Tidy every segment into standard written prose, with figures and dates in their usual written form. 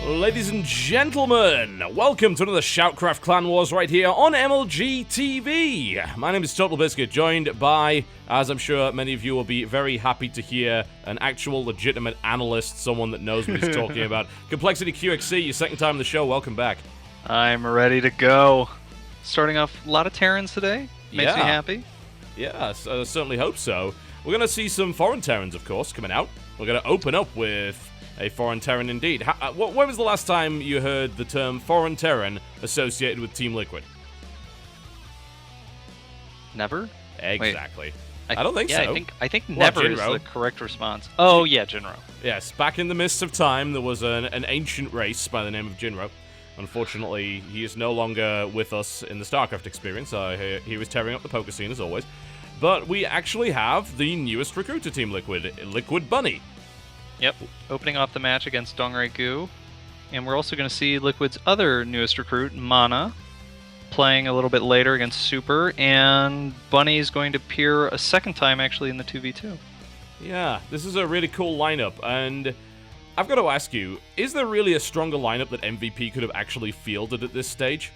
Ladies and gentlemen, welcome to another SHOUTCraft Clan Wars right here on MLG TV. My name is TotalBiscuit, joined by, as I'm sure many of you will be very happy to hear, an actual legitimate analyst, someone that knows what he's talking about. Complexity QXC, your second time on the show, welcome back. I'm ready to go. Starting off a lot of Terrans today, makes me happy. Yeah, I certainly hope so. We're going to see some foreign Terrans, of course, coming out. We're going to open up with a foreign Terran indeed. When was the last time you heard the term foreign Terran associated with Team Liquid? Never? Exactly. Wait, I don't think so. I think never is the correct response. Oh, yeah, Jinro. Yes, back in the mists of time, there was an ancient race by the name of Jinro. Unfortunately, he is no longer with us in the Starcraft experience. He was tearing up the poker scene, as always. But we actually have the newest recruit to Team Liquid, Liquid Bunny. Yep, opening off the match against DongRaeGu. And we're also going to see Liquid's other newest recruit, Mana, playing a little bit later against Super. And Bunny's going to appear a second time, actually, in the 2v2. Yeah, this is a really cool lineup. And I've got to ask you, is there really a stronger lineup that MvP could have actually fielded at this stage?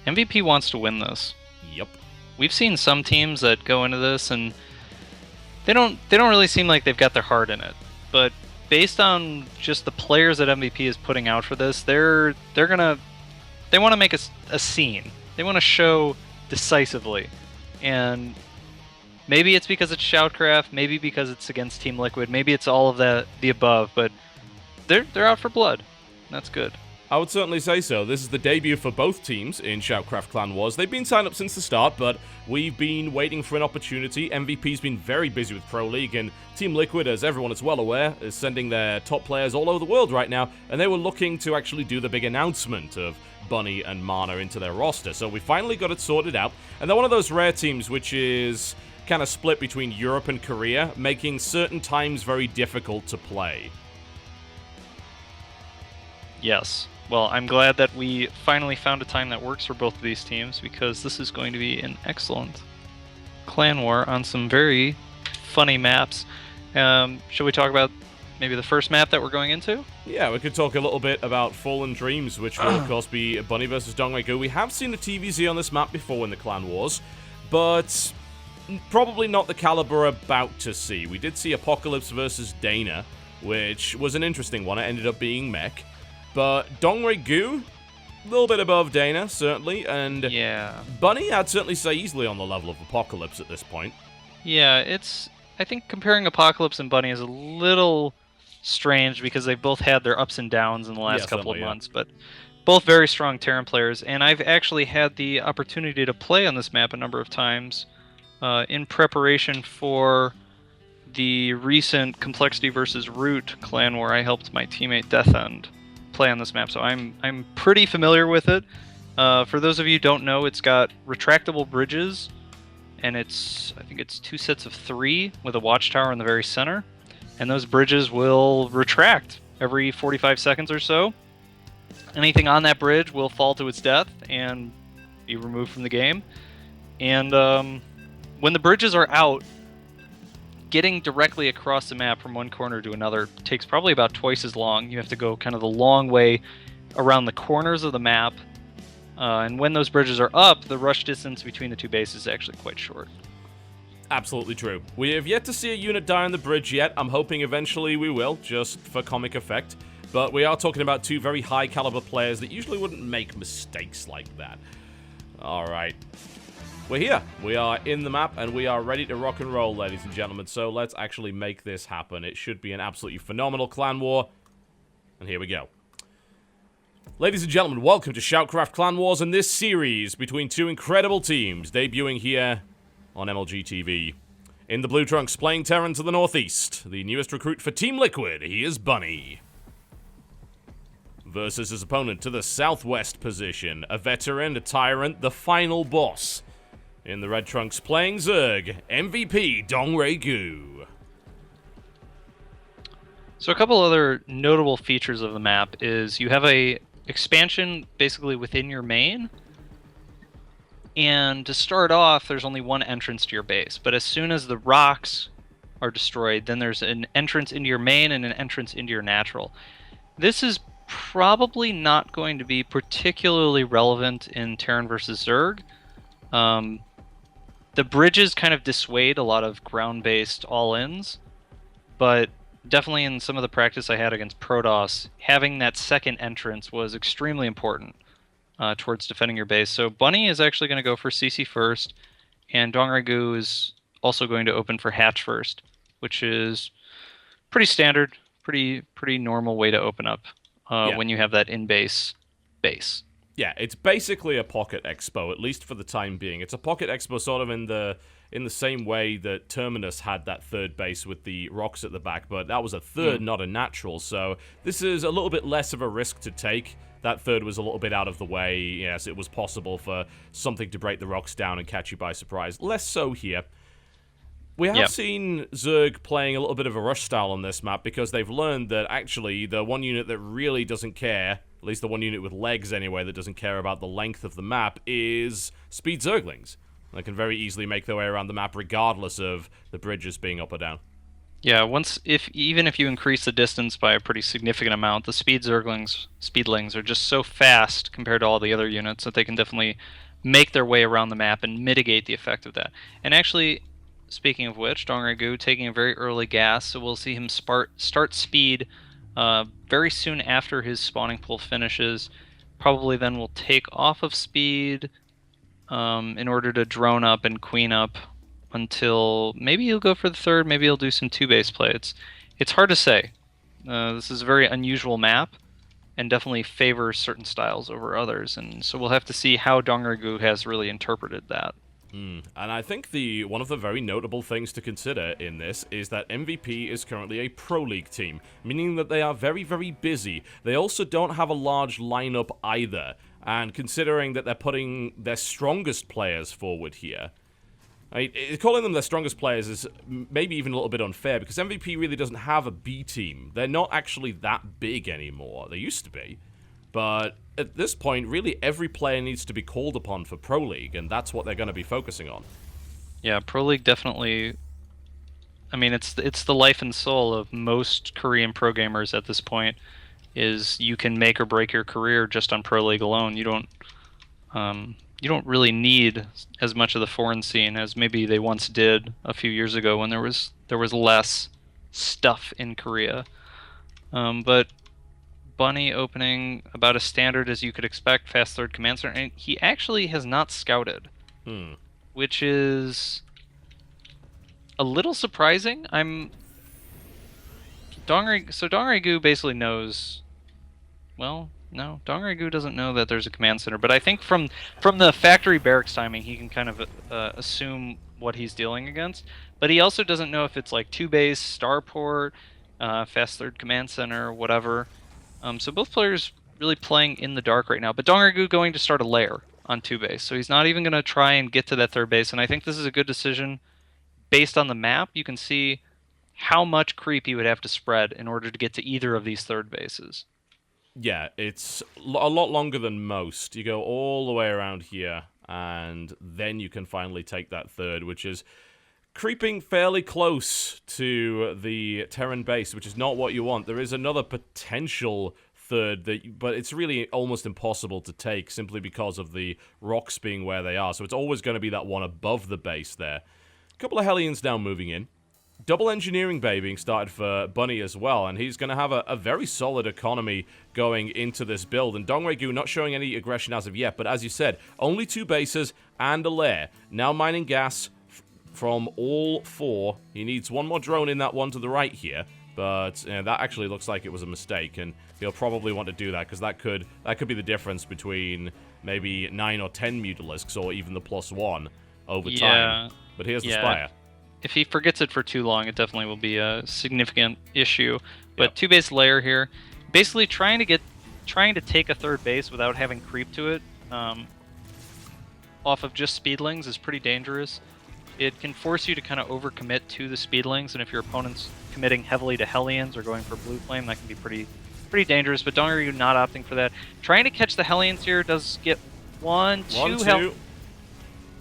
MvP wants to win this. Yep. We've seen some teams that go into this and They don't really seem like they've got their heart in it, but based on just the players that MVP is putting out for this, they want to make a scene. They want to show decisively, and maybe it's because it's Shoutcraft, maybe because it's against Team Liquid, maybe it's all of the above, but they're out for blood. That's good. I would certainly say so. This is the debut for both teams in SHOUTCraft Clan Wars. They've been signed up since the start, but we've been waiting for an opportunity. MVP's been very busy with Pro League, and Team Liquid, as everyone is well aware, is sending their top players all over the world right now, and they were looking to actually do the big announcement of Bunny and Mana into their roster. So we finally got it sorted out, and they're one of those rare teams which is kind of split between Europe and Korea, making certain times very difficult to play. Yes. Well, I'm glad that we finally found a time that works for both of these teams, because this is going to be an excellent clan war on some very funny maps. Should we talk about maybe the first map that we're going into? Yeah, we could talk a little bit about Fallen Dreams, which will, of course, be Bunny versus DongRaeGu. We have seen the TVZ on this map before in the Clan Wars, but probably not the caliber we're about to see. We did see Apocalypse versus Dana, which was an interesting one. It ended up being Mech. But DongRaeGu, a little bit above Dana, certainly, and yeah, Bunny, I'd certainly say easily on the level of Apocalypse at this point. Yeah, I think comparing Apocalypse and Bunny is a little strange, because they've both had their ups and downs in the last couple of months, but both very strong Terran players, and I've actually had the opportunity to play on this map a number of times in preparation for the recent Complexity versus Root clan where I helped my teammate Deathend play on this map, so I'm pretty familiar with it. For those of you who don't know, it's got retractable bridges, and I think it's 2 sets of 3 with a watchtower in the very center, and those bridges will retract every 45 seconds or so. Anything on that bridge will fall to its death and be removed from the game. And when the bridges are out, getting directly across the map from one corner to another takes probably about twice as long. You have to go kind of the long way around the corners of the map. And when those bridges are up, the rush distance between the two bases is actually quite short. Absolutely true. We have yet to see a unit die on the bridge yet. I'm hoping eventually we will, just for comic effect. But we are talking about two very high caliber players that usually wouldn't make mistakes like that. Alright. We're here. We are in the map, and we are ready to rock and roll, ladies and gentlemen. So let's actually make this happen. It should be an absolutely phenomenal clan war. And here we go. Ladies and gentlemen, welcome to SHOUTCraft Clan Wars and this series between two incredible teams debuting here on MLG TV. In the blue trunks, playing Terran to the northeast, the newest recruit for Team Liquid, he is Bunny. Versus his opponent to the southwest position, a veteran, a tyrant, the final boss. In the red trunks, playing Zerg, MVP DongRaeGu. So a couple other notable features of the map is you have a expansion basically within your main. And to start off, there's only one entrance to your base. But as soon as the rocks are destroyed, then there's an entrance into your main and an entrance into your natural. This is probably not going to be particularly relevant in Terran versus Zerg. The bridges kind of dissuade a lot of ground-based all-ins, but definitely in some of the practice I had against Protoss, having that second entrance was extremely important towards defending your base. So Bunny is actually going to go for CC first, and DongRaeGu is also going to open for Hatch first, which is pretty standard, pretty normal way to open up when you have that in-base base. Yeah, it's basically a pocket expo, at least for the time being. It's a pocket expo sort of in the same way that Terminus had that third base with the rocks at the back, but that was a third, not a natural, so this is a little bit less of a risk to take. That third was a little bit out of the way. Yes, it was possible for something to break the rocks down and catch you by surprise. Less so here. We have seen Zerg playing a little bit of a rush style on this map because they've learned that actually the one unit that really doesn't care, at least the one unit with legs anyway, that doesn't care about the length of the map, is speed Zerglings. They can very easily make their way around the map regardless of the bridges being up or down. Yeah, even if you increase the distance by a pretty significant amount, the speedlings are just so fast compared to all the other units that they can definitely make their way around the map and mitigate the effect of that. And actually, speaking of which, DongRaeGu taking a very early gas, so we'll see him start speed very soon after his spawning pool finishes. Probably then will take off of speed in order to drone up and queen up until maybe he'll go for the third, maybe he'll do some 2-base play. It's hard to say. This is a very unusual map and definitely favors certain styles over others, and so we'll have to see how DongRaeGu has really interpreted that. And I think one of the very notable things to consider in this is that MvP is currently a Pro League team, meaning that they are very, very busy. They also don't have a large lineup either, and considering that they're putting their strongest players forward here, calling them their strongest players is maybe even a little bit unfair, because MVP really doesn't have a B team. They're not actually that big anymore. They used to be. But at this point, really every player needs to be called upon for Pro League, and that's what they're going to be focusing on. Yeah, Pro League definitely... I mean, it's the life and soul of most Korean pro gamers at this point, is you can make or break your career just on Pro League alone. You don't really need as much of the foreign scene as maybe they once did a few years ago when there was less stuff in Korea. But Bunny opening about as standard as you could expect, fast third command center, and he actually has not scouted, which is a little surprising. DongRaeGu basically knows. Well, no, DongRaeGu doesn't know that there's a command center, but I think from the factory barracks timing, he can kind of assume what he's dealing against. But he also doesn't know if it's like 2-base, starport, fast third command center, whatever. So both players really playing in the dark right now. But DongRaeGu going to start a lair on 2-base, so he's not even going to try and get to that third base. And I think this is a good decision based on the map. You can see how much creep he would have to spread in order to get to either of these third bases. Yeah, it's a lot longer than most. You go all the way around here, and then you can finally take that third, which is creeping fairly close to the Terran base, which is not what you want. There is another potential third, but it's really almost impossible to take simply because of the rocks being where they are. So it's always going to be that one above the base there. A couple of Hellions now moving in. Double engineering bay being started for Bunny as well, and he's going to have a very solid economy going into this build. And DongRaeGu not showing any aggression as of yet, but as you said, only 2 bases and a lair. Now mining gas from all 4. He needs one more drone in that one to the right here, but that actually looks like it was a mistake, and he'll probably want to do that, because that could be the difference between maybe 9 or 10 Mutalisks, or even the +1 over time. But here's the Spire. If he forgets it for too long, it definitely will be a significant issue. But 2-base lair here, basically trying to take a third base without having creep to it, off of just speedlings is pretty dangerous. It can force you to kind of overcommit to the speedlings, and if your opponent's committing heavily to Hellions or going for blue flame, that can be pretty dangerous. But DongRaeGu not opting for that. Trying to catch the Hellions here does get 1,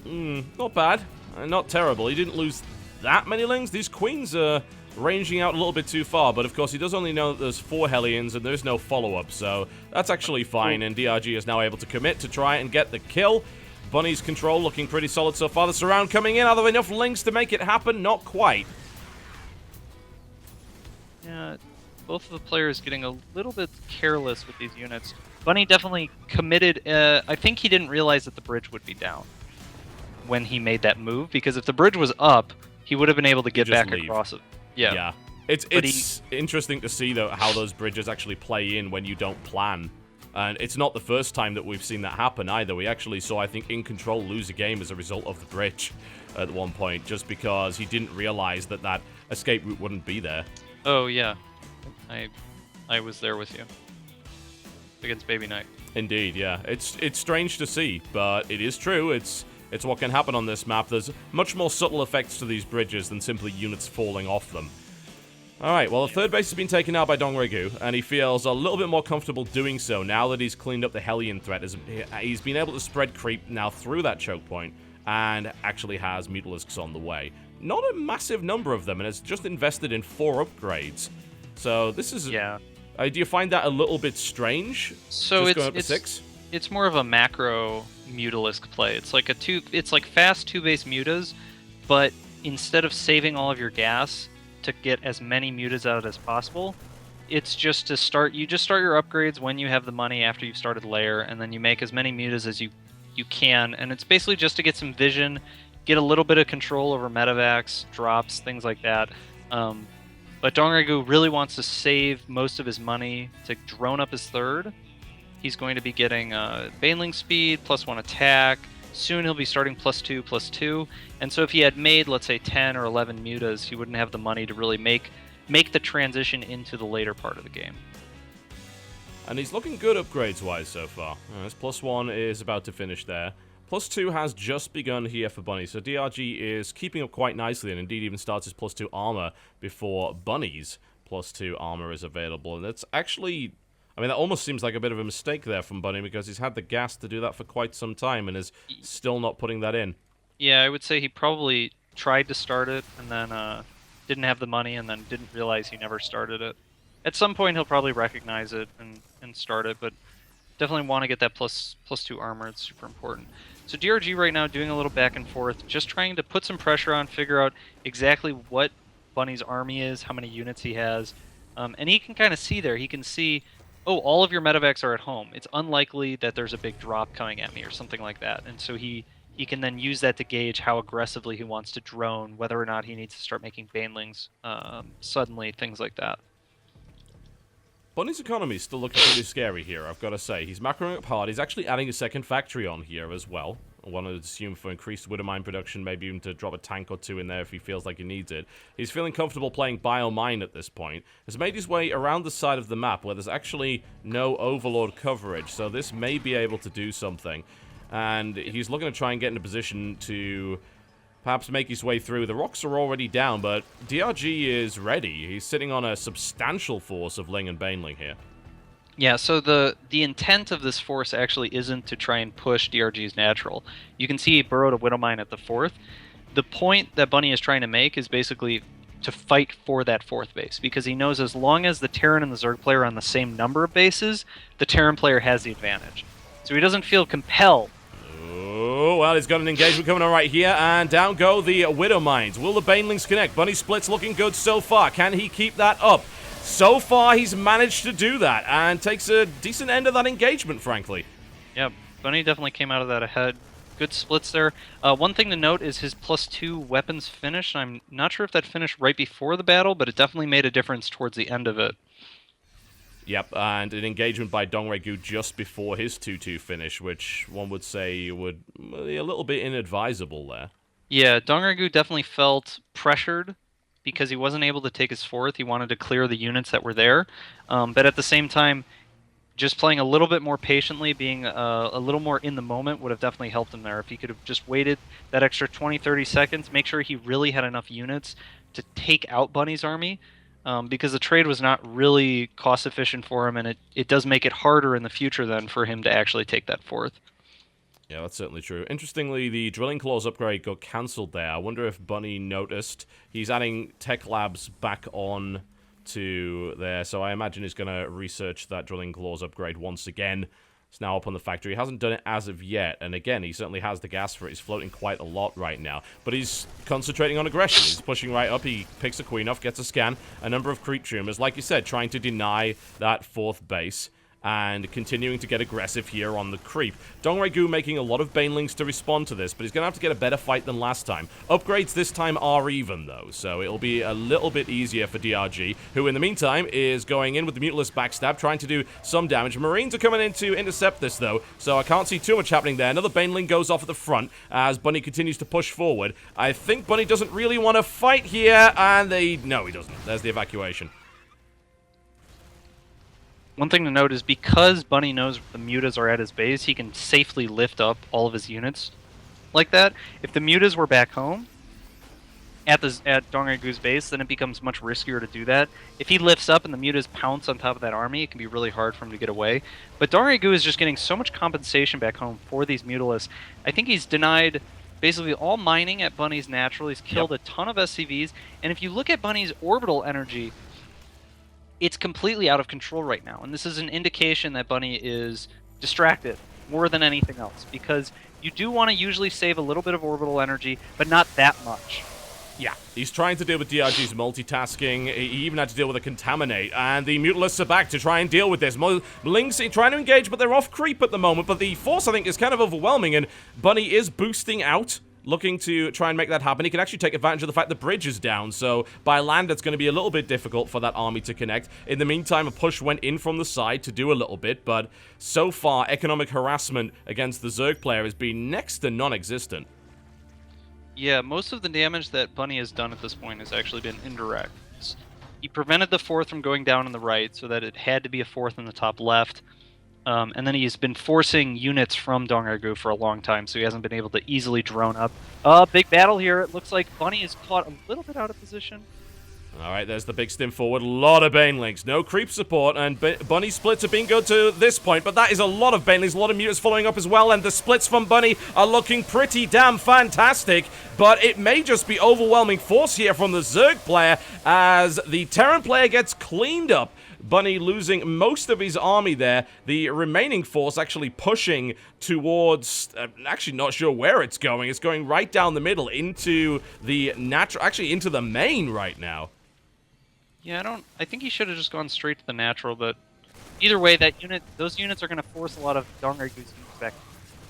2 Not bad. Not terrible. He didn't lose that many lings. These queens are ranging out a little bit too far, but of course he does only know that there's 4 Hellions and there's no follow-up, so that's actually fine, and DRG is now able to commit to try and get the kill. Bunny's control looking pretty solid so far. The surround coming in. Are there enough links to make it happen? Not quite. Yeah, both of the players getting a little bit careless with these units. Bunny definitely committed. I think he didn't realize that the bridge would be down when he made that move, because if the bridge was up, he would have been able to get back across it. Yeah. Yeah. It's interesting to see, though, how those bridges actually play in when you don't plan. And it's not the first time that we've seen that happen, either. We actually saw, I think, In Control lose a game as a result of the bridge at one point, just because he didn't realize that that escape route wouldn't be there. Oh, yeah. I was there with you. Against Baby Knight. Indeed, yeah. It's strange to see, but it is true. It's what can happen on this map. There's much more subtle effects to these bridges than simply units falling off them. Alright, well, the third base has been taken out by DongRaeGu, and he feels a little bit more comfortable doing so now that he's cleaned up the Hellion threat. He's been able to spread creep now through that choke point, and actually has Mutalisks on the way. Not a massive number of them, and it's just invested in 4 upgrades. So this is... Yeah. Do you find that a little bit strange? So just going up to 6? It's more of a macro Mutalisk play. It's like it's like fast 2-base mutas, but instead of saving all of your gas to get as many mutas out as possible, it's just to start. You just start your upgrades when you have the money after you've started layer, and then you make as many mutas as you can. And it's basically just to get some vision, get a little bit of control over medevacs, drops, things like that. But DongRaeGu really wants to save most of his money to drone up his third. He's going to be getting Baneling speed, +1 attack. Soon he'll be starting +2/+2. And so if he had made, let's say, 10 or 11 mutas, he wouldn't have the money to really make the transition into the later part of the game. And he's looking good upgrades-wise so far. His +1 is about to finish there. +2 has just begun here for Bunny, so DRG is keeping up quite nicely, and indeed even starts his +2 armor before Bunny's +2 armor is available. And that's actually... I mean, that almost seems like a bit of a mistake there from Bunny, because he's had the gas to do that for quite some time and is still not putting that in. Yeah, I would say he probably tried to start it and then didn't have the money and then didn't realize he never started it. At some point, he'll probably recognize it and start it, but definitely want to get that +2 armor. It's super important. So DRG right now doing a little back and forth, just trying to put some pressure on, figure out exactly what Bunny's army is, how many units he has, and he can kind of see there. He can see... oh, all of your medevacs are at home. It's unlikely that there's a big drop coming at me or something like that. And so he can then use that to gauge how aggressively he wants to drone, whether or not he needs to start making banelings suddenly, things like that. Bunny's economy is still looking pretty scary here, I've got to say. He's macroing up hard. He's actually adding a second factory on here as well. One would assume for increased Widowmine production, maybe even to drop a tank or 2 in there if he feels like he needs it. He's feeling comfortable playing Biomine at this point. Has made his way around the side of the map where there's actually no Overlord coverage, so this may be able to do something. And he's looking to try and get in a position to perhaps make his way through. The rocks are already down, but DRG is ready. He's sitting on a substantial force of Ling and Baneling here. Yeah, so the intent of this force actually isn't to try and push DRG's natural. You can see he burrowed a Widowmine at the 4th. The point that Bunny is trying to make is basically to fight for that 4th base, because he knows as long as the Terran and the Zerg player are on the same number of bases, the Terran player has the advantage. So he doesn't feel compelled. Oh, well, he's got an engagement coming on right here, and down go the Widowmines. Will the Banelings connect? Bunny split's looking good so far. Can he keep that up? So far, he's managed to do that, and takes a decent end of that engagement, frankly. Yep, Bunny definitely came out of that ahead. Good splits there. One thing to note is his +2 weapons finish. I'm not sure if that finished right before the battle, but it definitely made a difference towards the end of it. Yep, and an engagement by DongRaeGu just before his 2-2 finish, which one would say would be a little bit inadvisable there. Yeah, DongRaeGu definitely felt pressured because he wasn't able to take his 4th. He wanted to clear the units that were there. But at the same time, just playing a little bit more patiently, being a little more in the moment would have definitely helped him there. If he could have just waited that extra 20-30 seconds, make sure he really had enough units to take out Bunny's army, because the trade was not really cost-efficient for him, and it does make it harder in the future then for him to actually take that 4th. Yeah, that's certainly true. Interestingly, the Drilling Claws upgrade got cancelled there. I wonder if Bunny noticed. He's adding Tech Labs back on to there, so I imagine he's going to research that Drilling Claws upgrade once again. It's now up on the factory. He hasn't done it as of yet, and again, he certainly has the gas for it. He's floating quite a lot right now, but he's concentrating on aggression. He's pushing right up. He picks a queen off, gets a scan, a number of creep tumors, like you said, trying to deny that 4th base, and continuing to get aggressive here on the creep. DongRaeGu making a lot of banelings to respond to this, but he's going to have to get a better fight than last time. Upgrades this time are even, though, so it'll be a little bit easier for DRG, who in the meantime is going in with the Mutalist backstab, trying to do some damage. Marines are coming in to intercept this, though, so I can't see too much happening there. Another baneling goes off at the front as Bunny continues to push forward. I think Bunny doesn't really want to fight here, and no, he doesn't. There's the evacuation. One thing to note is because Bunny knows the mutas are at his base, he can safely lift up all of his units like that. If the mutas were back home at DongRaeGu's base, then it becomes much riskier to do that. If he lifts up and the mutas pounce on top of that army, it can be really hard for him to get away. But DongRaeGu is just getting so much compensation back home for these mutalists. I think he's denied basically all mining at Bunny's natural. He's killed a ton of SCVs. And if you look at Bunny's orbital energy, it's completely out of control right now, and this is an indication that Bunny is distracted more than anything else, because you do want to usually save a little bit of orbital energy, but not that much. Yeah, he's trying to deal with DRG's multitasking. He even had to deal with a Contaminate, and the Mutalists are back to try and deal with this. Lings trying to engage, but they're off creep at the moment, but the force, I think, is kind of overwhelming, and Bunny is boosting out, looking to try and make that happen. He can actually take advantage of the fact the bridge is down, so by land it's going to be a little bit difficult for that army to connect. In the meantime, a push went in from the side to do a little bit, but so far, economic harassment against the Zerg player has been next to non-existent. Yeah, most of the damage that Bunny has done at this point has actually been indirect. He prevented the 4th from going down on the right, so that it had to be a 4th in the top left. And then he's been forcing units from DongRaeGu for a long time, so he hasn't been able to easily drone up. Big battle here. It looks like Bunny is caught a little bit out of position. All right, there's the big stim forward. A lot of banelings. No creep support, and Bunny splits are being good to this point, but that is a lot of banelings, a lot of mutants following up as well, and the splits from Bunny are looking pretty damn fantastic, but it may just be overwhelming force here from the Zerg player as the Terran player gets cleaned up. Bunny losing most of his army there. The remaining force actually pushing towards, actually not sure where it's going. It's going right down the middle into the natural, actually into the main right now. Yeah, I think he should have just gone straight to the natural, but either way, those units are going to force a lot of DongRaeGu's units back.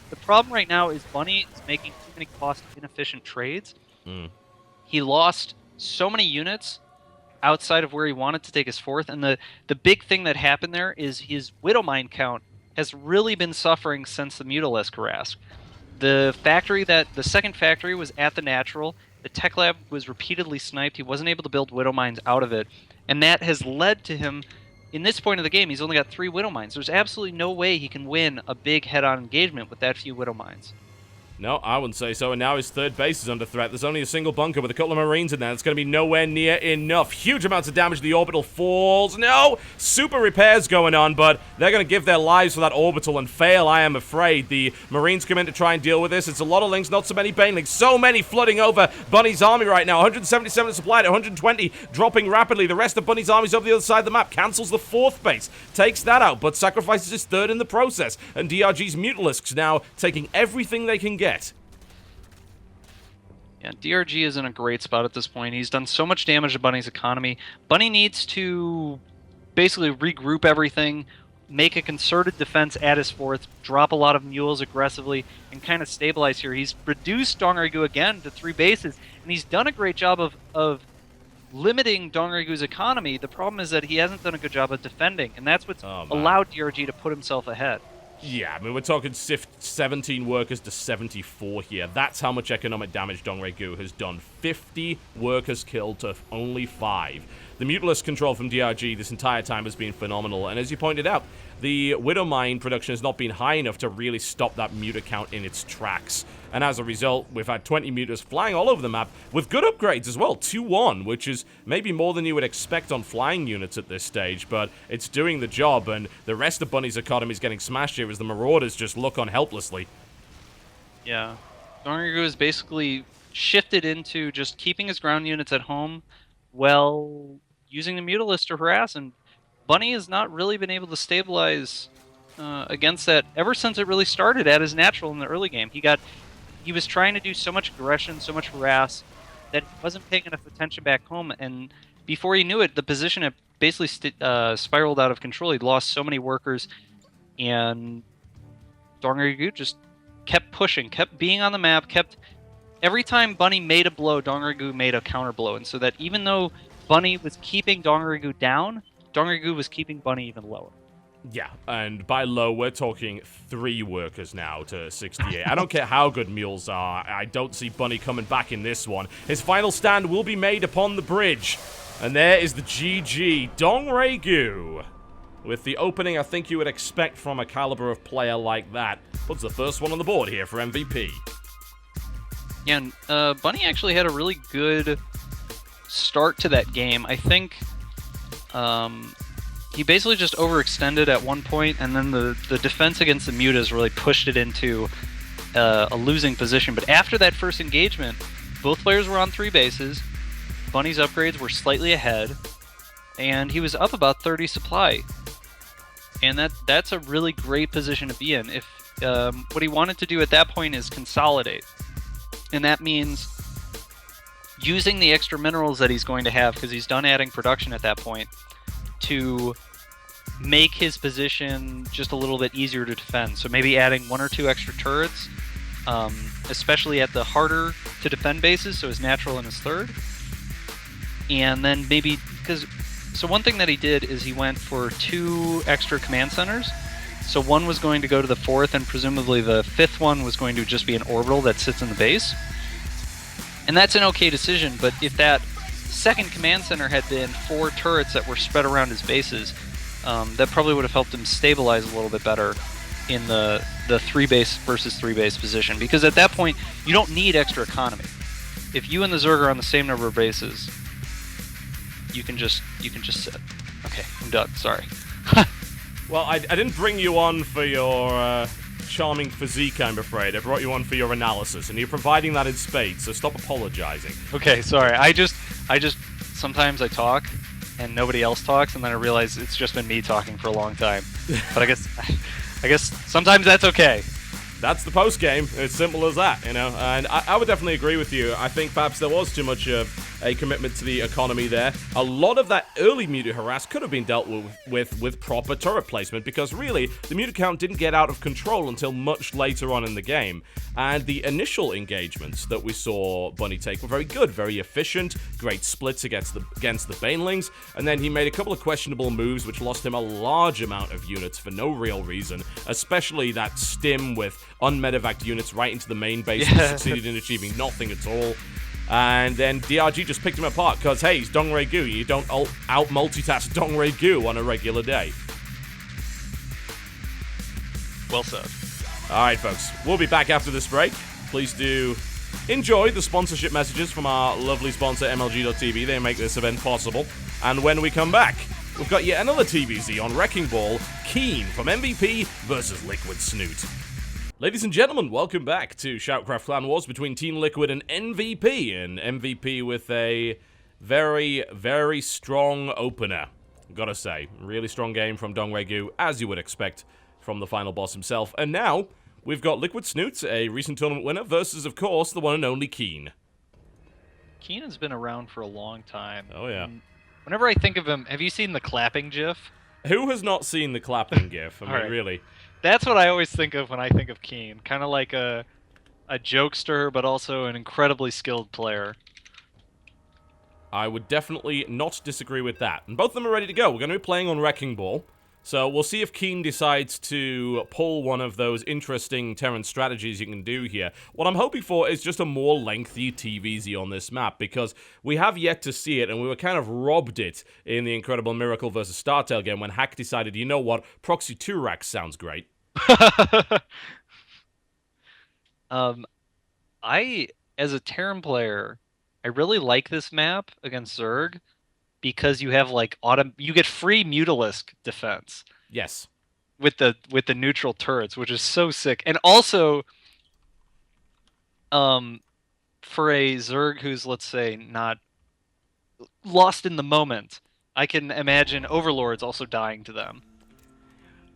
The problem right now is Bunny is making too many cost-inefficient trades. He lost so many units outside of where he wanted to take his 4th, and the big thing that happened there is his Widowmine count has really been suffering since the Mutalisk harass. The second factory was at the natural. The tech lab was repeatedly sniped. He wasn't able to build Widowmines out of it, and that has led to him, in this point of the game, he's only got 3 Widowmines. There's absolutely no way he can win a big head-on engagement with that few Widowmines. No, I wouldn't say so, and now his 3rd base is under threat. There's only a single bunker with a couple of Marines in there. It's going to be nowhere near enough. Huge amounts of damage. The orbital falls. No! Super repairs going on, but they're going to give their lives for that orbital and fail, I am afraid. The Marines come in to try and deal with this. It's a lot of links, not so many banelings. So many flooding over Bunny's army right now. 177 supplied, 120 dropping rapidly. The rest of Bunny's army's over the other side of the map. Cancels the 4th base. Takes that out, but sacrifices his 3rd in the process. And DRG's Mutalisks now taking everything they can get. Yeah, DRG is in a great spot at this point. He's done so much damage to Bunny's economy. Bunny needs to basically regroup everything, make a concerted defense at his 4th, drop a lot of mules aggressively, and kind of stabilize here. He's reduced DongRaeGu again to 3 bases, and he's done a great job of limiting DongRaeGu's economy. The problem is that he hasn't done a good job of defending, and that's what's allowed DRG to put himself ahead. Yeah, I mean, we're talking 17 workers to 74 here. That's how much economic damage DongRaeGu has done. 50 workers killed to only 5. The Mutalist control from DRG this entire time has been phenomenal, and as you pointed out, the Widowmine production has not been high enough to really stop that muta count in its tracks. And as a result, we've had 20 mutas flying all over the map with good upgrades as well, 2-1, which is maybe more than you would expect on flying units at this stage, but it's doing the job, and the rest of Bunny's economy is getting smashed here as the Marauders just look on helplessly. Yeah. DongRaeGu is basically shifted into just keeping his ground units at home while using the Mutalisk to harass, and Bunny has not really been able to stabilize against that ever since it really started at his natural in the early game. He was trying to do so much aggression, so much harass, that he wasn't paying enough attention back home, and before he knew it, the position had basically spiraled out of control. He'd lost so many workers, and DongRaeGu just kept pushing, kept being on the map, kept... Every time Bunny made a blow, DongRaeGu made a counter blow, and so that even though Bunny was keeping DongRaeGu down, DongRaeGu was keeping Bunny even lower. Yeah, and by low, we're talking 3 workers now to 68. I don't care how good mules are. I don't see Bunny coming back in this one. His final stand will be made upon the bridge. And there is the GG, DongRaeGu. With the opening I think you would expect from a caliber of player like that. Puts the first one on the board here for MVP. Yeah, and Bunny actually had a really good start to that game. I think he basically just overextended at one point, and then the defense against the Mutas really pushed it into a losing position. But after that first engagement, both players were on 3 bases. Bunny's upgrades were slightly ahead, and he was up about 30 supply. And that's a really great position to be in. If what he wanted to do at that point is consolidate. And that means using the extra minerals that he's going to have, because he's done adding production at that point, to make his position just a little bit easier to defend. So maybe adding 1 or 2 extra turrets, especially at the harder to defend bases, so his natural and his third. And then maybe, so one thing that he did is he went for 2 extra command centers. So one was going to go to the 4th, and presumably the 5th one was going to just be an orbital that sits in the base. And that's an okay decision, but if that second command center had been 4 turrets that were spread around his bases, that probably would have helped him stabilize a little bit better in the 3 base versus 3 base position. Because at that point, you don't need extra economy. If you and the Zerg are on the same number of bases, you can just sit. Okay, I'm done. Sorry. Well, I didn't bring you on for your charming physique, I'm afraid. I brought you on for your analysis, and you're providing that in spades, so stop apologizing. Okay, sorry. I just sometimes I talk and nobody else talks, and then I realize it's just been me talking for a long time. But I guess sometimes that's okay. That's the post game. It's simple as that, you know. And I would definitely agree with you. I think perhaps there was too much of a commitment to the economy there. A lot of that early Muta harass could have been dealt with proper turret placement, because really, the Muta count didn't get out of control until much later on in the game. And the initial engagements that we saw Bunny take were very good, very efficient, great splits against the Banelings, and then he made a couple of questionable moves which lost him a large amount of units for no real reason, especially that stim with unmedevaced units right into the main base and succeeded in achieving nothing at all. And then DRG just picked him apart because, hey, he's DongRaeGu. You don't out-multitask DongRaeGu on a regular day. Well said. Alright, folks. We'll be back after this break. Please do enjoy the sponsorship messages from our lovely sponsor, MLG.TV. They make this event possible. And when we come back, we've got yet another TBZ on Wrecking Ball, Keen from MVP versus Liquid Snoot. Ladies and gentlemen, welcome back to SHOUTCraft Clan Wars between Team Liquid and MVP. And MVP with a very, very strong opener. Gotta say, really strong game from DongRaeGu, as you would expect from the final boss himself. And now, we've got Liquid Snoot, a recent tournament winner, versus, of course, the one and only Keen. Keen has been around for a long time. Oh, yeah. Whenever I think of him, have you seen the clapping gif? Who has not seen the clapping gif? I mean, right. Really. That's what I always think of when I think of Keen. Kind of like a jokester, but also an incredibly skilled player. I would definitely not disagree with that. And both of them are ready to go. We're going to be playing on Wrecking Ball. So we'll see if Keen decides to pull one of those interesting Terran strategies you can do here. What I'm hoping for is just a more lengthy TVZ on this map, because we have yet to see it, and we were kind of robbed it in the Incredible Miracle vs. StarTale game when Hack decided, you know what, Proxy 2 racks sounds great. I, as a Terran player, I really like this map against Zerg, because you have like you get free Mutalisk defense. Yes. With the neutral turrets, which is so sick. And also, For a Zerg who's, let's say, not lost in the moment, I can imagine overlords also dying to them.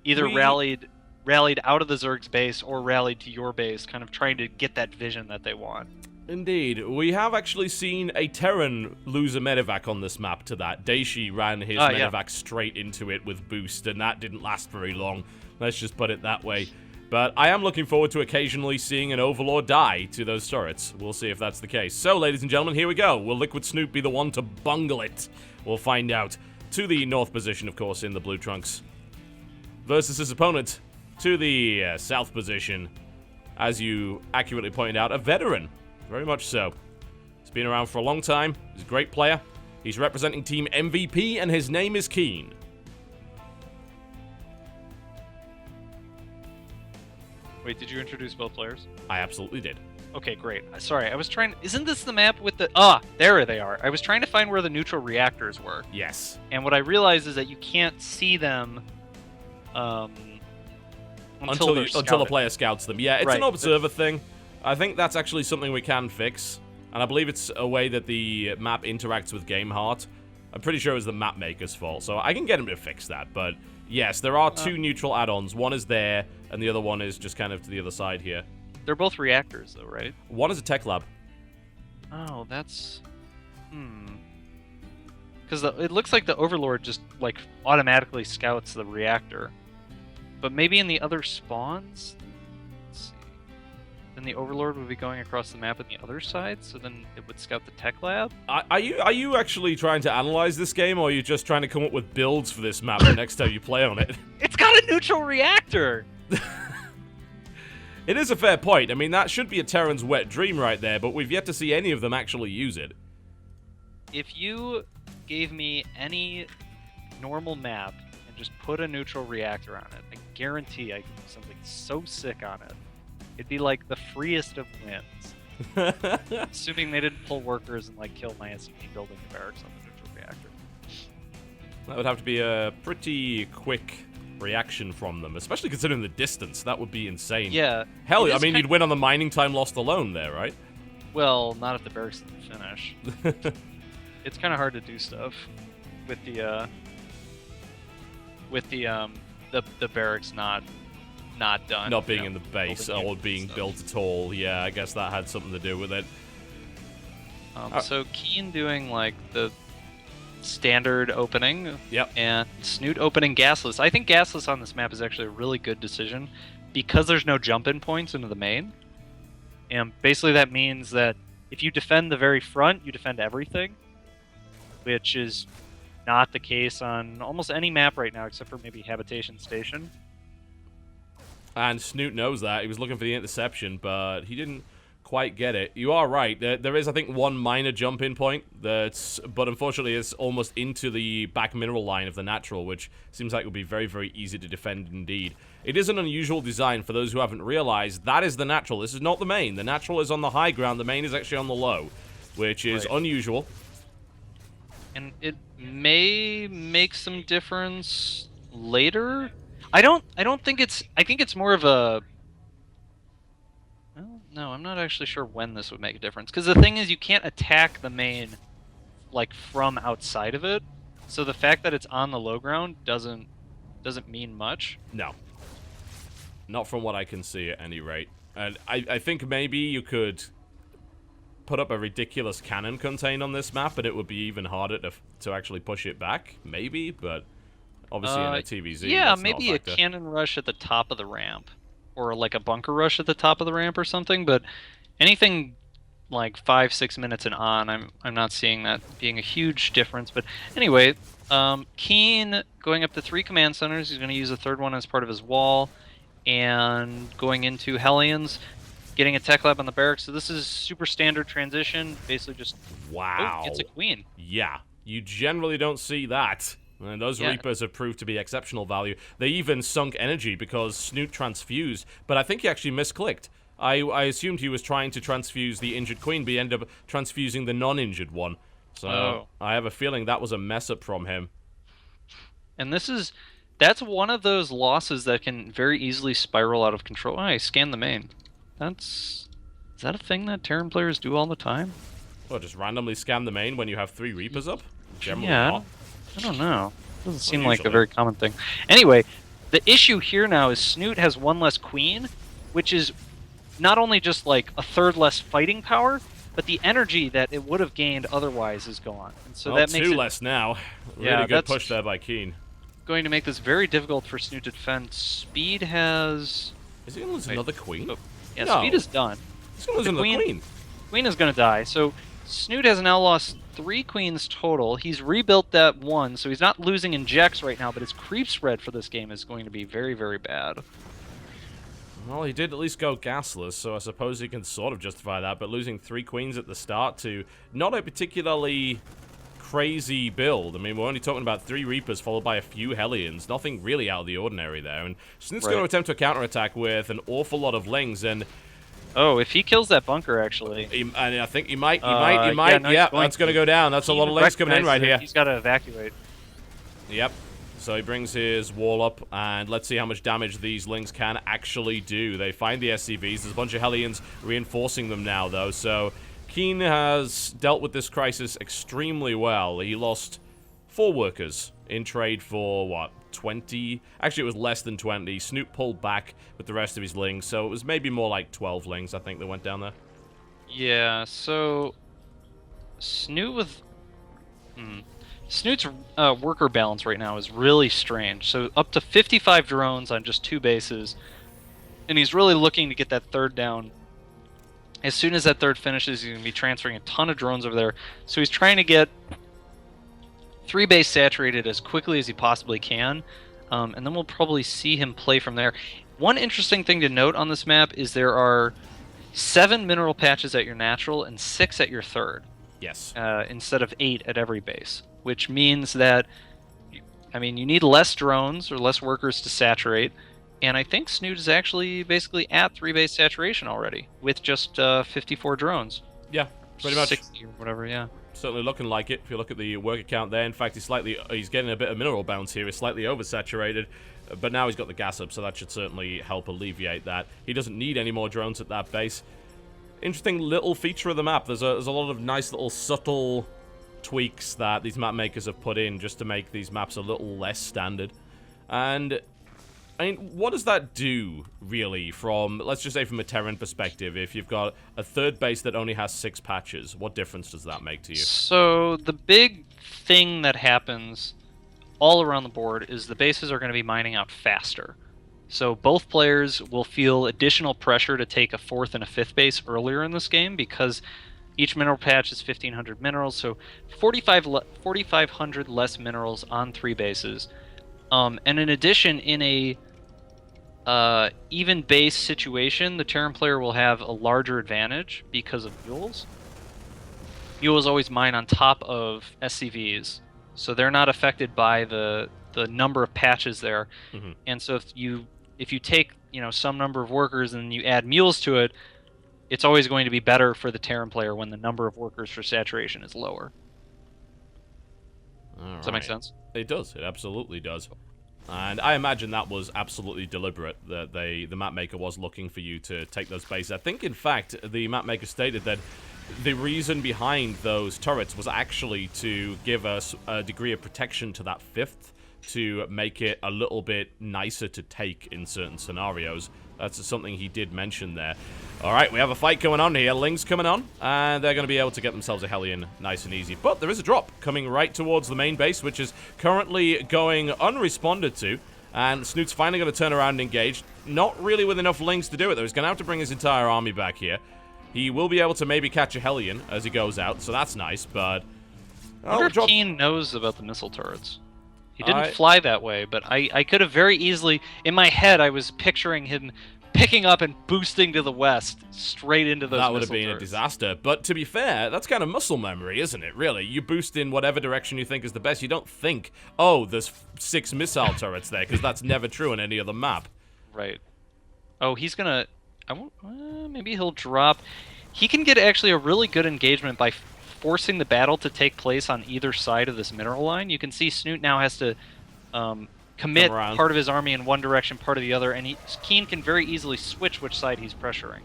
Either We rallied out of the Zerg's base or rallied to your base, kind of trying to get that vision that they want. Indeed. We have actually seen a Terran lose a medevac on this map to that. Daishi ran his medevac straight into it with boost, and that didn't last very long. Let's just put it that way. But I am looking forward to occasionally seeing an Overlord die to those turrets. We'll see if that's the case. So, ladies and gentlemen, here we go. Will Liquid Snoot be the one to bungle it? We'll find out. To the north position, of course, in the blue trunks. Versus his opponent to the south position. As you accurately pointed out, a veteran. Very much so. He's been around for a long time. He's a great player. He's representing Team MvP, and his name is Keen. Wait, did you introduce both players? I absolutely did. Okay, great. Sorry, I was trying... Isn't this the map with the... Ah, there they are. I was trying to find where the neutral reactors were. Yes. And what I realized is that you can't see them until the player scouts them. Yeah, it's an observer thing. I think that's actually something we can fix. And I believe it's a way that the map interacts with Game Heart. I'm pretty sure it was the map maker's fault, so I can get him to fix that. But yes, there are two neutral add-ons. One is there, and the other one is just kind of to the other side here. They're both reactors, though, right? One is a tech lab. Oh, that's... Because it looks like the Overlord just, like, automatically scouts the reactor. But maybe in the other spawns? Let's see. Then the Overlord would be going across the map on the other side, so then it would scout the tech lab? Are you actually trying to analyze this game, or are you just trying to come up with builds for this map the next time you play on it? It's got a neutral reactor! It is a fair point. I mean, that should be a Terran's wet dream right there, but we've yet to see any of them actually use it. If you gave me any normal map and just put a neutral reactor on it, I guarantee I could do something so sick on it. It'd be like the freest of wins. Assuming they didn't pull workers and like kill my SCP building the barracks on the neutral reactor. That would have to be a pretty quick reaction from them, especially considering the distance. That would be insane. Yeah. Hell, I mean, you'd win on the mining time lost alone there, right? Well, not if the barracks didn't finish. It's kind of hard to do stuff with the barracks not done. Not being in the base or being built at all. Yeah, I guess that had something to do with it. So Keen doing like the standard opening. Yep. And Snoot opening gasless. I think gasless on this map is actually a really good decision because there's no jump-in points into the main. And basically that means that if you defend the very front, you defend everything, which is not the case on almost any map right now except for maybe Habitation Station. And Snoot knows that. He was looking for the interception, but he didn't quite get it. You are right. There is, I think, one minor jump-in point, but unfortunately it's almost into the back mineral line of the natural, which seems like it would be very, very easy to defend indeed. It is an unusual design for those who haven't realized. That is the natural. This is not the main. The natural is on the high ground. The main is actually on the low, which is unusual. And it may make some difference later. I don't think it's... I think it's more of a... Well, no, I'm not actually sure when this would make a difference. Because the thing is, you can't attack the main, like, from outside of it. So the fact that it's on the low ground doesn't mean much. No. Not from what I can see at any rate. And I think maybe you could put up a ridiculous cannon contain on this map, and it would be even harder to actually push it back. Maybe, but obviously in a TVZ, yeah, maybe a cannon rush at the top of the ramp. Or like a bunker rush at the top of the ramp or something, but anything like 5-6 minutes and on, I'm not seeing that being a huge difference. But anyway, Keen going up to 3 command centers. He's going to use a third one as part of his wall, and going into Hellions, getting a tech lab on the barracks. So this is super standard transition. Basically just gets a queen. Yeah, you generally don't see that. And those Reapers have proved to be exceptional value. They even sunk energy because Snoot transfused, but I think he actually misclicked. I assumed he was trying to transfuse the injured queen, but he ended up transfusing the non-injured one. So I have a feeling that was a mess-up from him. And that's one of those losses that can very easily spiral out of control. Oh, I scanned the main. That's Is that a thing that Terran players do all the time? Well, just randomly scam the main when you have 3 Reapers up? Generally not. I don't know. Doesn't seem like a very common thing. Anyway, the issue here now is Snoot has 1 less queen, which is not only just like a 3rd less fighting power, but the energy that it would have gained otherwise is gone. And so that makes 2 less now. Really good push there by Keen. Going to make this very difficult for Snoot to defend. Speed has... Is he going to lose another queen? Oh, yeah, no. Speed is done. He's going to lose another queen. Queen is going to die. So Snoot has now lost 3 queens total. He's rebuilt that 1, so he's not losing injects right now, but his creep spread for this game is going to be very, very bad. Well, he did at least go gasless, so I suppose he can sort of justify that, but losing 3 queens at the start to not a particularly crazy build. I mean, we're only talking about 3 Reapers followed by a few Hellions. Nothing really out of the ordinary there. And Snoot's going to attempt to counterattack with an awful lot of Lings, and... Oh, if he kills that bunker, actually... and I think he might. Yeah, that's going to go down. That's a lot of Lings coming in right here. He's got to evacuate. Yep. So he brings his wall up, and let's see how much damage these Lings can actually do. They find the SCVs. There's a bunch of Hellions reinforcing them now, though. So Keen has dealt with this crisis extremely well. He lost 4 workers in trade for, what, 20? Actually, it was less than 20. Snoot pulled back with the rest of his Lings, so it was maybe more like 12 Lings, I think, that went down there. Yeah, so... Snoot with... Snoot's worker balance right now is really strange. So up to 55 drones on just 2 bases, and he's really looking to get that 3rd down. As soon as that 3rd finishes, he's going to be transferring a ton of drones over there. So he's trying to get 3 base saturated as quickly as he possibly can, and then we'll probably see him play from there. One interesting thing to note on this map is there are 7 mineral patches at your natural and 6 at your 3rd. Yes. Instead of 8 at every base, which means that, I mean, you need less drones or less workers to saturate, and I think Snoot is actually basically at 3 base saturation already with just 54 drones. Yeah, pretty much. 60 or whatever, yeah. Certainly looking like it if you look at the worker count there. In fact, he's getting a bit of mineral bounce here. He's slightly oversaturated, but now he's got the gas up, so that should certainly help alleviate that. He doesn't need any more drones at that base. Interesting little feature of the map. There's a lot of nice little subtle tweaks that these map makers have put in just to make these maps a little less standard. And I mean, what does that do really from, let's just say from a Terran perspective? If you've got a 3rd base that only has 6 patches, what difference does that make to you? So the big thing that happens all around the board is the bases are going to be mining out faster. So both players will feel additional pressure to take a 4th and a 5th base earlier in this game because each mineral patch is 1,500 minerals, so 4,500 less minerals on 3 bases. And in addition, in a even base situation, the Terran player will have a larger advantage because of mules. Mules always mine on top of SCVs, so they're not affected by the number of patches there. And so if you take, you know, some number of workers and you add mules to it, it's always going to be better for the Terran player when the number of workers for saturation is lower. Does that make sense? It does. It absolutely does. And I imagine that was absolutely deliberate, that the map maker was looking for you to take those bases. I think, in fact, the map maker stated that the reason behind those turrets was actually to give us a degree of protection to that 5th, to make it a little bit nicer to take in certain scenarios. That's something he did mention there. Alright, we have a fight going on here. Lings coming on, and they're going to be able to get themselves a Hellion nice and easy. But there is a drop coming right towards the main base, which is currently going unresponded to. And Snoot's finally going to turn around and engage. Not really with enough Lings to do it, though. He's going to have to bring his entire army back here. He will be able to maybe catch a Hellion as he goes out, so that's nice, but... I wonder if Keen knows about the missile turrets. He didn't fly that way, but I could have very easily... In my head, I was picturing him picking up and boosting to the west, straight into those That would have missile been turrets. a disaster. But to be fair, that's kind of muscle memory, isn't it, really? You boost in whatever direction you think is the best. You don't think, oh, there's 6 missile turrets there, because that's never true on any other map. Right. Oh, he's gonna... maybe he'll drop... He can get actually a really good engagement by forcing the battle to take place on either side of this mineral line. You can see Snoot now has to commit part of his army in one direction, part of the other, and Keen can very easily switch which side he's pressuring.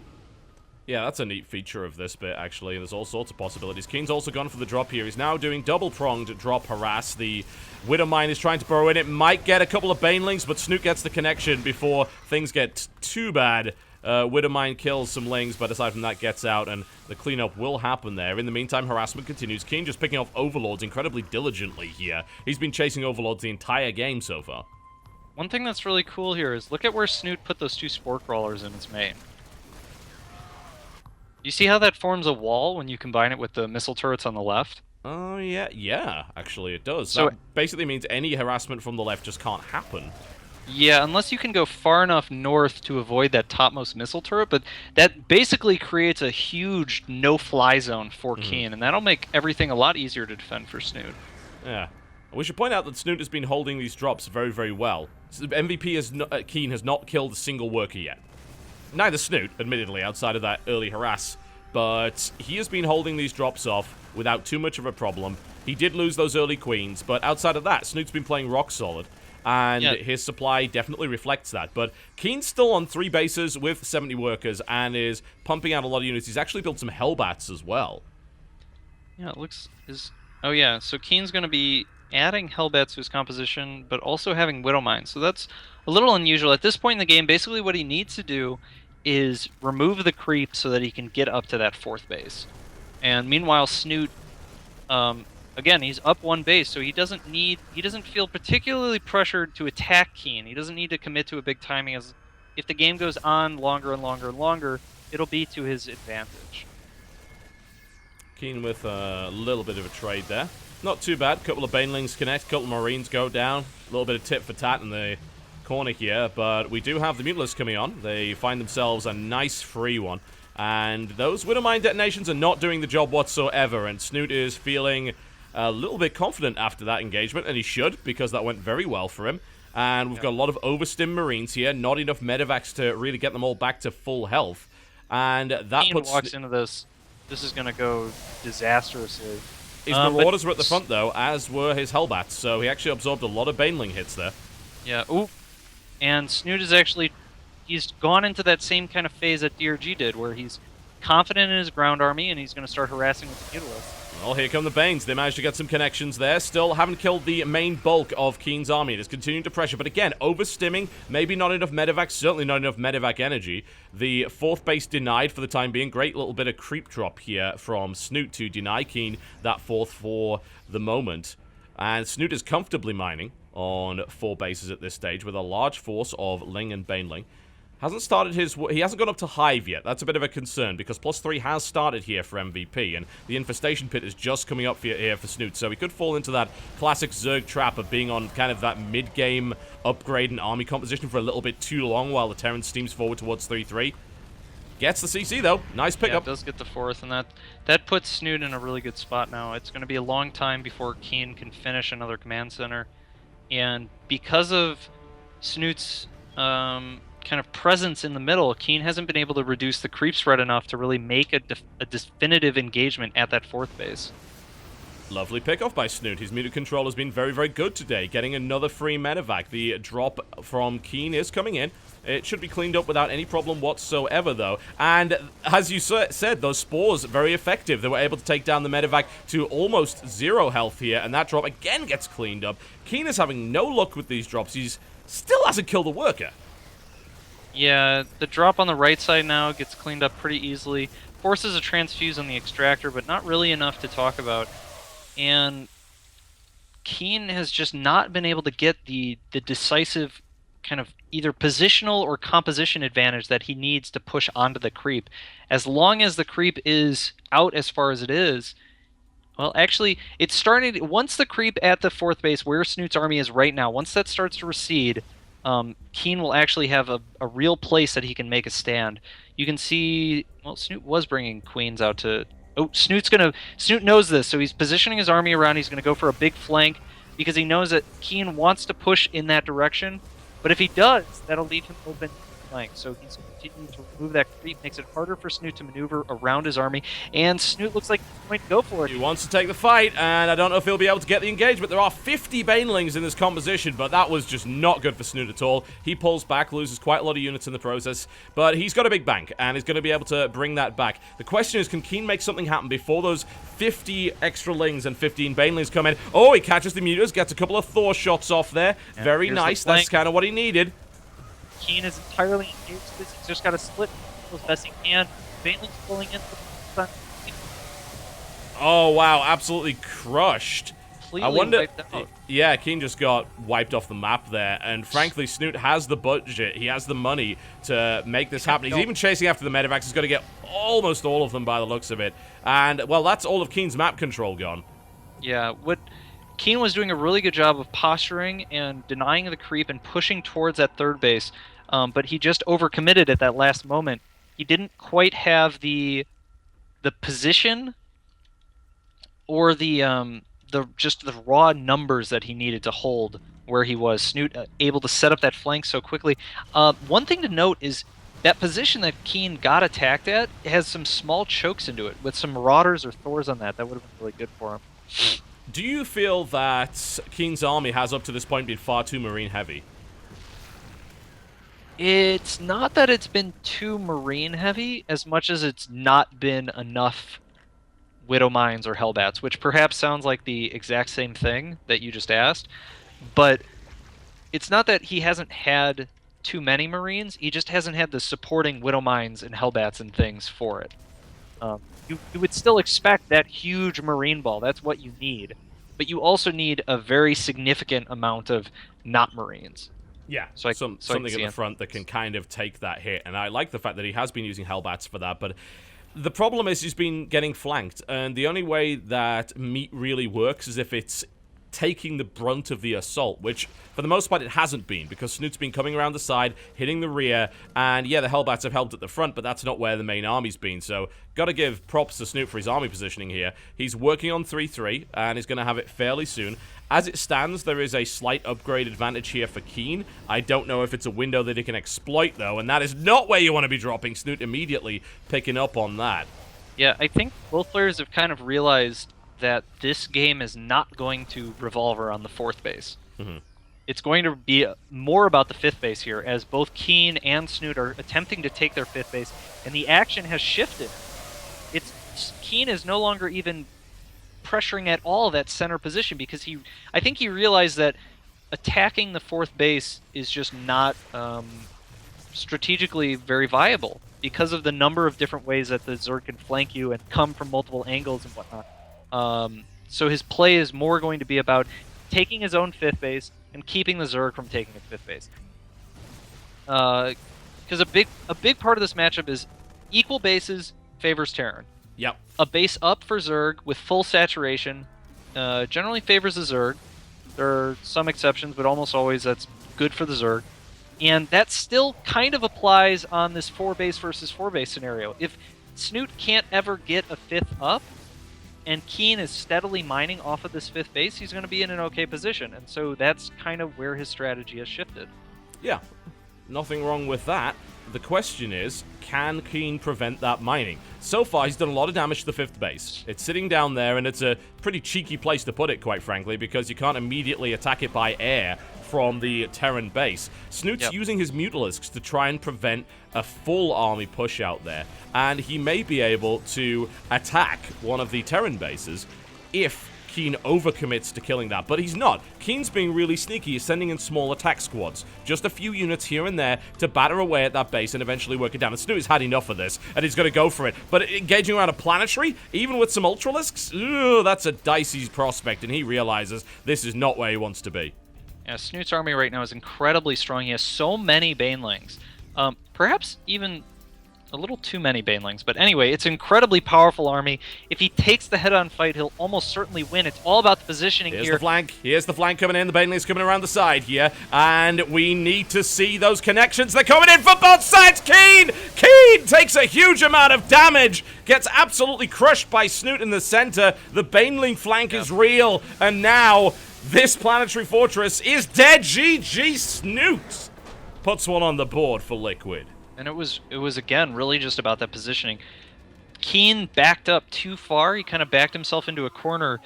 Yeah, that's a neat feature of this bit, actually. There's all sorts of possibilities. Keen's also gone for the drop here. He's now doing double-pronged drop harass. The Widowmine is trying to burrow in. It might get a couple of Banelings, but Snoot gets the connection before things get too bad. Widowmine kills some Lings, but aside from that, gets out, and the cleanup will happen there. In the meantime, harassment continues. Keen just picking off Overlords incredibly diligently here. He's been chasing Overlords the entire game so far. One thing that's really cool here is look at where Snoot put those 2 Spore Crawlers in his main. You see how that forms a wall when you combine it with the missile turrets on the left? Oh, yeah, actually it does. So that basically means any harassment from the left just can't happen. Yeah, unless you can go far enough north to avoid that topmost missile turret, but that basically creates a huge no-fly zone for Keen, and that'll make everything a lot easier to defend for Snoot. Yeah. We should point out that Snoot has been holding these drops very, very well. MvP Keen has not killed a single worker yet. Neither Snoot, admittedly, outside of that early harass, but he has been holding these drops off without too much of a problem. He did lose those early queens, but outside of that, Snoot's been playing rock solid, and his supply definitely reflects that. But Keen's still on 3 bases with 70 workers and is pumping out a lot of units. He's actually built some Hellbats as well. Yeah, it looks... Oh yeah, so Keen's going to be adding Hellbats to his composition, but also having Widowmine. So that's a little unusual. At this point in the game, basically what he needs to do is remove the creep so that he can get up to that 4th base. And meanwhile, Snoot, again, he's up 1 base, so he doesn't feel particularly pressured to attack Keen. He doesn't need to commit to a big timing, as if the game goes on longer and longer and longer, it'll be to his advantage. Keen with a little bit of a trade there. Not too bad. Couple of Banelings connect, couple of Marines go down. A little bit of tit for tat in the corner here, but we do have the Mutalists coming on. They find themselves a nice free one. And those Widowmine detonations are not doing the job whatsoever, and Snoot is feeling a little bit confident after that engagement, and he should, because that went very well for him. And we've got a lot of overstim Marines here, not enough medevacs to really get them all back to full health. And that Keen puts... walks into this. This is going to go disastrously. His Marauders were at the front, though, as were his Hellbats, so he actually absorbed a lot of Baneling hits there. Yeah, ooh. And Snoot is actually... He's gone into that same kind of phase that DongRaeGu did, where he's confident in his ground army, and he's going to start harassing with the Mutalists. Well, here come the Banes. They managed to get some connections there. Still haven't killed the main bulk of Keen's army. It is continuing to pressure, but again, overstimming. Maybe not enough medevac, certainly not enough medevac energy. The 4th base denied for the time being. Great little bit of creep drop here from Snoot to deny Keen that 4th for the moment. And Snoot is comfortably mining on 4 bases at this stage with a large force of Ling and Baneling. Hasn't started he hasn't gone up to Hive yet. That's a bit of a concern, because +3 has started here for MvP, and the Infestation Pit is just coming up here for Snoot, so he could fall into that classic Zerg trap of being on kind of that mid-game upgrade and army composition for a little bit too long while the Terran steams forward towards 3-3. Gets the CC, though. Nice pickup. Yeah, it does get the 4th, and that puts Snoot in a really good spot now. It's going to be a long time before Keen can finish another command center, and because of Snoot's... kind of presence in the middle, Keen hasn't been able to reduce the creep spread enough to really make a definitive engagement at that 4th base. Lovely pickoff by Snoot. His mutant control has been very, very good today, getting another free medevac. The drop from Keen is coming in. It should be cleaned up without any problem whatsoever, though. And as you said, those spores, very effective. They were able to take down the medevac to almost 0 health here, and that drop again gets cleaned up. Keen is having no luck with these drops. He's still hasn't killed a worker. Yeah, the drop on the right side now gets cleaned up pretty easily. Forces a transfuse on the extractor, but not really enough to talk about. And Keen has just not been able to get the decisive kind of either positional or composition advantage that he needs to push onto the creep. As long as the creep is out as far as it is, well, actually, it's starting... Once the creep at the 4th base, where Snoot's army is right now, once that starts to recede... Keen will actually have a real place that he can make a stand. You can see, well, Snoot was bringing queens out to... Oh, Snoot knows this, so he's positioning his army around. He's going to go for a big flank, because he knows that Keen wants to push in that direction, But if he does, that'll leave him open flank. So he's continuing to remove that creep, makes it harder for Snoot to maneuver around his army, and Snoot looks like he's going to go for it. He wants to take the fight, and I don't know if he'll be able to get the engagement. There are 50 Banelings in this composition, but that was just not good for Snoot at all. He pulls back, loses quite a lot of units in the process, but he's got a big bank, and he's going to be able to bring that back. The question is, can Keen make something happen before those 50 extra Lings and 15 Banelings come in? Oh, he catches the Mutas, gets a couple of Thor shots off there. And very nice. That's kind of what he needed. Keen is entirely engaged with this. He's just got to split as best he can. Baneling's pulling in. Oh, wow. Absolutely crushed. I wonder. Yeah, Keen just got wiped off the map there. And frankly, Snoot has the budget. He has the money to make this happen. He's even chasing after the medevacs. He's going to get almost all of them by the looks of it. And, well, that's all of Keen's map control gone. Yeah, what Keen was doing a really good job of posturing and denying the creep and pushing towards that third base, but he just overcommitted at that last moment. He didn't quite have the position or the raw numbers that he needed to hold where he was. Snoot able to set up that flank so quickly. One thing to note is that position that Keen got attacked at has some small chokes into it with some Marauders or Thors on that. That would have been really good for him. Do you feel that Keen's army has up to this point been far too Marine heavy? It's not that it's been too Marine heavy as much as it's not been enough Widow Mines or Hellbats, which perhaps sounds like the exact same thing that you just asked, but it's not that he hasn't had too many Marines, he just hasn't had the supporting Widow Mines and Hellbats and things for it. You would still expect that huge Marine ball. That's what you need. But you also need a very significant amount of not Marines. Yeah, so something in the front that can kind of take that hit. And I like the fact that he has been using Hellbats for that. But the problem is he's been getting flanked. And the only way that meat really works is if it's taking the brunt of the assault, which for the most part it hasn't been, because Snoot's been coming around the side, hitting the rear, and yeah, the Hellbats have helped at the front, but that's not where the main army's been, so gotta give props to Snoot for his army positioning here. He's working on 3-3, and he's gonna have it fairly soon. As it stands, there is a slight upgrade advantage here for Keen. I don't know if it's a window that he can exploit, though, and that is not where you want to be dropping. Snoot immediately picking up on that. Yeah, I think both players have kind of realized that this game is not going to revolve around the fourth base. Mm-hmm. It's going to be more about the fifth base here, as both Keen and Snoot are attempting to take their fifth base, and the action has shifted. Keen is no longer even pressuring at all that center position, because I think he realized that attacking the fourth base is just not strategically very viable because of the number of different ways that the Zerg can flank you and come from multiple angles and whatnot. So his play is more going to be about taking his own fifth base and keeping the Zerg from taking his fifth base. Because a big part of this matchup is equal bases favors Terran. Yep. A base up for Zerg with full saturation generally favors the Zerg. There are some exceptions, but almost always that's good for the Zerg. And that still kind of applies on this 4-base versus 4-base scenario. If Snoot can't ever get a fifth up, and Keen is steadily mining off of this fifth base, he's going to be in an okay position. And so that's kind of where his strategy has shifted. Yeah, nothing wrong with that. The question is, can Keen prevent that mining? So far, he's done a lot of damage to the fifth base. It's sitting down there, and it's a pretty cheeky place to put it, quite frankly, because you can't immediately attack it by air from the Terran base. Snoot's using his Mutalisks to try and prevent a full army push out there, and he may be able to attack one of the Terran bases if Keen overcommits to killing that, but he's not. Keen's being really sneaky. He's sending in small attack squads. Just a few units here and there to batter away at that base and eventually work it down. And Snoot has had enough of this, and he's going to go for it. But engaging around a planetary, even with some Ultralisks, that's a dicey prospect, and he realizes this is not where he wants to be. Yeah, Snoot's army right now is incredibly strong. He has so many Banelings. Perhaps even a little too many Banelings. But anyway, it's an incredibly powerful army. If he takes the head-on fight, he'll almost certainly win. It's all about the positioning here. Here's the flank. Here's the flank coming in. The Banelings coming around the side here. And we need to see those connections. They're coming in for both sides. Keen takes a huge amount of damage. Gets absolutely crushed by Snoot in the center. The Baneling flank is real. And now this planetary fortress is dead. GG Snoot. puts one on the board for Liquid. And it was again really just about that positioning. Keen backed up too far. He kind of backed himself into a corner.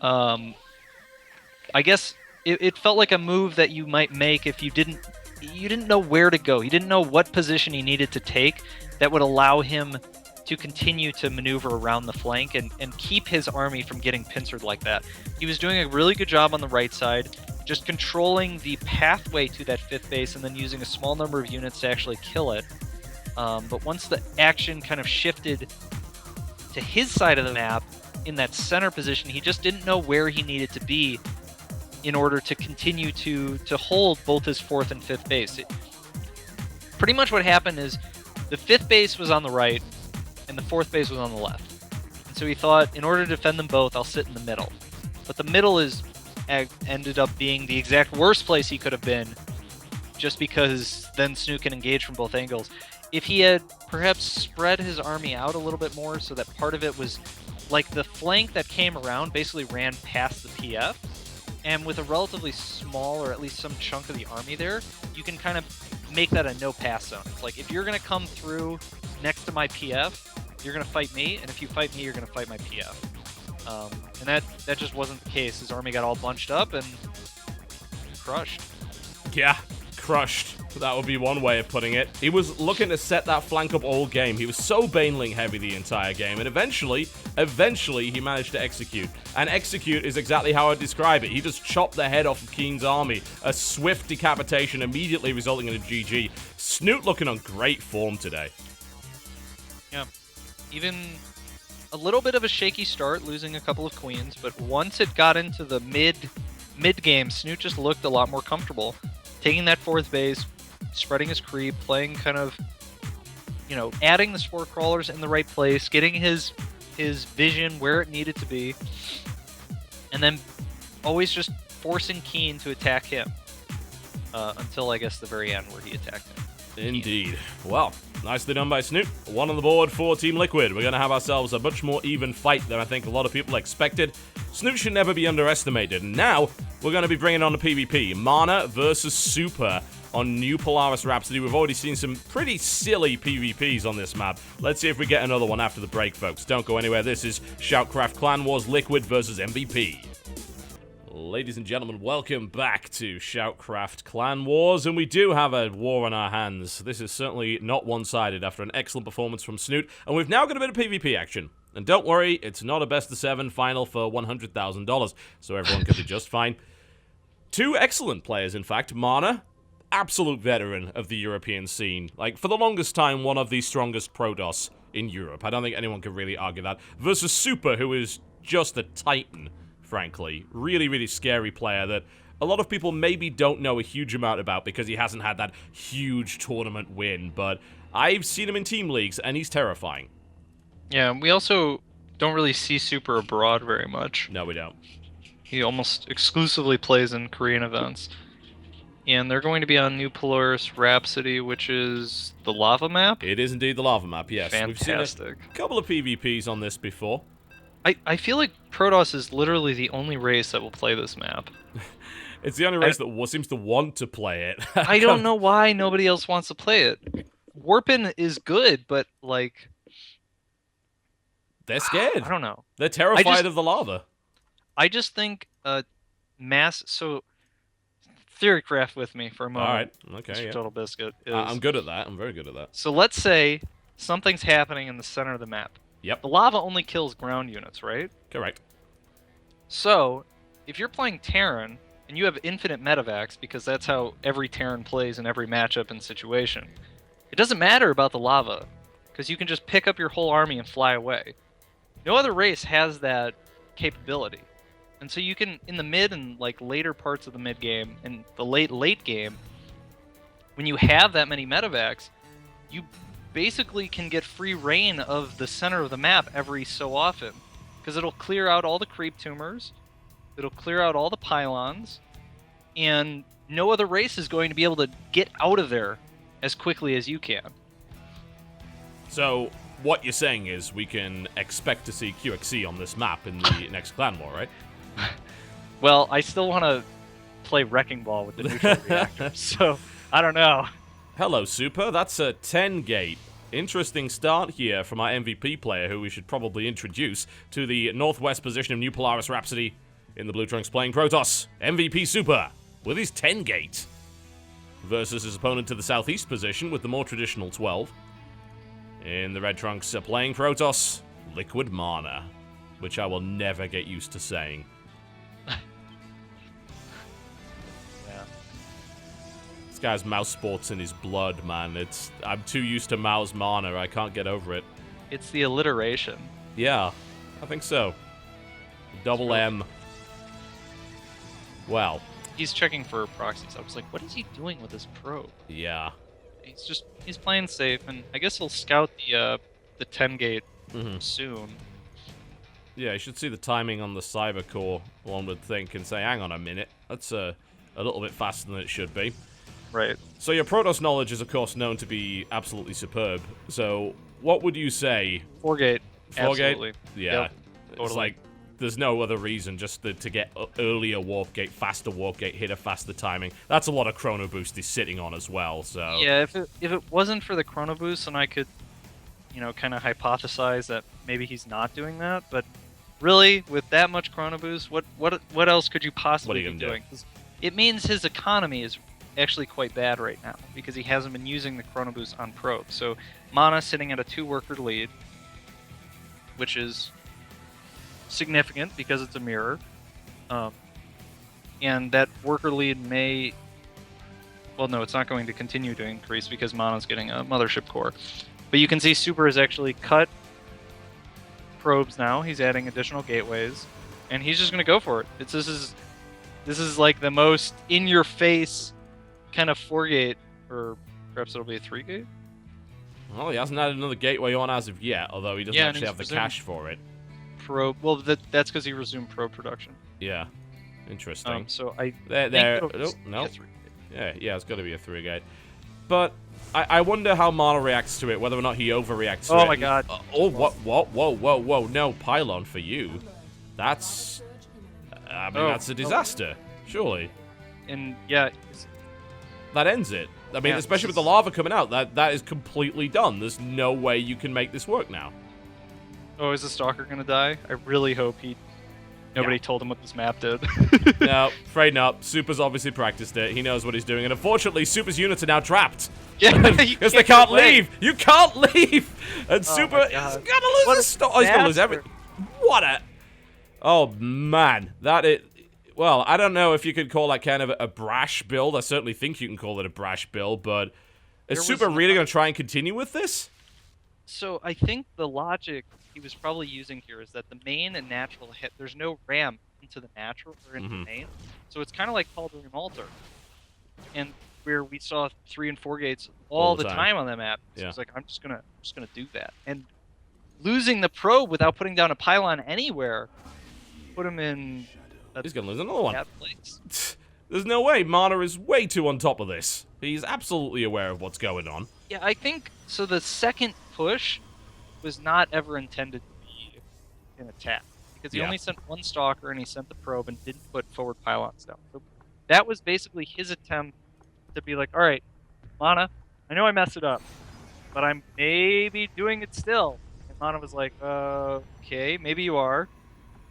I guess it felt like a move that you might make if you didn't know where to go. He didn't know what position he needed to take that would allow him to continue to maneuver around the flank and keep his army from getting pincered like that. He was doing a really good job on the right side, just controlling the pathway to that 5th base and then using a small number of units to actually kill it. But once the action kind of shifted to his side of the map in that center position, he just didn't know where he needed to be in order to continue to hold both his 4th and 5th base. Pretty much what happened is the 5th base was on the right and the 4th base was on the left. And so he thought, in order to defend them both, I'll sit in the middle. But the middle ended up being the exact worst place he could have been, just because then Snoot can engage from both angles. If he had perhaps spread his army out a little bit more so that part of it was like the flank that came around basically ran past the PF, and with a relatively small, or at least some chunk of the army there, you can kind of make that a no-pass zone. It's like, if you're going to come through next to my PF, you're going to fight me, and if you fight me, you're going to fight my PF. And that just wasn't the case. His army got all bunched up and crushed. Yeah, crushed. That would be one way of putting it. He was looking to set that flank up all game. He was so Baneling heavy the entire game, and eventually he managed to execute. And execute is exactly how I describe it. He just chopped the head off of Keen's army. A swift decapitation immediately resulting in a GG. Snoot looking on great form today. Yeah. Even a little bit of a shaky start, losing a couple of queens, but once it got into the mid-game, Snoot just looked a lot more comfortable. Taking that 4th base, spreading his creep, playing kind of, adding the spore crawlers in the right place, getting his vision where it needed to be, and then always just forcing Keen to attack him until, I guess, the very end where he attacked him. Indeed. Well, nicely done by Snoot. One on the board for Team Liquid. We're going to have ourselves a much more even fight than I think a lot of people expected. Snoot should never be underestimated. And now, we're going to be bringing on the PvP. Mana versus Super on New Polaris Rhapsody. We've already seen some pretty silly PvPs on this map. Let's see if we get another one after the break, folks. Don't go anywhere. This is SHOUTCraft Clan Wars Liquid versus MvP. Ladies and gentlemen, welcome back to SHOUTCraft Clan Wars, and we do have a war on our hands. This is certainly not one-sided after an excellent performance from Snoot, and we've now got a bit of PvP action. And don't worry, it's not a best-of-7 final for $100,000, so everyone can be just fine. Two excellent players, in fact. Mana, absolute veteran of the European scene. Like, for the longest time, one of the strongest Protoss in Europe. I don't think anyone can really argue that. Versus Super, who is just a titan, frankly. Really, really scary player that a lot of people maybe don't know a huge amount about because he hasn't had that huge tournament win, but I've seen him in team leagues, and he's terrifying. Yeah, we also don't really see Super abroad very much. No, we don't. He almost exclusively plays in Korean events. And they're going to be on New Polaris Rhapsody, which is the lava map? It is indeed the lava map, yes. Fantastic. We've seen a couple of PvPs on this before. I feel like Protoss is literally the only race that will play this map. It's the only race that seems to want to play it. I don't know why nobody else wants to play it. Warpin is good, but, like... They're scared. I don't know. They're terrified of the lava. I just think so theorycraft with me for a moment. All right. Okay, yeah. TotalBiscuit is... I'm good at that. I'm very good at that. So let's say something's happening in the center of the map. Yep. The lava only kills ground units, right? Correct. So, if you're playing Terran, and you have infinite medevacs, because that's how every Terran plays in every matchup and situation, it doesn't matter about the lava, because you can just pick up your whole army and fly away. No other race has that capability. And so you can, in the mid and like later parts of the mid game, and the late game, when you have that many medevacs, you basically can get free reign of the center of the map every so often. Because it'll clear out all the creep tumors, it'll clear out all the pylons, and no other race is going to be able to get out of there as quickly as you can. So, what you're saying is we can expect to see QXC on this map in the next Clan War, right? Well, I still want to play Wrecking Ball with the neutral reactor, so I don't know. Hello, Super. That's a 10 gate. Interesting start here from our MVP player, who we should probably introduce to the northwest position of New Polaris Rhapsody in the blue trunks playing Protoss. MVP Super with his 10 gate versus his opponent to the southeast position with the more traditional 12. In the red trunks playing Protoss, Liquid Mana, which I will never get used to saying. Guy's mouse sports in his blood, man. I'm too used to mouse mana. I can't get over it. It's the alliteration. Yeah, I think so. Double M. Well. He's checking for proxies. I was like, what is he doing with his probe? Yeah. He's playing safe, and I guess he'll scout the 10 gate soon. Yeah, you should see the timing on the Cyber Core, one would think, and say, hang on a minute. That's a little bit faster than it should be. Right. So your Protoss knowledge is, of course, known to be absolutely superb. So what would you say? 4-gate. 4-gate? Absolutely. Yeah. Yep, totally. It's like, there's no other reason just to get earlier warp gate, faster warp gate, hit a faster timing. That's a lot of chrono boost he's sitting on as well, so... Yeah, if it wasn't for the chrono boost, then I could, kind of hypothesize that maybe he's not doing that, but really, with that much chrono boost, what else could you possibly be doing? 'Cause it means his economy is actually quite bad right now because he hasn't been using the chrono boost on probe. So Mana sitting at a 2-worker lead, which is significant because it's a mirror, and that worker lead may, well, no, it's not going to continue to increase because Mana's getting a mothership core. But you can see Super has actually cut probes now. He's adding additional gateways, and he's just going to go for it. This is like the most in-your-face kind of 4-gate, or perhaps it'll be a 3-gate? Well, he hasn't added another gateway on as of yet, although he doesn't actually have the cash for it. Probe. Well, that's because he resumed probe production. Yeah. Interesting. So I no. Yeah, it's got to be a 3-gate. But I wonder how Mana reacts to it, whether or not he overreacts to it. Oh my god. Whoa. No, pylon for you. That's... that's a disaster, surely. And, yeah... That ends it. I mean, especially with the lava coming out, that is completely done. There's no way you can make this work now. Oh, is the Stalker gonna die? I really hope nobody told him what this map did. No, afraid not. Super's obviously practiced it. He knows what he's doing. And unfortunately, Super's units are now trapped. Yeah, because they can't leave. You can't leave. And Super is gonna lose his Stalker. Oh, he's gonna lose everything. What a... Oh, man. Well, I don't know if you could call that kind of a brash build. I certainly think you can call it a brash build, but is Super really going to try and continue with this? So I think the logic he was probably using here is that the main and natural hit, there's no ramp into the natural or into the main. So it's kind of like Cauldron Altar. And where we saw 3 and 4 gates all the time on that map. So it's like, I'm just gonna do that. And losing the probe without putting down a pylon anywhere put him in... He's going to lose another one. There's no way. Mana is way too on top of this. He's absolutely aware of what's going on. Yeah, I think... So the second push was not ever intended to be an attack. Because he only sent one Stalker and he sent the probe and didn't put forward pylons down. So that was basically his attempt to be like, alright, Mana, I know I messed it up, but I'm maybe doing it still. And Mana was like, okay, maybe you are.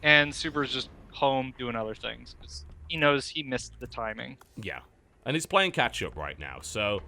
And Super's just home doing other things because he knows he missed the timing. Yeah, and he's playing catch up right now. So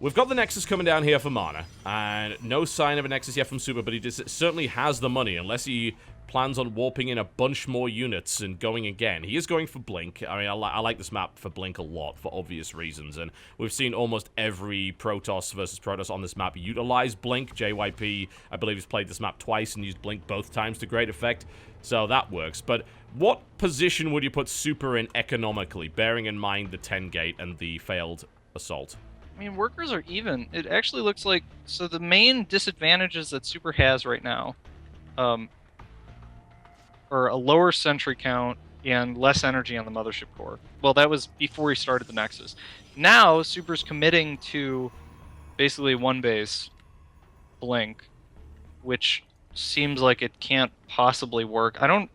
we've got the Nexus coming down here for Mana, and no sign of a Nexus yet from Super, but he certainly has the money unless he plans on warping in a bunch more units and going again. He is going for Blink. I mean, I like this map for Blink a lot for obvious reasons, and we've seen almost every Protoss versus Protoss on this map utilize Blink. JYP, I believe, has played this map twice and used Blink both times to great effect, so that works. But what position would you put Super in economically, bearing in mind the 10-gate and the failed assault? I mean, workers are even. It actually looks like... So the main disadvantages that Super has right now are a lower sentry count and less energy on the mothership core. Well, that was before he started the Nexus. Now, Super's committing to basically one base, Blink, which seems like it can't possibly work. I don't...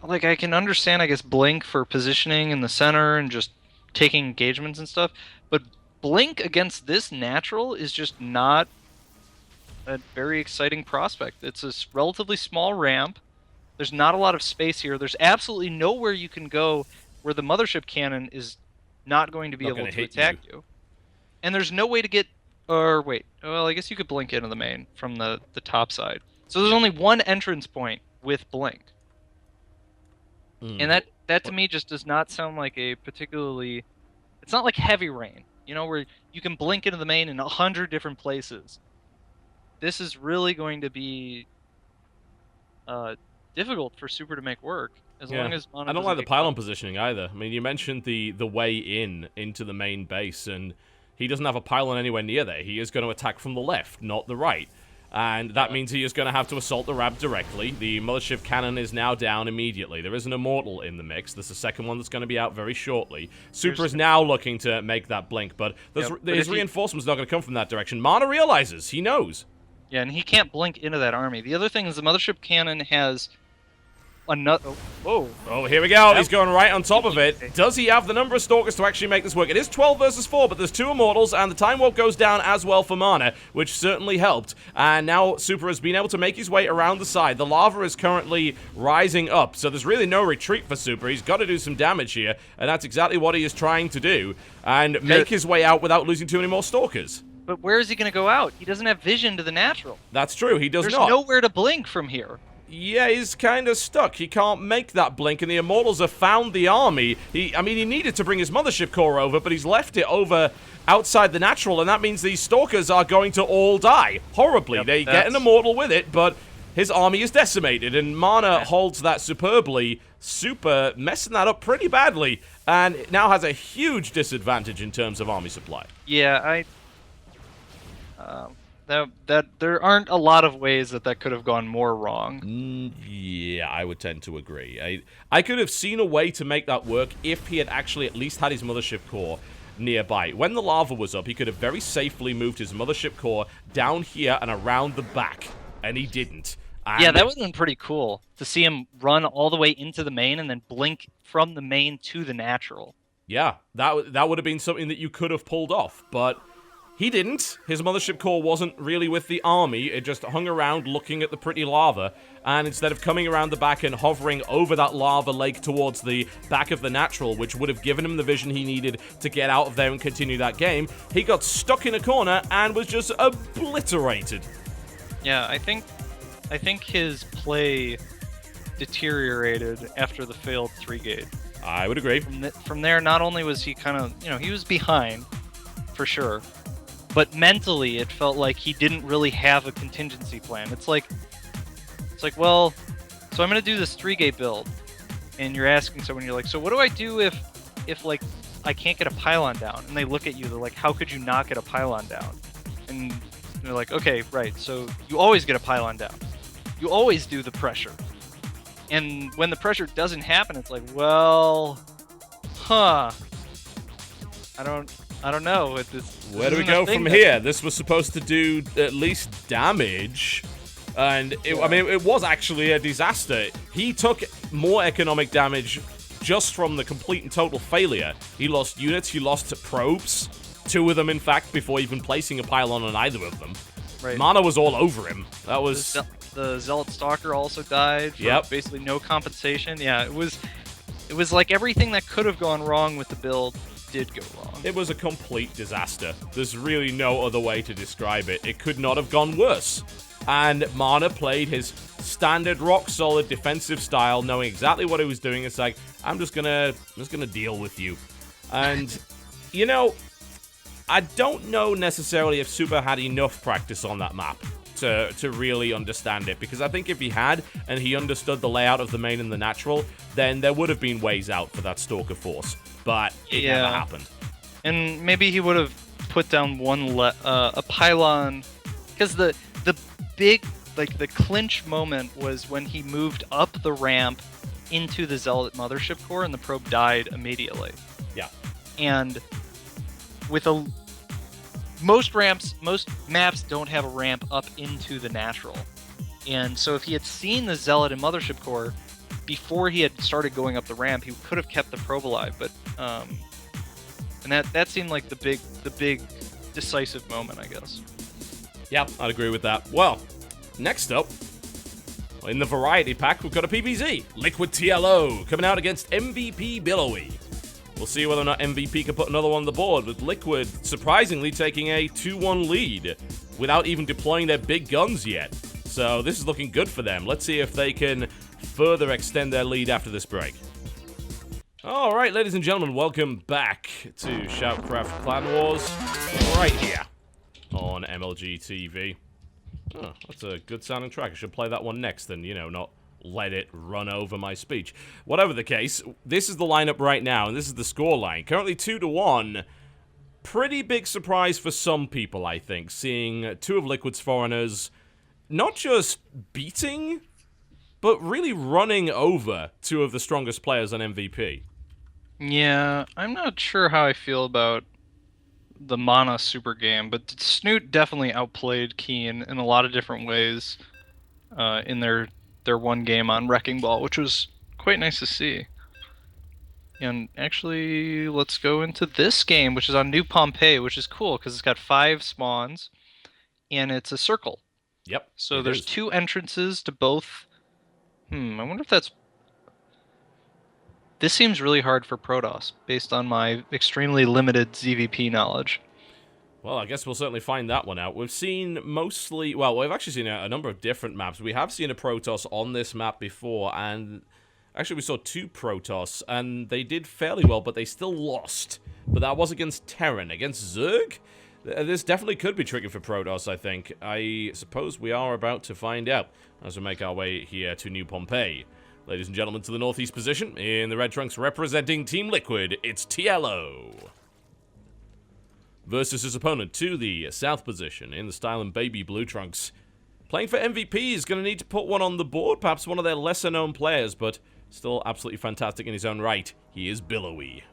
Like, I can understand, I guess, Blink for positioning in the center and just taking engagements and stuff, but Blink against this natural is just not a very exciting prospect. It's a relatively small ramp. There's not a lot of space here. There's absolutely nowhere you can go where the mothership cannon is not going to be able to attack you. And there's no way to get... Or wait, well, I guess you could blink into the main from the top side. So there's only one entrance point with blink. And that to me just does not sound like a particularly... It's not like heavy rain, you know, where you can blink into the main in 100 different places. This is really going to be difficult for Super to make work. As long as Mana I don't like the pylon positioning either. I mean, you mentioned the way into the main base, and he doesn't have a pylon anywhere near there. He is going to attack from the left, not the right. And that means he is going to have to assault the ramp directly. The mothership cannon is now down immediately. There is an immortal in the mix. There's a second one that's going to be out very shortly. Super is now looking to make that blink, but his reinforcement's not going to come from that direction. Mana realizes. He knows. Yeah, and he can't blink into that army. The other thing is the mothership cannon has another... Oh, here we go. He's going right on top of it. Does he have the number of Stalkers to actually make this work? It is 12 versus 4, but there's 2 Immortals, and the Time Warp goes down as well for Mana, which certainly helped. And now Super has been able to make his way around the side. The lava is currently rising up, so there's really no retreat for Super. He's got to do some damage here, and that's exactly what he is trying to do, and make his way out without losing too many more Stalkers. But where is he going to go out? He doesn't have vision to the natural. That's true, he does not. There's nowhere to blink from here. Yeah, he's kind of stuck. He can't make that blink, and the Immortals have found the army. He needed to bring his Mothership Core over, but he's left it over outside the natural, and that means these Stalkers are going to all die horribly. Yep, they get an Immortal with it, but his army is decimated, and Mana holds that superbly. Super messing that up pretty badly, and now has a huge disadvantage in terms of army supply. Yeah, there aren't a lot of ways that could have gone more wrong. Yeah, I would tend to agree. I could have seen a way to make that work if he had actually at least had his Mothership Core nearby. When the lava was up, he could have very safely moved his Mothership Core down here and around the back, and he didn't. Yeah, that would have been pretty cool to see him run all the way into the main and then blink from the main to the natural. Yeah, that would have been something that you could have pulled off, but he didn't. His Mothership Core wasn't really with the army. It just hung around looking at the pretty lava, and instead of coming around the back and hovering over that lava lake towards the back of the natural, which would have given him the vision he needed to get out of there and continue that game, he got stuck in a corner and was just obliterated. Yeah, I think his play deteriorated after the failed 3-gate. I would agree. From there, not only was he kind of, he was behind, for sure, but mentally it felt like he didn't really have a contingency plan. It's like, well, so I'm going to do this 3-gate build, and you're asking someone, you're like, so what do I do if like, I can't get a pylon down? And they look at you, they're like, how could you not get a pylon down? And they're like, okay, right, so you always get a pylon down. You always do the pressure. And when the pressure doesn't happen, it's like, well, I don't know. Where do we go from here? This was supposed to do at least damage, and it was actually a disaster. He took more economic damage just from the complete and total failure. He lost units, he lost probes, 2 of them in fact, before even placing a pylon on either of them. Right. Mana was all over him. That was... The Zealot Stalker also died for basically no compensation. Yeah, it was like everything that could have gone wrong with the build did go wrong. It was a complete disaster. There's really no other way to describe it. It could not have gone worse. And Mana played his standard rock-solid defensive style, knowing exactly what he was doing. It's like, I'm just gonna deal with you. And, I don't know necessarily if Super had enough practice on that map to really understand it, because I think if he had, and he understood the layout of the main and the natural, then there would have been ways out for that Stalker force, but it never happened. And maybe he would have put down a pylon, because the big, like, the clinch moment was when he moved up the ramp into the Zealot Mothership Core, and the probe died immediately. Yeah. And with most maps don't have a ramp up into the natural. And so if he had seen the Zealot and Mothership Core before he had started going up the ramp, he could have kept the probe alive. But and And that seemed like the big decisive moment, I guess. Yeah, I'd agree with that. Well, next up, in the variety pack, we've got a PvZ. Liquid TLO coming out against MVP Bily. We'll see whether or not MVP can put another one on the board, with Liquid surprisingly taking a 2-1 lead without even deploying their big guns yet. So this is looking good for them. Let's see if they can further extend their lead after this break. Alright, ladies and gentlemen, welcome back to SHOUTCraft Clan Wars, right here on MLG TV. Oh, that's a good sounding track. I should play that one next and, you know, not let it run over my speech. Whatever the case, this is the lineup right now, and this is the scoreline. Currently 2-1. Pretty big surprise for some people, I think, seeing two of Liquid's foreigners not just beating, but really running over two of the strongest players on MVP. Yeah, I'm not sure how I feel about the Mana super game, but Snoot definitely outplayed Keen in a lot of different ways in their one game on Wrecking Ball, which was quite nice to see. And actually, let's go into this game, which is on New Pompeii, which is cool because it's got 5 spawns, and it's a circle. Yep. So there's 2 entrances to both. I wonder if that's... This seems really hard for Protoss, based on my extremely limited ZVP knowledge. Well, I guess we'll certainly find that one out. We've seen mostly... Well, we've actually seen a number of different maps. We have seen a Protoss on this map before, and... Actually, we saw 2 Protoss, and they did fairly well, but they still lost. But that was against Terran. Against Zerg? This definitely could be tricky for Protoss, I think. I suppose we are about to find out as we make our way here to New Pompeii. Ladies and gentlemen, to the northeast position, in the red trunks representing Team Liquid, it's TLO. Versus his opponent to the south position, in the style and baby blue trunks. Playing for MVP is going to need to put one on the board, perhaps one of their lesser-known players, but still absolutely fantastic in his own right. He is Bily.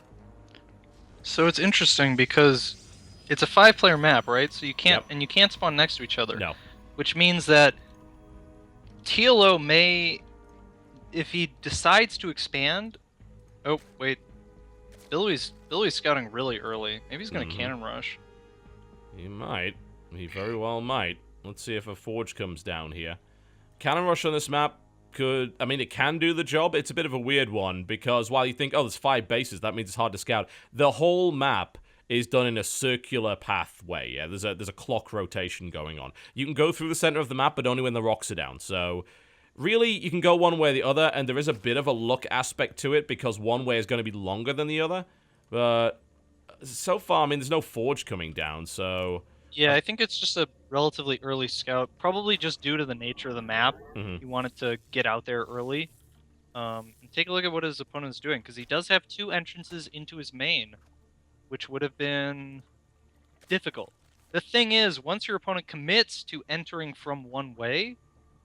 So it's interesting because it's a 5-player map, right? So you can't, and you can't spawn next to each other. No. Which means that TLO may... If he decides to expand... Oh, wait. Bily's scouting really early. Maybe he's going to cannon rush. He might. He very well might. Let's see if a forge comes down here. Cannon rush on this map could... I mean, it can do the job. It's a bit of a weird one, because while you think, oh, there's 5 bases, that means it's hard to scout. The whole map is done in a circular pathway. Yeah, there's a clock rotation going on. You can go through the center of the map, but only when the rocks are down. So... Really, you can go one way or the other, and there is a bit of a luck aspect to it, because one way is going to be longer than the other. But so far, I mean, there's no forge coming down, so... Yeah, I think it's just a relatively early scout, probably just due to the nature of the map. He wanted to get out there early. And take a look at what his opponent's doing, because he does have 2 entrances into his main, which would have been difficult. The thing is, once your opponent commits to entering from one way...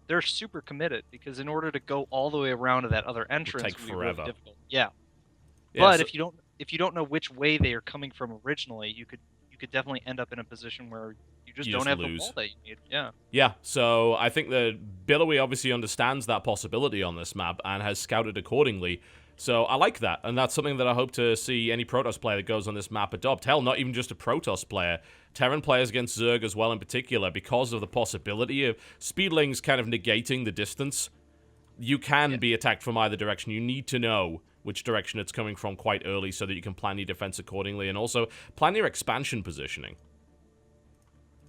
They're super committed, because in order to go all the way around to that other entrance, it would take forever. Really difficult. Yeah. But so, if you don't know which way they are coming from originally, you could definitely end up in a position where you just don't have the wall that you need. Yeah. Yeah. So I think that Bily obviously understands that possibility on this map and has scouted accordingly. So I like that, and that's something that I hope to see any Protoss player that goes on this map adopt. Hell, not even just a Protoss player. Terran players against Zerg as well in particular, because of the possibility of Speedlings kind of negating the distance. You can be attacked from either direction. You need to know which direction it's coming from quite early so that you can plan your defense accordingly, and also plan your expansion positioning.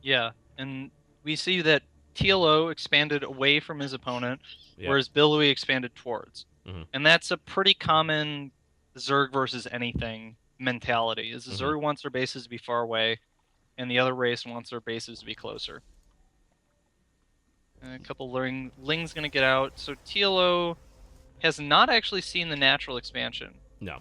Yeah, and we see that TLO expanded away from his opponent, whereas Bily expanded towards. And that's a pretty common Zerg versus anything mentality, is the Zerg wants their bases to be far away, and the other race wants their bases to be closer. And a couple Ling's going to get out. So TLO has not actually seen the natural expansion. No.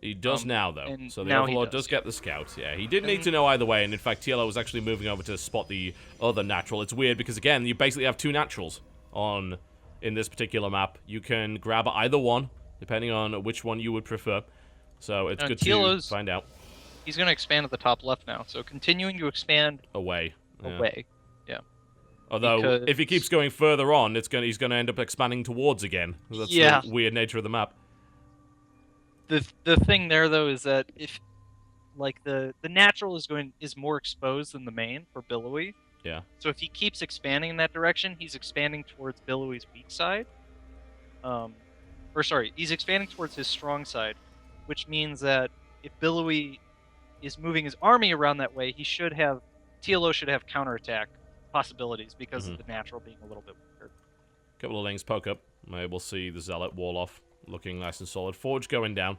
He does now, though. So the now Overlord does get the scout. Yeah, he didn't need to know either way, and in fact, TLO was actually moving over to spot the other natural. It's weird, because again, you basically have 2 naturals in this particular map. You can grab either one, depending on which one you would prefer. So it's good to find out. He's going to expand at the top left now, so continuing to expand away. Yeah. Although, if he keeps going further on, he's going to end up expanding towards again. That's the weird nature of the map. The thing there, though, is that like the natural is more exposed than the main for Bily. Yeah. So if he keeps expanding in that direction, he's expanding towards Bily's weak side. He's expanding towards his strong side, which means that if Bily is moving his army around that way, TLO should have counterattack possibilities because of the natural being a little bit weaker. Couple of lings poke up. We'll see the Zealot wall off, looking nice and solid. Forge going down.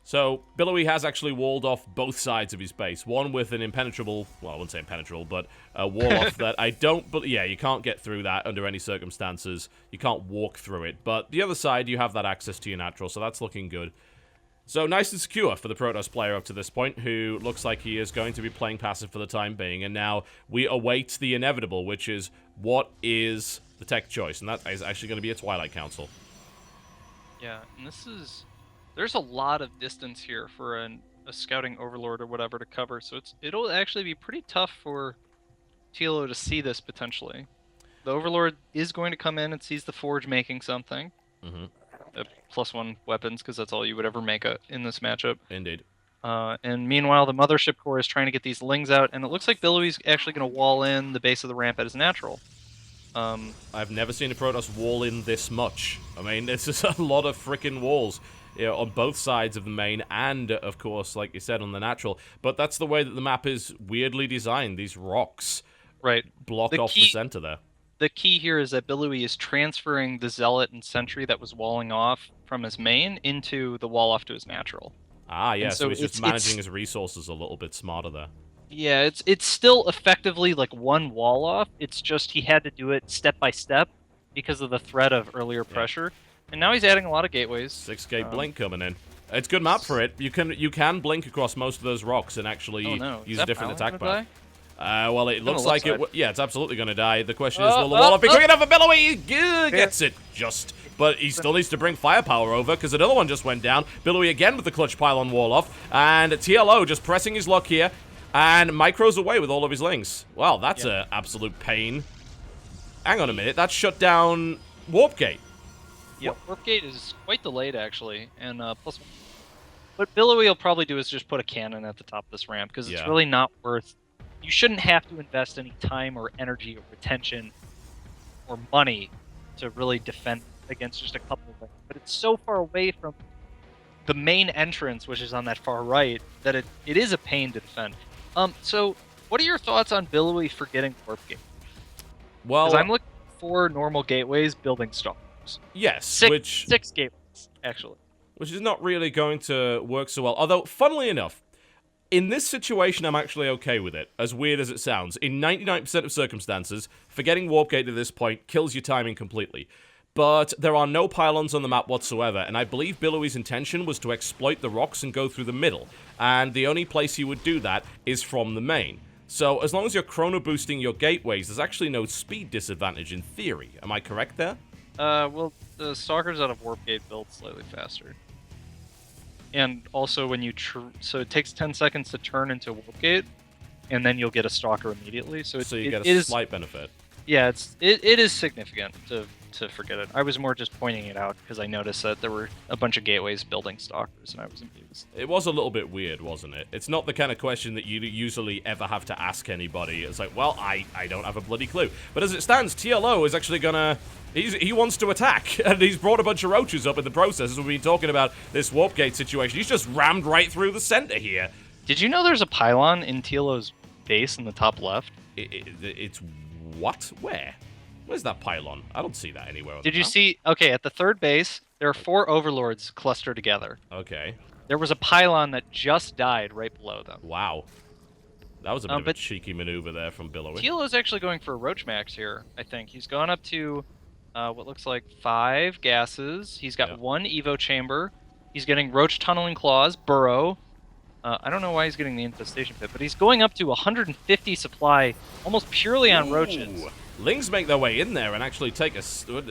So, Bily has actually walled off both sides of his base. One with an impenetrable, well, I wouldn't say impenetrable, but a wall off that I don't, but yeah, you can't get through that under any circumstances. You can't walk through it. But the other side, you have that access to your natural, so that's looking good. So, nice and secure for the Protoss player up to this point, who looks like he is going to be playing passive for the time being. And now we await the inevitable, which is, what is the tech choice? And that is actually going to be a Twilight Council. Yeah, and there's a lot of distance here for a scouting overlord or whatever to cover, so it'll actually be pretty tough for TLO to see this potentially. The overlord is going to come in and sees the forge making something. +1 weapons, because that's all you would ever make in this matchup. Indeed. And meanwhile, the mothership core is trying to get these lings out, and it looks like Bily's actually going to wall in the base of the ramp at his natural. I've never seen a Protoss wall in this much. I mean, this is a lot of freaking walls. You know, on both sides of the main and, of course, like you said, on the natural. But that's the way that the map is weirdly designed. These rocks block off the center there. The key here is that Bily is transferring the Zealot and Sentry that was walling off from his main into the wall off to his natural. Ah, yeah, so he's just managing his resources a little bit smarter there. Yeah, it's still effectively like one wall off. It's just he had to do it step by step because of the threat of earlier pressure. And now he's adding a lot of gateways. 6-gate blink coming in. It's good map for it. You can blink across most of those rocks and actually use a different attack path. Well, it looks like it. Yeah, it's absolutely going to die. The question is, will the wall be quick enough for Bily? Gets it just. But he still needs to bring firepower over because another one just went down. Bily again with the clutch pylon wall off. And TLO just pressing his luck here. And micros away with all of his lings. Wow, that's an absolute pain. Hang on a minute. That shut down Warp Gate. Yeah, Warp Gate is quite delayed, actually, and +1. What Bily will probably do is just put a cannon at the top of this ramp, because it's really not worth... You shouldn't have to invest any time or energy or retention or money to really defend against just a couple of them. But it's so far away from the main entrance, which is on that far right, that it is a pain to defend. So, what are your thoughts on Bily forgetting Warp Gate? Well, because I'm looking for normal gateways building stalkers. Yes, six gateways, actually. Which is not really going to work so well. Although, funnily enough, in this situation, I'm actually okay with it, as weird as it sounds. In 99% of circumstances, forgetting Warp Gate at this point kills your timing completely. But there are no pylons on the map whatsoever, and I believe Bily's intention was to exploit the rocks and go through the middle. And the only place he would do that is from the main. So, as long as you're chrono boosting your gateways, there's actually no speed disadvantage in theory. Am I correct there? Well, the Stalkers out of Warp Gate build slightly faster. And also when you... so it takes 10 seconds to turn into Warp Gate, and then you'll get a Stalker immediately. So you get a slight benefit. Yeah, it is significant to forget it. I was more just pointing it out because I noticed that there were a bunch of gateways building Stalkers, and I was amused. It was a little bit weird, wasn't it? It's not the kind of question that you usually ever have to ask anybody. It's like, well, I don't have a bloody clue. But as it stands, TLO is actually gonna... He wants to attack, and he's brought a bunch of roaches up in the process as we've been talking about this Warp Gate situation. He's just rammed right through the center here. Did you know there's a pylon in TLO's base in the top left? It's what? Where? Where's that pylon? I don't see that anywhere. Did you see? Okay, at the third base, there are 4 overlords clustered together. Okay. There was a pylon that just died right below them. Wow. That was a bit of a cheeky maneuver there from Bily. TLO's actually going for a Roach Max here, I think. He's gone up to what looks like 5 gases. He's got 1 Evo chamber. He's getting Roach Tunneling Claws, Burrow. I don't know why he's getting the Infestation Pit, but he's going up to 150 supply almost purely on roaches. Lings make their way in there and actually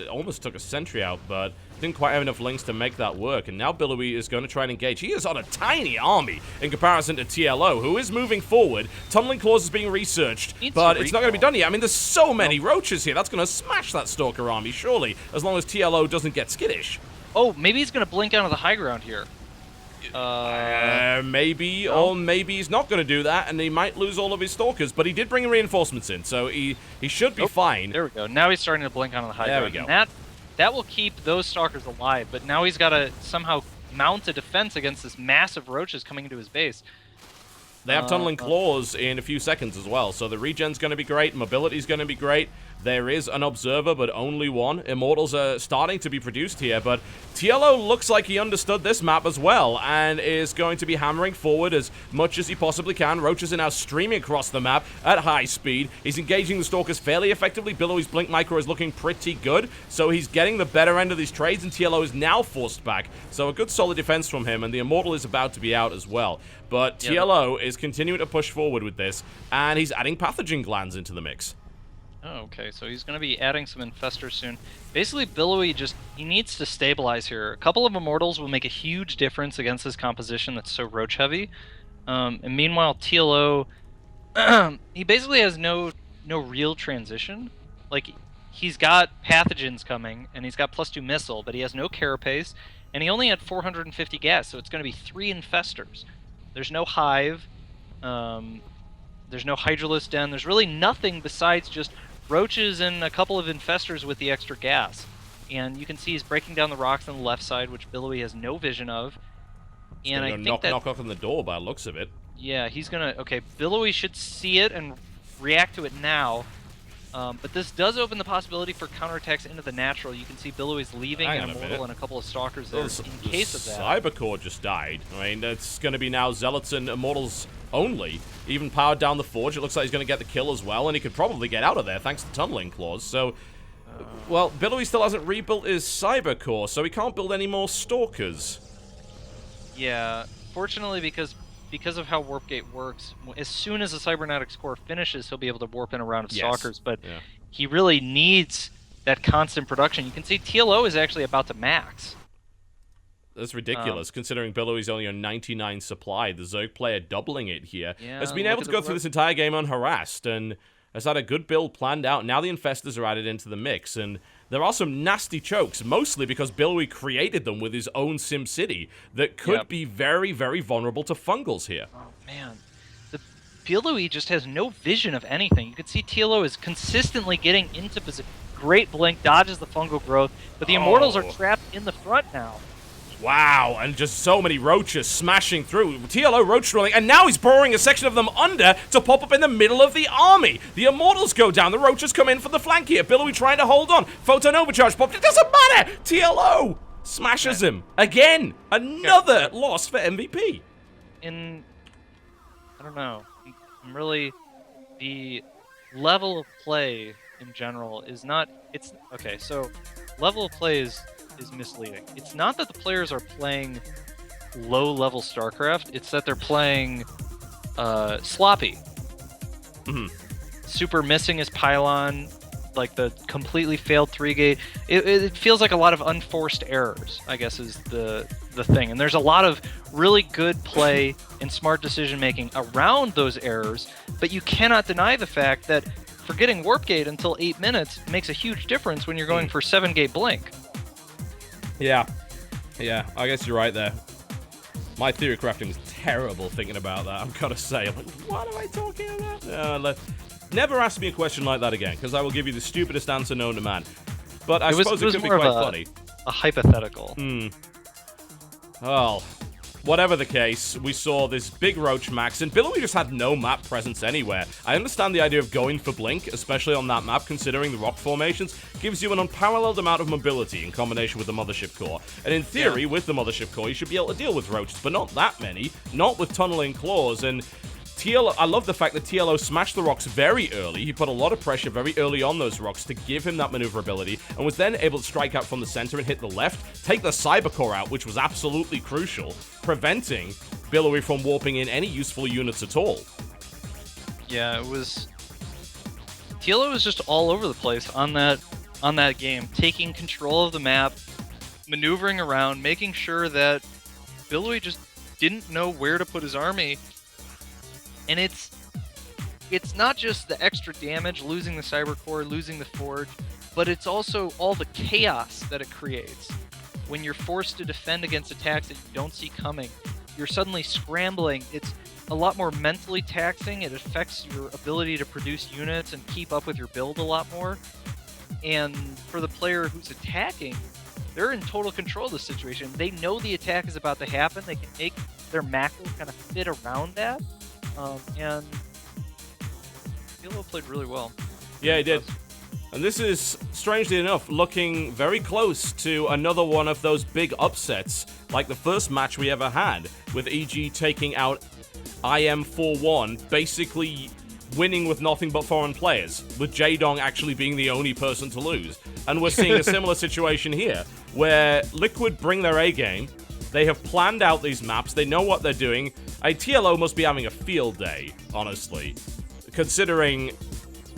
almost took a sentry out, but didn't quite have enough lings to make that work. And now Bily is going to try and engage. He is on a tiny army in comparison to TLO, who is moving forward. Tunneling Claws is being researched, but it's not going to be done yet. I mean, there's so many roaches here. That's going to smash that Stalker army, surely, as long as TLO doesn't get skittish. Oh, maybe he's going to blink out of the high ground here. Maybe, no? or maybe he's not going to do that, and he might lose all of his stalkers. But he did bring reinforcements in, so he should be fine. There we go. Now he's starting to blink on the Hydra. There we go. And that will keep those stalkers alive. But now he's got to somehow mount a defense against this massive roaches coming into his base. They have tunneling claws in a few seconds as well, so the regen's going to be great, mobility's going to be great. There is an observer, but only one. Immortals are starting to be produced here, but TLO looks like he understood this map as well, and is going to be hammering forward as much as he possibly can. Roaches are now streaming across the map at high speed. He's engaging the stalkers fairly effectively. Bily's blink micro is looking pretty good, so he's getting the better end of these trades, and TLO is now forced back. So a good solid defense from him, and the Immortal is about to be out as well. But TLO is continuing to push forward with this, and he's adding pathogen glands into the mix. Oh, okay, so he's going to be adding some infestors soon. Basically, Bily he needs to stabilize here. A couple of Immortals will make a huge difference against this composition that's so roach heavy. And meanwhile, TLO, he basically has no real transition. Like, he's got pathogens coming, and he's got +2 missile, but he has no carapace, and he only had 450 gas, so it's going to be 3 infestors. There's no hive. There's no Hydralisk den. There's really nothing besides just roaches and a couple of infestors with the extra gas. And you can see he's breaking down the rocks on the left side, which Bily has no vision of. And I think knock on the door by the looks of it. Yeah, he's gonna... Okay, Bily should see it and react to it now. But this does open the possibility for counterattacks into the natural. You can see Bily's leaving an Immortal and a couple of Stalkers there in case of that. Cybercore just died. I mean, it's going to be now Zealots and Immortals only. Even powered down the Forge. It looks like he's going to get the kill as well, and he could probably get out of there thanks to tunneling claws. So, well, Bily still hasn't rebuilt his Cybercore, so he can't build any more Stalkers. Yeah, fortunately, because of how Warp Gate works, as soon as the Cybernetics core finishes, he'll be able to warp in a round of Stalkers, but he really needs that constant production. You can see TLO is actually about to max. That's ridiculous, considering Bily's only on 99 supply. The Zerg player doubling it here has been able to go through this entire game unharassed, and has had a good build planned out. Now the Infestors are added into the mix, and there are some nasty chokes, mostly because Bily created them with his own SimCity that could be very, very vulnerable to fungals here. Oh, man. The Bily just has no vision of anything. You can see TLO is consistently getting into position. Great blink, dodges the fungal growth, but the Immortals are trapped in the front now. Wow, and just so many roaches smashing through. TLO roach drilling, and now he's burrowing a section of them under to pop up in the middle of the army. The Immortals go down, the roaches come in for the flank here. Bily trying to hold on. Photon overcharge popped. It doesn't matter! TLO smashes him. Again, another loss for MVP. I don't know. I'm really... The level of play in general is not... Okay, so level of play is misleading. It's not that the players are playing low-level StarCraft, it's that they're playing sloppy. Super missing his pylon, like the completely failed 3-gate. It feels like a lot of unforced errors, I guess is the thing. And there's a lot of really good play and smart decision-making around those errors, but you cannot deny the fact that forgetting Warp Gate until 8 minutes makes a huge difference when you're going for 7-gate blink. Yeah, I guess you're right there. My theory crafting is terrible thinking about that, I'm gonna say. I'm like, what am I talking about? Never ask me a question like that again, because I will give you the stupidest answer known to man. But I suppose it could be quite funny. A hypothetical. Well, whatever the case, we saw this big roach max, and Bily just had no map presence anywhere. I understand the idea of going for blink, especially on that map, considering the rock formations gives you an unparalleled amount of mobility in combination with the Mothership Core. And in theory, with the Mothership Core, you should be able to deal with roaches, but not that many, not with tunneling claws, and TLO, I love the fact that TLO smashed the rocks very early. He put a lot of pressure very early on those rocks to give him that maneuverability, and was then able to strike out from the center and hit the left, take the Cybercore out, which was absolutely crucial, preventing Bily from warping in any useful units at all. Yeah, it was... TLO was just all over the place on that game, taking control of the map, maneuvering around, making sure that Bily just didn't know where to put his army. And it's not just the extra damage, losing the Cybercore, losing the Forge, but it's also all the chaos that it creates when you're forced to defend against attacks that you don't see coming. you're suddenly scrambling. It's a lot more mentally taxing. It affects your ability to produce units and keep up with your build a lot more. And for the player who's attacking, they're in total control of the situation. They know the attack is about to happen. They can make their macro kind of fit around that. And Halo played really well. Yeah, he did. And this is, strangely enough, looking very close to another one of those big upsets, like the first match we ever had, with EG taking out IM 4-1, basically winning with nothing but foreign players, with J-Dong actually being the only person to lose. And we're seeing a similar situation here, where Liquid bring their A-game, they have planned out these maps, they know what they're doing. TLO must be having a field day, honestly, considering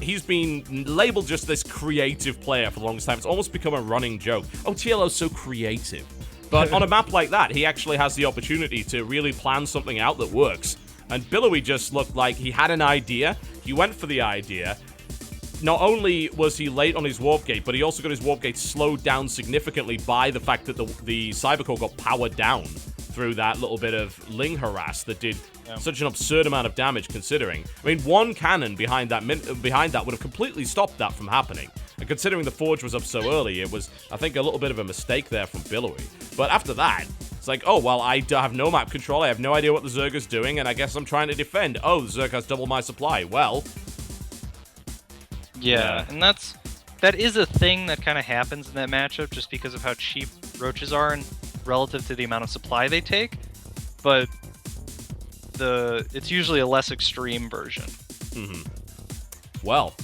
he's been labeled just this creative player for the longest time. It's almost become a running joke. Oh, TLO's so creative. But on a map like that, he actually has the opportunity to really plan something out that works. And Bily just looked like he had an idea. He went for the idea. Not only was he late on his warp gate, but he also got his warp gate slowed down significantly by the fact that the Cybercore got powered down through that little bit of Ling harass that did such an absurd amount of damage, considering. I mean, one cannon behind that would have completely stopped that from happening. And considering the Forge was up so early, it was, I think, a little bit of a mistake there from Bily. But after that, it's like, oh, well, I have no map control, I have no idea what the Zerg is doing, and I guess I'm trying to defend. Oh, the Zerg has double my supply. Well... Yeah, and that is a thing that kind of happens in that matchup just because of how cheap roaches are and relative to the amount of supply they take. But it's usually a less extreme version. Well,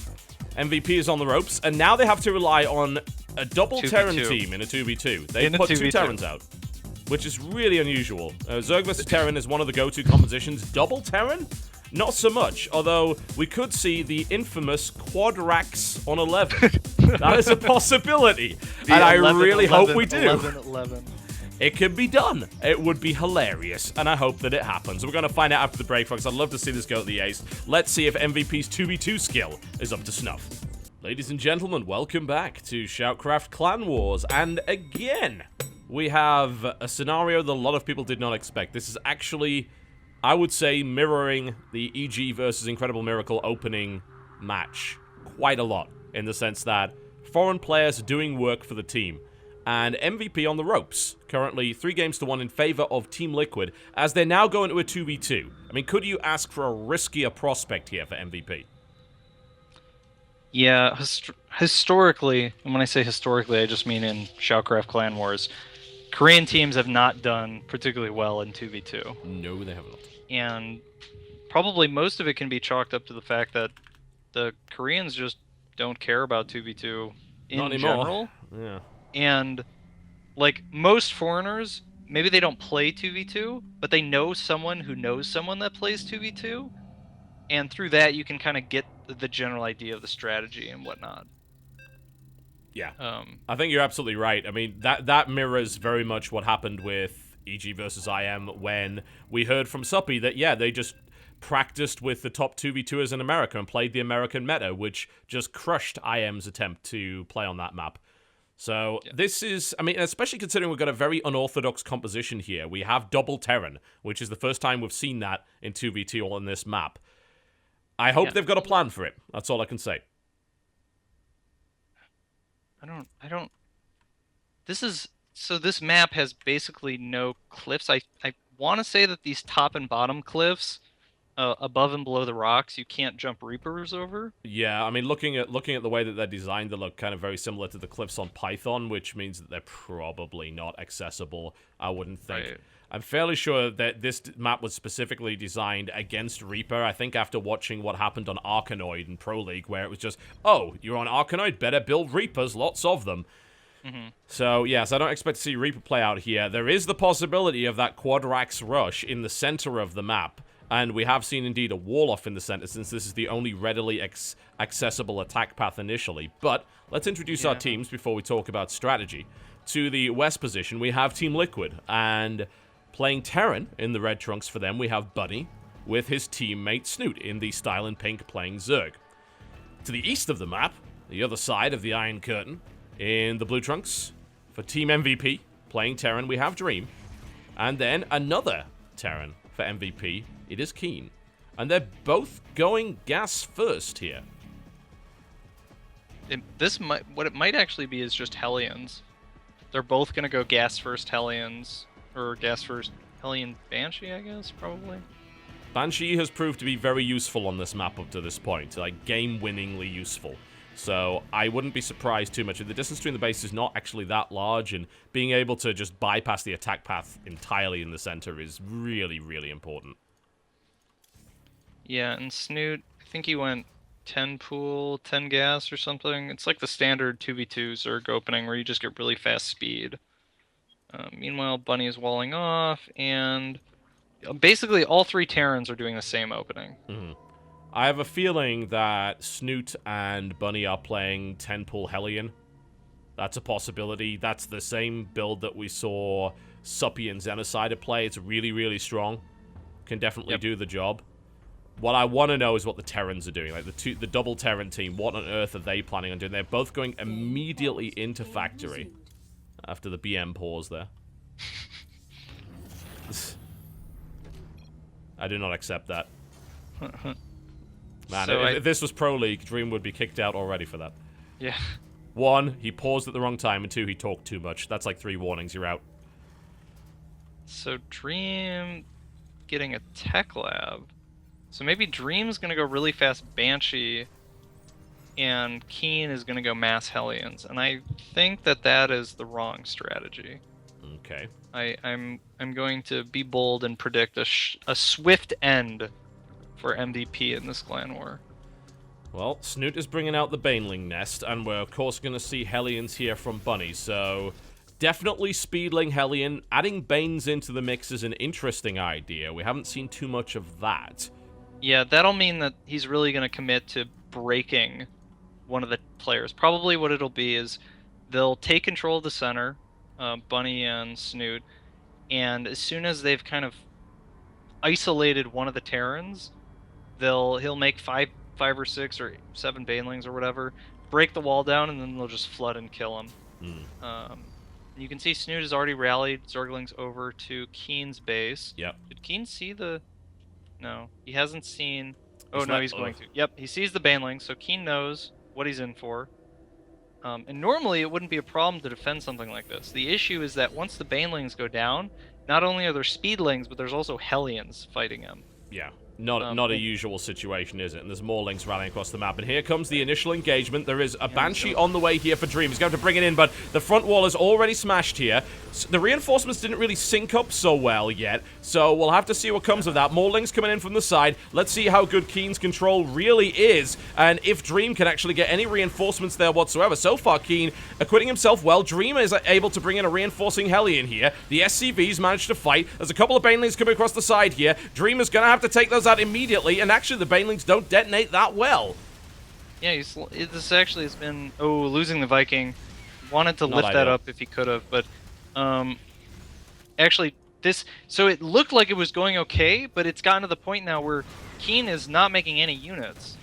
MVP is on the ropes, and now they have to rely on a double 2v2. Terran team in a 2v2. They put 2 Terrans out, which is really unusual. Zerg vs Terran is one of the go-to compositions. Double Terran? Not so much, although we could see the infamous Quadrax on 11. That is a possibility, and I really hope we do. 11. It could be done. It would be hilarious, and I hope that it happens. We're going to find out after the break, folks. I'd love to see this go to the ace. Let's see if MVP's 2v2 skill is up to snuff. Ladies and gentlemen, welcome back to SHOUTCraft Clan Wars, and again, we have a scenario that a lot of people did not expect. This is actually, I would say, mirroring the EG versus Incredible Miracle opening match quite a lot, in the sense that foreign players are doing work for the team. And MVP on the ropes, currently 3-1 in favor of Team Liquid, as they're now going to a 2v2. I mean, could you ask for a riskier prospect here for MVP? Yeah, historically, and when I say historically, I just mean in SHOUTCraft Clan Wars, Korean teams have not done particularly well in 2v2. No, they have not. And probably most of it can be chalked up to the fact that the Koreans just don't care about 2v2 in general. Yeah. And, like, most foreigners, maybe they don't play 2v2, but they know someone who knows someone that plays 2v2, and through that you can kind of get the general idea of the strategy and whatnot. Yeah, I think you're absolutely right. I mean, that mirrors very much what happened with EG versus IM when we heard from Suppy that, yeah, they just practiced with the top 2v2ers in America and played the American meta, which just crushed IM's attempt to play on that map. So this is, I mean, especially considering we've got a very unorthodox composition here. We have double Terran, which is the first time we've seen that in 2v2 on this map. I hope they've got a plan for it. That's all I can say. I don't... This map has basically no cliffs. I want to say that these top and bottom cliffs, above and below the rocks, you can't jump Reapers over. Yeah, I mean, looking at the way that they're designed, they look kind of very similar to the cliffs on Python, which means that they're probably not accessible, I wouldn't think. Right. I'm fairly sure that this map was specifically designed against Reaper, I think after watching what happened on Arkanoid in Pro League, where it was just, oh, you're on Arkanoid, better build Reapers, lots of them. So, yes, I don't expect to see Reaper play out here. There is the possibility of that Quadrax rush in the center of the map, and we have seen indeed a wall off in the center, since this is the only readily accessible attack path initially. But let's introduce our teams before we talk about strategy. To the west position, we have Team Liquid, and playing Terran in the red trunks for them, we have Buddy, with his teammate Snoot in the style and pink playing Zerg. To the east of the map, the other side of the Iron Curtain, in the blue trunks, for Team MVP, playing Terran, we have Dream. And then another Terran for MVP, it is Keen. And they're both going gas first here. What it might actually be is just Hellions. They're both going to go gas first Hellions, or gas first Hellion Banshee, I guess, probably. Banshee has proved to be very useful on this map up to this point, like game-winningly useful. So I wouldn't be surprised too much. The distance between the bases is not actually that large, and being able to just bypass the attack path entirely in the center is really, really important. Yeah, and Snoot, I think he went 10 pool, 10 gas or something. It's like the standard 2v2 Zerg opening where you just get really fast speed. Meanwhile, Bunny is walling off, and basically all three Terrans are doing the same opening. Mm-hmm. I have a feeling that Snoot and Bunny are playing 10 pool Hellion. That's a possibility. That's the same build that we saw Suppy and Xenocider play. It's really, really strong. Can definitely do the job. What I want to know is what the Terrans are doing. Like the double Terran team, what on earth are they planning on doing? They're both going immediately into factory after the BM pause there. I do not accept that. Man, So if this was Pro League, Dream would be kicked out already for that. Yeah. 1, he paused at the wrong time, and 2, he talked too much. That's like 3 warnings, you're out. So Dream getting a tech lab. So maybe Dream's going to go really fast Banshee, and Keen is going to go mass Hellions. And I think that that is the wrong strategy. Okay. I'm going to be bold and predict a swift end for MVP in this clan war. Well, Snoot is bringing out the Baneling nest, and we're of course going to see Hellions here from Bunny, so definitely Speedling Hellion. Adding Banes into the mix is an interesting idea. We haven't seen too much of that. Yeah, that'll mean that he's really going to commit to breaking one of the players. Probably what it'll be is they'll take control of the center, Bunny and Snoot, and as soon as they've kind of isolated one of the Terrans, he'll make five or 6 or 7 Banelings or whatever, break the wall down, and then they'll just flood and kill him. You can see Snoot has already rallied Zerglings over to Keen's base. Yep. Did Keen see the... No, he hasn't seen... Oh, no, he's going to. Yep, he sees the Baneling, so Keen knows what he's in for. And normally it wouldn't be a problem to defend something like this. The issue is that once the Banelings go down, not only are there Speedlings, but there's also Hellions fighting him. Yeah. Not a usual situation, is it? And there's more links rallying across the map. And here comes the initial engagement. There is a Banshee on the way here for Dream. He's going to bring it in, but the front wall is already smashed here. The reinforcements didn't really sync up so well yet, so we'll have to see what comes of that. More links coming in from the side. Let's see how good Keen's control really is, and if Dream can actually get any reinforcements there whatsoever. So far, Keen acquitting himself well. Dream is able to bring in a reinforcing Hellion here. The SCVs managed to fight. There's a couple of Banelings coming across the side here. Dream is going to have to take those out immediately, and actually the Banelings don't detonate that well. Yeah, this actually has been... Oh, losing the Viking. Wanted to lift that up if he could have, but... actually, so it looked like it was going okay, but it's gotten to the point now where Keen is not making any units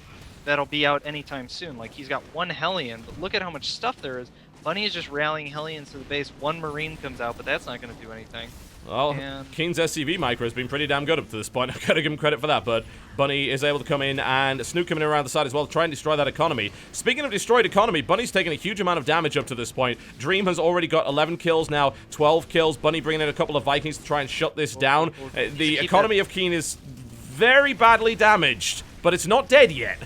that'll be out anytime soon. Like, he's got 1 Hellion, but look at how much stuff there is. Bunny is just rallying Hellions to the base. 1 Marine comes out, but that's not going to do anything. Well, Keen's SCV micro has been pretty damn good up to this point. I've got to give him credit for that, but Bunny is able to come in, and Snoot coming around the side as well to try and destroy that economy. Speaking of destroyed economy, Bunny's taken a huge amount of damage up to this point. Dream has already got 11 kills now, 12 kills. Bunny bringing in a couple of Vikings to try and shut this down. The economy of Keen is very badly damaged, but it's not dead yet.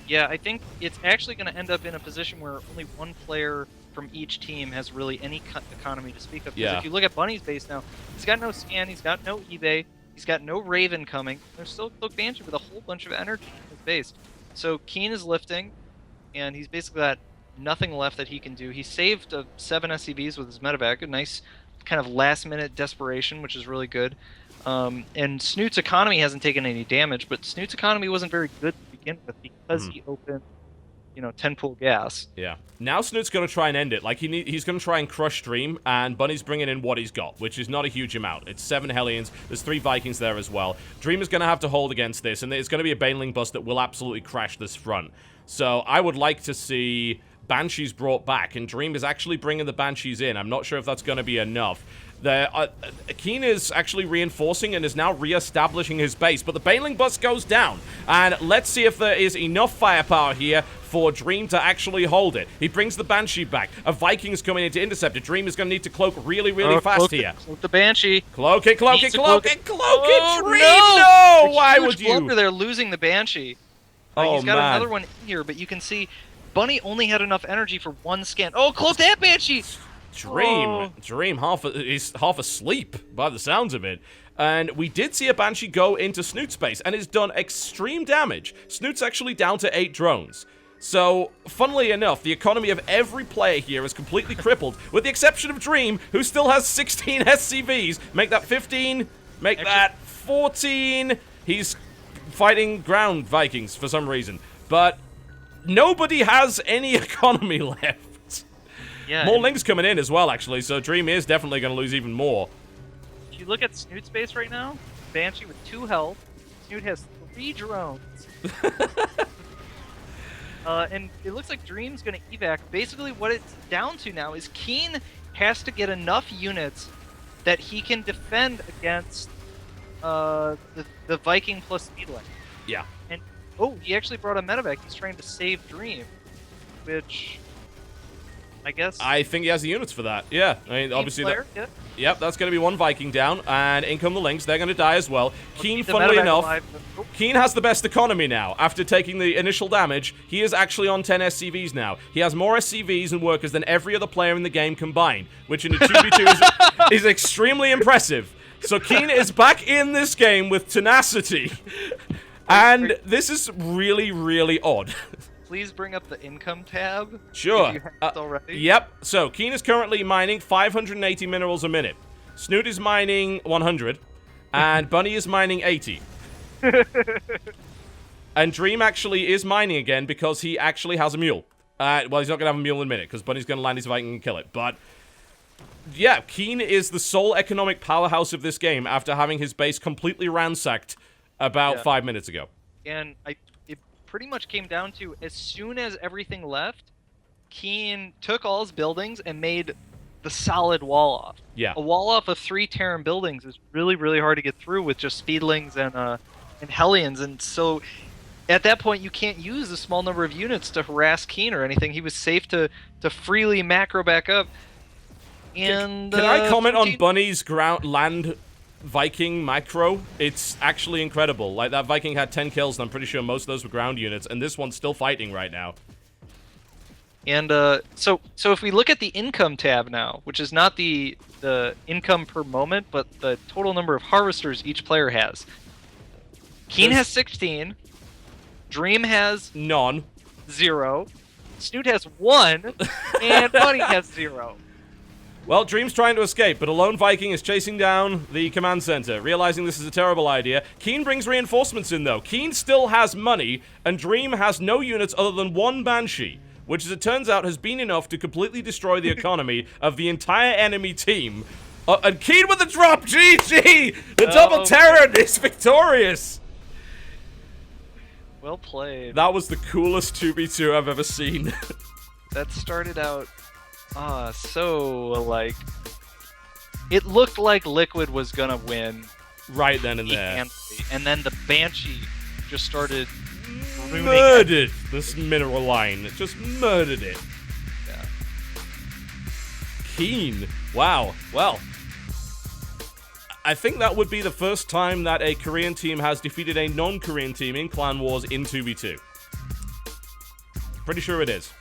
Yeah, I think it's actually going to end up in a position where only 1 player from each team has really any economy to speak of. Because if you look at Bunny's base now, he's got no scan, he's got no eBay, he's got no Raven coming. There's still Banshee with a whole bunch of energy in his base. So Keen is lifting, and he's basically got nothing left that he can do. He saved 7 SCVs with his medevac, a nice kind of last-minute desperation, which is really good. And Snoot's economy hasn't taken any damage, but Snoot's economy wasn't very good to begin with because he opened 10 pool gas. Yeah. Now Snoot's going to try and end it. Like, he's going to try and crush Dream, and Bunny's bringing in what he's got, which is not a huge amount. It's 7 Hellions. There's 3 Vikings there as well. Dream is going to have to hold against this, and it's going to be a Baneling bust that will absolutely crash this front. So I would like to see Banshees brought back, and Dream is actually bringing the Banshees in. I'm not sure if that's going to be enough. Keen is actually reinforcing and is now re-establishing his base, but the Baneling bus goes down, and let's see if there is enough firepower here for Dream to actually hold it. He brings the Banshee back. A Viking's coming in to intercept it. Dream is going to need to cloak really, really fast here. Cloak the Banshee. Cloak it, cloak it, cloak it, cloak it, Dream! No! No! Why would you? They're losing the Banshee. He's got another one in here, but you can see Bunny only had enough energy for one scan. Oh, cloak that Banshee! Dream, he's half asleep by the sounds of it. And we did see a Banshee go into Snoot's base, and it's done extreme damage. Snoot's actually down to 8 drones. So, funnily enough, the economy of every player here is completely crippled, with the exception of Dream, who still has 16 SCVs. Make that 15, make that 14. He's fighting ground Vikings for some reason. But nobody has any economy left. Yeah, more links coming in as well, actually, so Dream is definitely going to lose even more. If you look at Snoot's base right now, Banshee with 2 health, Snoot has 3 drones. And it looks like Dream's going to evac. Basically, what it's down to now is Keen has to get enough units that he can defend against the Viking plus Speedling. Yeah. And, oh, he actually brought a medevac. He's trying to save Dream, which I guess... I think he has the units for that. Yeah. I mean, obviously... Yeah. Yep, that's going to be 1 Viking down, and in come the Lynx. They're going to die as well. Keen, funnily enough, Keen has the best economy now. After taking the initial damage, he is actually on 10 SCVs now. He has more SCVs and workers than every other player in the game combined, which in a 2v2 is extremely impressive. So Keen is back in this game with tenacity, and this is really, really odd. Please bring up the income tab. Sure. If you have it already. Yep. So, Keen is currently mining 580 minerals a minute. Snoot is mining 100. And Bunny is mining 80. And Dream actually is mining again because he actually has a mule. Well, he's not going to have a mule in a minute because Bunny's going to land his Viking and kill it. But, yeah, Keen is the sole economic powerhouse of this game after having his base completely ransacked about 5 minutes ago. And it pretty much came down to, as soon as everything left, Keen took all his buildings and made the solid wall off. Yeah. A wall off of 3 Terran buildings is really, really hard to get through with just Speedlings and Hellions, and so at that point you can't use a small number of units to harass Keen or anything. He was safe to freely macro back up. And can I comment on Bunny's land Viking macro? It's actually incredible. Like, that Viking had 10 kills, and I'm pretty sure most of those were ground units, and this one's still fighting right now. And so if we look at the income tab now, which is not the income per moment, but the total number of harvesters each player has. Keen has 16. Dream has none. 0. Snoot has 1. And Bunny has 0. Well, Dream's trying to escape, but a lone Viking is chasing down the command center. Realizing this is a terrible idea, Keen brings reinforcements in, though. Keen still has money, and Dream has no units other than 1 Banshee, which, as it turns out, has been enough to completely destroy the economy of the entire enemy team. And Keen with the drop! GG! The double Terran is victorious! Well played. That was the coolest 2v2 I've ever seen. That started out... so, like... It looked like Liquid was gonna win. Right then and there. And then the Banshee just started... murdered this mineral line. It just murdered it. Yeah. Keen. Wow. Well, I think that would be the first time that a Korean team has defeated a non-Korean team in Clan Wars in 2v2. Pretty sure it is.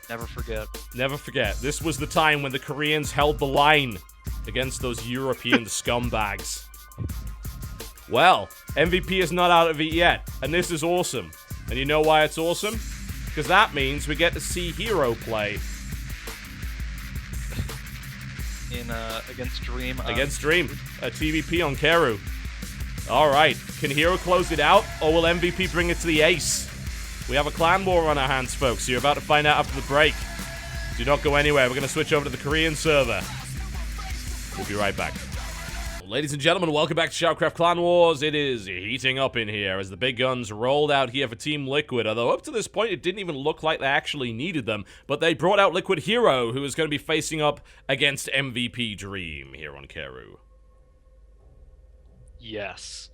Never forget. Never forget. This was the time when the Koreans held the line against those European scumbags. Well, MVP is not out of it yet, and this is awesome. And you know why it's awesome? Because that means we get to see Hero play. Against Dream. Against Dream. A TVP on Keru. Alright. Can Hero close it out, or will MVP bring it to the ace? We have a clan war on our hands, folks. You're about to find out after the break. Do not go anywhere. We're going to switch over to the Korean server. We'll be right back. Ladies and gentlemen, welcome back to SHOUTCraft Clan Wars. It is heating up in here as the big guns rolled out here for Team Liquid, although up to this point it didn't even look like they actually needed them, but they brought out Liquid Hero, who is going to be facing up against MVP Dream here on Keru. Yes.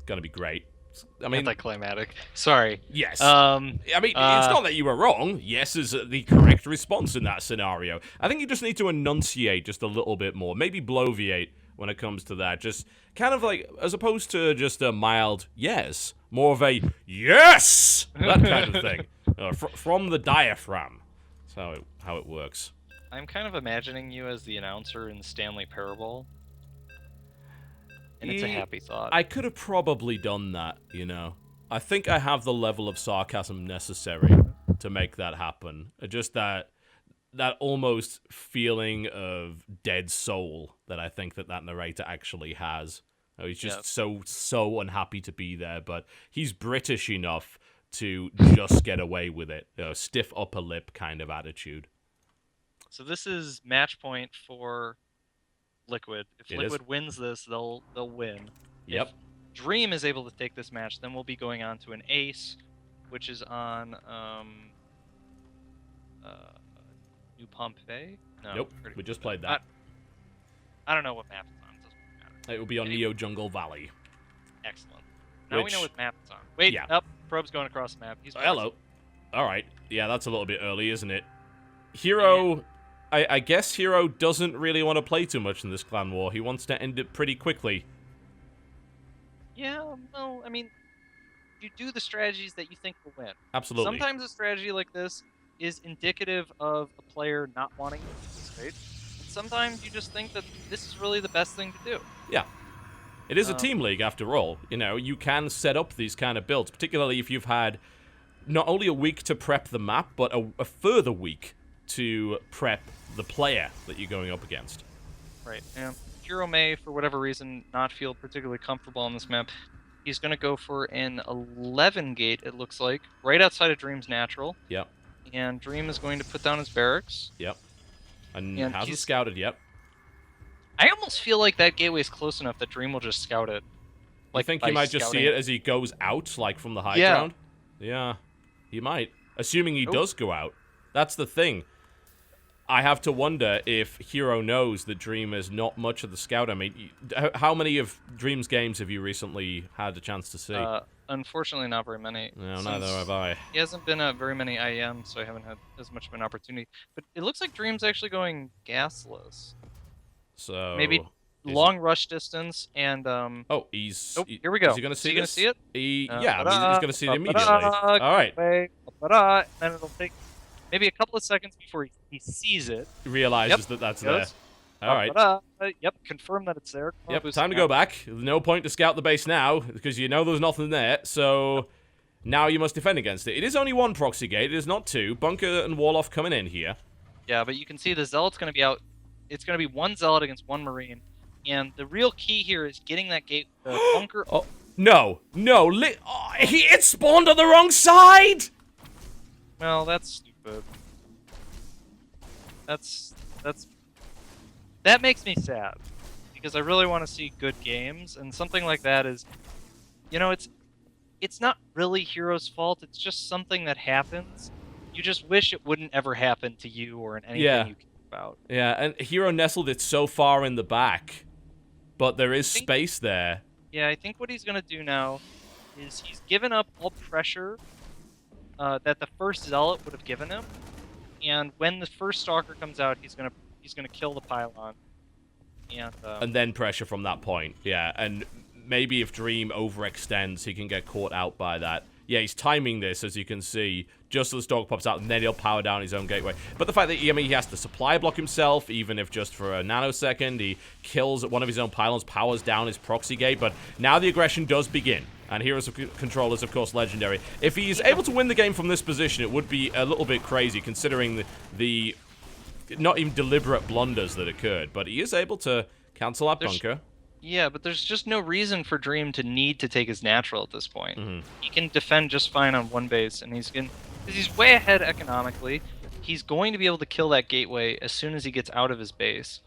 Gonna be great. I mean, anticlimactic. Sorry. Yes. I mean, it's not that you were wrong. Yes is the correct response in that scenario. I think you just need to enunciate just a little bit more. Maybe bloviate when it comes to that. Just kind of like, as opposed to just a mild yes, more of a yes! That kind of thing. From the diaphragm. That's how it works. I'm kind of imagining you as the announcer in the Stanley Parable. And it's a happy thought. I could have probably done that, you know. I think I have the level of sarcasm necessary to make that happen. Just that almost feeling of dead soul that I think that narrator actually has. He's just so unhappy to be there, but he's British enough to just get away with it. Stiff upper lip kind of attitude. So this is match point for Liquid. If Liquid wins this, they'll win. Yep. If Dream is able to take this match, then we'll be going on to an ace, which is on New Pompeii? No. Nope. We just played that. I don't know what map it's on. It doesn't matter. It will be on Neo Jungle Valley. Excellent. Now we know what map it's on. Wait, Probe's going across the map. He's hello. Alright. Yeah, that's a little bit early, isn't it? Hero... Yeah. I guess Hero doesn't really want to play too much in this clan war. He wants to end it pretty quickly. Yeah, well, I mean, you do the strategies that you think will win. Absolutely. Sometimes a strategy like this is indicative of a player not wanting to participate. Sometimes you just think that this is really the best thing to do. Yeah. It is a team league, after all. You know, you can set up these kind of builds, particularly if you've had not only a week to prep the map, but a further week to prep the player that you're going up against. Right. Yeah. Hero may, for whatever reason, not feel particularly comfortable on this map. He's going to go for an 11 gate, it looks like, right outside of Dream's natural. Yep. And Dream is going to put down his barracks. Yep. And hasn't scouted yet. I almost feel like that gateway is close enough that Dream will just scout it. Like, I think he might just see it as he goes out, like from the high ground? Yeah. He might. Assuming he does go out. That's the thing. I have to wonder if Hero knows that Dream is not much of the scout. I mean, how many of Dream's games have you recently had a chance to see? Unfortunately, not very many. No, neither have I. He hasn't been at very many IEM, so I haven't had as much of an opportunity. But it looks like Dream's actually going gasless. So maybe long rush distance and Oh, he's. Oh, here we go. Is he going to see this? Is he going to Yeah, see it? I mean, he's going to see it immediately. All right. And then it'll take maybe a couple of seconds before he sees it. He realizes that that's there. All right. Yep, confirm that it's there. Yep, time to go back. No point to scout the base now, because you know there's nothing there, so now you must defend against it. It is only one proxy gate, it is not two. Bunker and Wall-Off coming in here. Yeah, but you can see the Zealot's going to be out. It's going to be one Zealot against one Marine, and the real key here is getting that gate, the bunker... Oh, no, it spawned on the wrong side! Well, that's stupid. That makes me sad, because I really want to see good games, and something like that is, you know, it's not really Hero's fault, it's just something that happens. You just wish it wouldn't ever happen to you or in anything you care about. Yeah, and Hero nestled it so far in the back, but there is space there. Yeah, I think what he's going to do now is he's given up all pressure that the first Zealot would have given him, and when the first Stalker comes out, he's gonna kill the pylon, and then pressure from that point. Yeah, and maybe if Dream overextends, he can get caught out by that. Yeah, he's timing this, as you can see, just as the dog pops out, and then he'll power down his own gateway. But the fact that, I mean, he has to supply block himself, even if just for a nanosecond, he kills one of his own pylons, powers down his proxy gate, but now the aggression does begin. And Heroes of Control is, of course, legendary. If he's able to win the game from this position, it would be a little bit crazy, considering the not even deliberate blunders that occurred. But he is able to cancel out bunker. Yeah, but there's just no reason for Dream to need to take his natural at this point. He can defend just fine on one base, and he's way ahead economically. He's going to be able to kill that gateway as soon as he gets out of his base.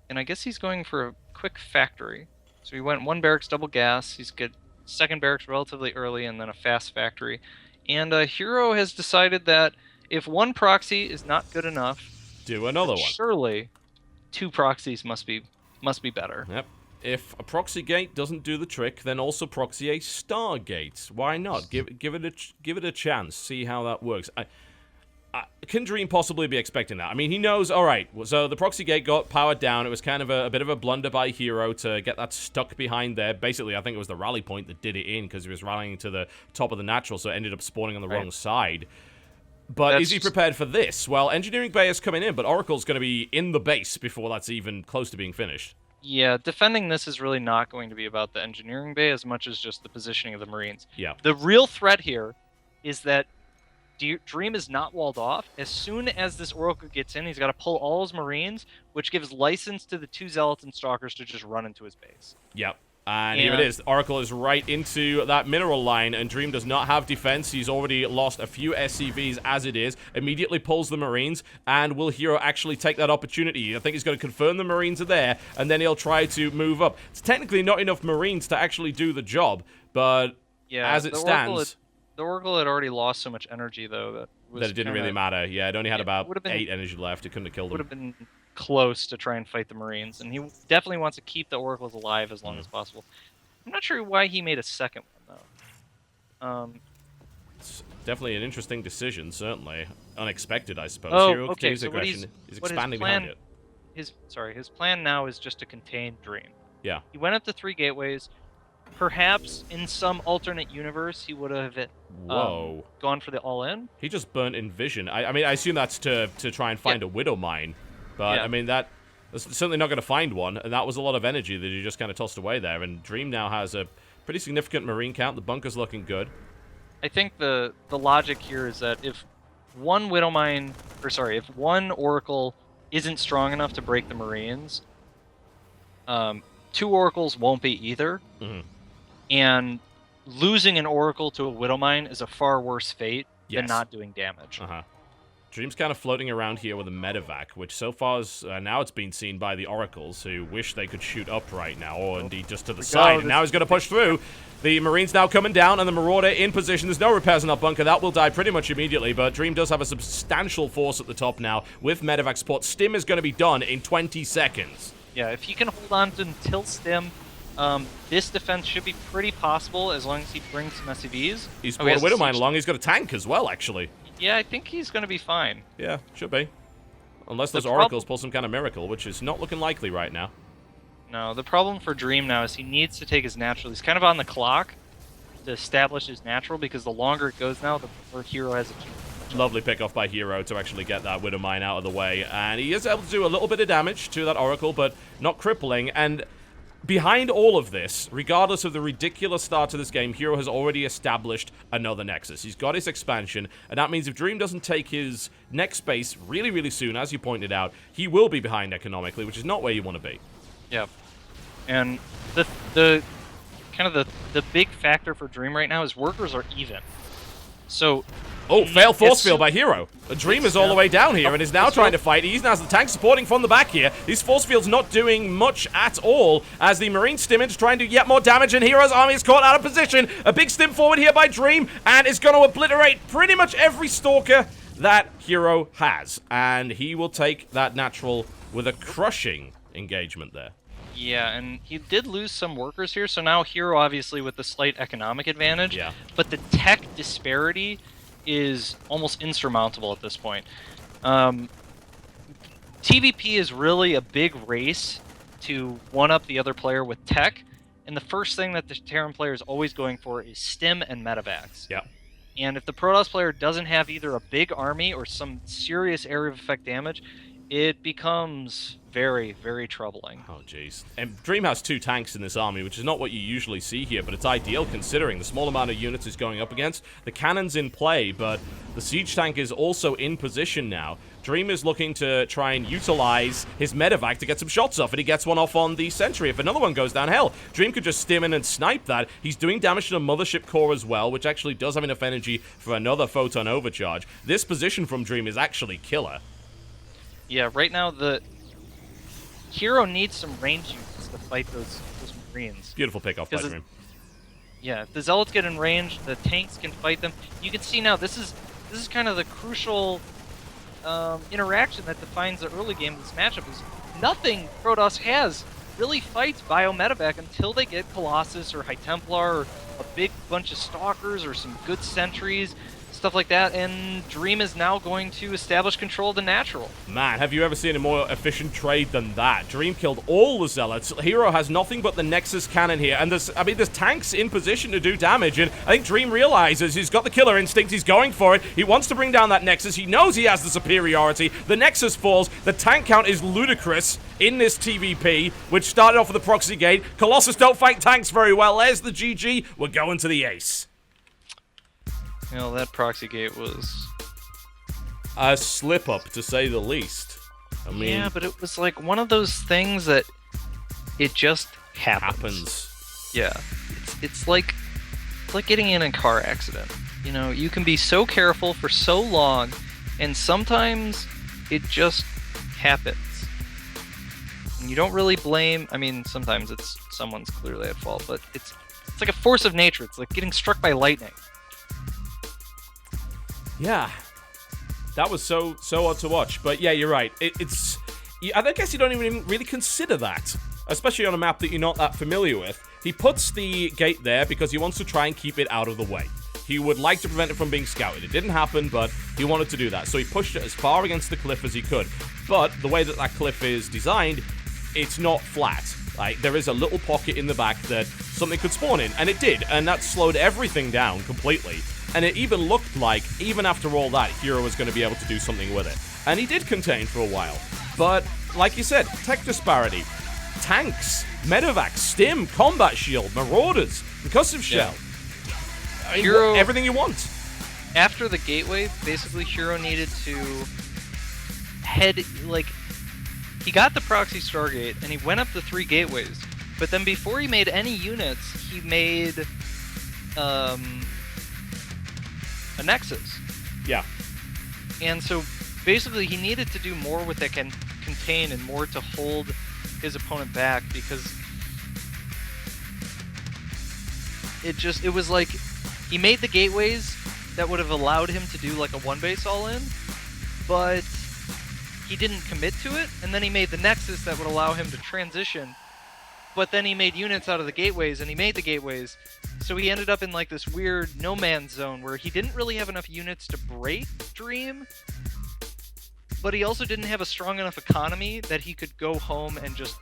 and I guess he's going for a quick factory. So he went 1 barracks, double gas. He's good. 2nd barracks relatively early, and then a fast factory. And Hero has decided that if 1 proxy is not good enough, do another one. Surely 2 proxies must be better. Yep. If a proxy gate doesn't do the trick, then also proxy a Stargate. Why not? Give it a chance. See how that works. Can Dream possibly be expecting that? I mean, he knows, all right, so the proxy gate got powered down. It was kind of a bit of a blunder by Hero to get that stuck behind there. Basically, I think it was the rally point that did it in because he was rallying to the top of the natural, so it ended up spawning on the wrong side. But is he prepared for this? Well, Engineering Bay is coming in, but Oracle's going to be in the base before that's even close to being finished. Yeah, defending this is really not going to be about the Engineering Bay as much as just the positioning of the Marines. Yeah. The real threat here is that Dream is not walled off. As soon as this Oracle gets in, he's got to pull all his Marines, which gives license to the 2 Zealots and Stalkers to just run into his base. Yep. And here it is. Oracle is right into that mineral line, and Dream does not have defense. He's already lost a few SCVs as it is. Immediately pulls the Marines, and will Hero actually take that opportunity? I think he's going to confirm the Marines are there, and then he'll try to move up. It's technically not enough Marines to actually do the job, but as it stands... The Oracle had already lost so much energy, though, that it didn't really matter. Yeah, it only had about 8 energy left. It couldn't have killed them. Would have been close to try and fight the Marines, and he definitely wants to keep the Oracles alive as long as possible. I'm not sure why he made a 2nd one, though. It's definitely an interesting decision, certainly. Unexpected, I suppose. Oh, Hero okay, he's expanding behind it. His plan now is just to contain Dream. Yeah. He went up to 3 gateways. Perhaps in some alternate universe, he would have gone for the all-in. He just burnt Envision. I mean, I assume that's to try and find a Widow Mine. But, I mean, that's certainly not going to find one. And that was a lot of energy that he just kind of tossed away there. And Dream now has a pretty significant Marine count. The bunker's looking good. I think the logic here is that if one Widow Mine... if one Oracle isn't strong enough to break the Marines, 2 Oracles won't be either. Mm-hmm. And losing an Oracle to a Widow Mine is a far worse fate than not doing damage. Dream's kind of floating around here with a medevac, which so far is, now it's been seen by the Oracles, who wish they could shoot up right now, or indeed just to the side. And now he's going to push through. The Marines now coming down, and the Marauder in position. There's no repairs in that bunker. That will die pretty much immediately, but Dream does have a substantial force at the top now with medevac support. Stim is going to be done in 20 seconds. Yeah, if he can hold on until Stim, this defense should be pretty possible as long as he brings some SCVs. He's brought a Widow Mine along. He's got a tank as well, actually. Yeah, I think he's going to be fine. Yeah, should be. Unless those Oracles pull some kind of miracle, which is not looking likely right now. No, the problem for Dream now is he needs to take his natural. He's kind of on the clock to establish his natural, because the longer it goes now, the more Hero has a chance. Lovely pick-off by Hero to actually get that Widow Mine out of the way. And he is able to do a little bit of damage to that Oracle, but not crippling. And behind all of this, regardless of the ridiculous start to this game, Hero has already established another Nexus. He's got his expansion, and that means if Dream doesn't take his next base really, really soon, as you pointed out, he will be behind economically, which is not where you want to be. Yeah. And the big factor for Dream right now is workers are even. So... Oh, fail force field by Hero. Dream is all the way down here and is now trying to fight. He now has the tank supporting from the back here. These force fields not doing much at all as the Marine Stimmage trying to do yet more damage, and Hero's army is caught out of position. A big stim forward here by Dream, and is going to obliterate pretty much every Stalker that Hero has. And he will take that natural with a crushing engagement there. Yeah, and he did lose some workers here, so now Hero obviously with the slight economic advantage. Yeah. But the tech disparity is almost insurmountable at this point. TVP is really a big race to one-up the other player with tech, and the first thing that the Terran player is always going for is stim and medevacs. Yeah. And if the Protoss player doesn't have either a big army or some serious area of effect damage, it becomes very, very troubling. Oh, jeez. And Dream has 2 tanks in this army, which is not what you usually see here, but it's ideal considering the small amount of units he's going up against. The cannon's in play, but the siege tank is also in position now. Dream is looking to try and utilize his medevac to get some shots off, and he gets one off on the sentry. If another one goes down, hell, Dream could just stim in and snipe that. He's doing damage to the mothership core as well, which actually does have enough energy for another photon overcharge. This position from Dream is actually killer. Yeah, right now Hero needs some range units to fight those Marines. Beautiful pickoff by Dream. Yeah, if the Zealots get in range, the tanks can fight them. You can see now, this is kind of the crucial interaction that defines the early game of this matchup. Is nothing Protoss has really fights Biomedevac until they get Colossus or High Templar or a big bunch of Stalkers or some good sentries, stuff like that, and Dream is now going to establish control of the natural. Man, have you ever seen a more efficient trade than that? Dream killed all the Zealots. Hero has nothing but the Nexus cannon here, and there's tanks in position to do damage, and I think Dream realizes he's got the killer instinct, he's going for it, he wants to bring down that Nexus, he knows he has the superiority, the Nexus falls, the tank count is ludicrous in this TVP, which started off with the proxy gate. Colossus don't fight tanks very well, there's the GG, we're going to the ace. You know, that proxy gate was a slip-up, to say the least. I mean... Yeah, but it was like one of those things that it just happens. Yeah. It's like getting in a car accident. You know, you can be so careful for so long, and sometimes it just happens. And you don't really blame... I mean, sometimes it's someone's clearly at fault, but it's like a force of nature. It's like getting struck by lightning. Yeah, that was so odd to watch. But yeah, you're right. I guess you don't even really consider that, especially on a map that you're not that familiar with. He puts the gate there because he wants to try and keep it out of the way. He would like to prevent it from being scouted. It didn't happen, but he wanted to do that. So he pushed it as far against the cliff as he could. But the way that cliff is designed, it's not flat. Like, there is a little pocket in the back that something could spawn in, and it did, and that slowed everything down completely. And it even looked like, even after all that, Hero was going to be able to do something with it. And he did contain for a while. But, like you said, tech disparity, tanks, medevac, stim, combat shield, marauders, concussive shell. Yeah. I mean, Hero, everything you want. After the gateway, basically Hero needed to head, like, he got the proxy Stargate, and he went up the 3 gateways. But then before he made any units, he made, a Nexus. Yeah. And so basically he needed to do more with that can contain and more to hold his opponent back, because it was like he made the gateways that would have allowed him to do like a 1-base all-in, but he didn't commit to it, and then he made the Nexus that would allow him to transition, but then he made units out of the gateways, and he made the gateways. So he ended up in like this weird no man's zone where he didn't really have enough units to break Dream, but he also didn't have a strong enough economy that he could go home and just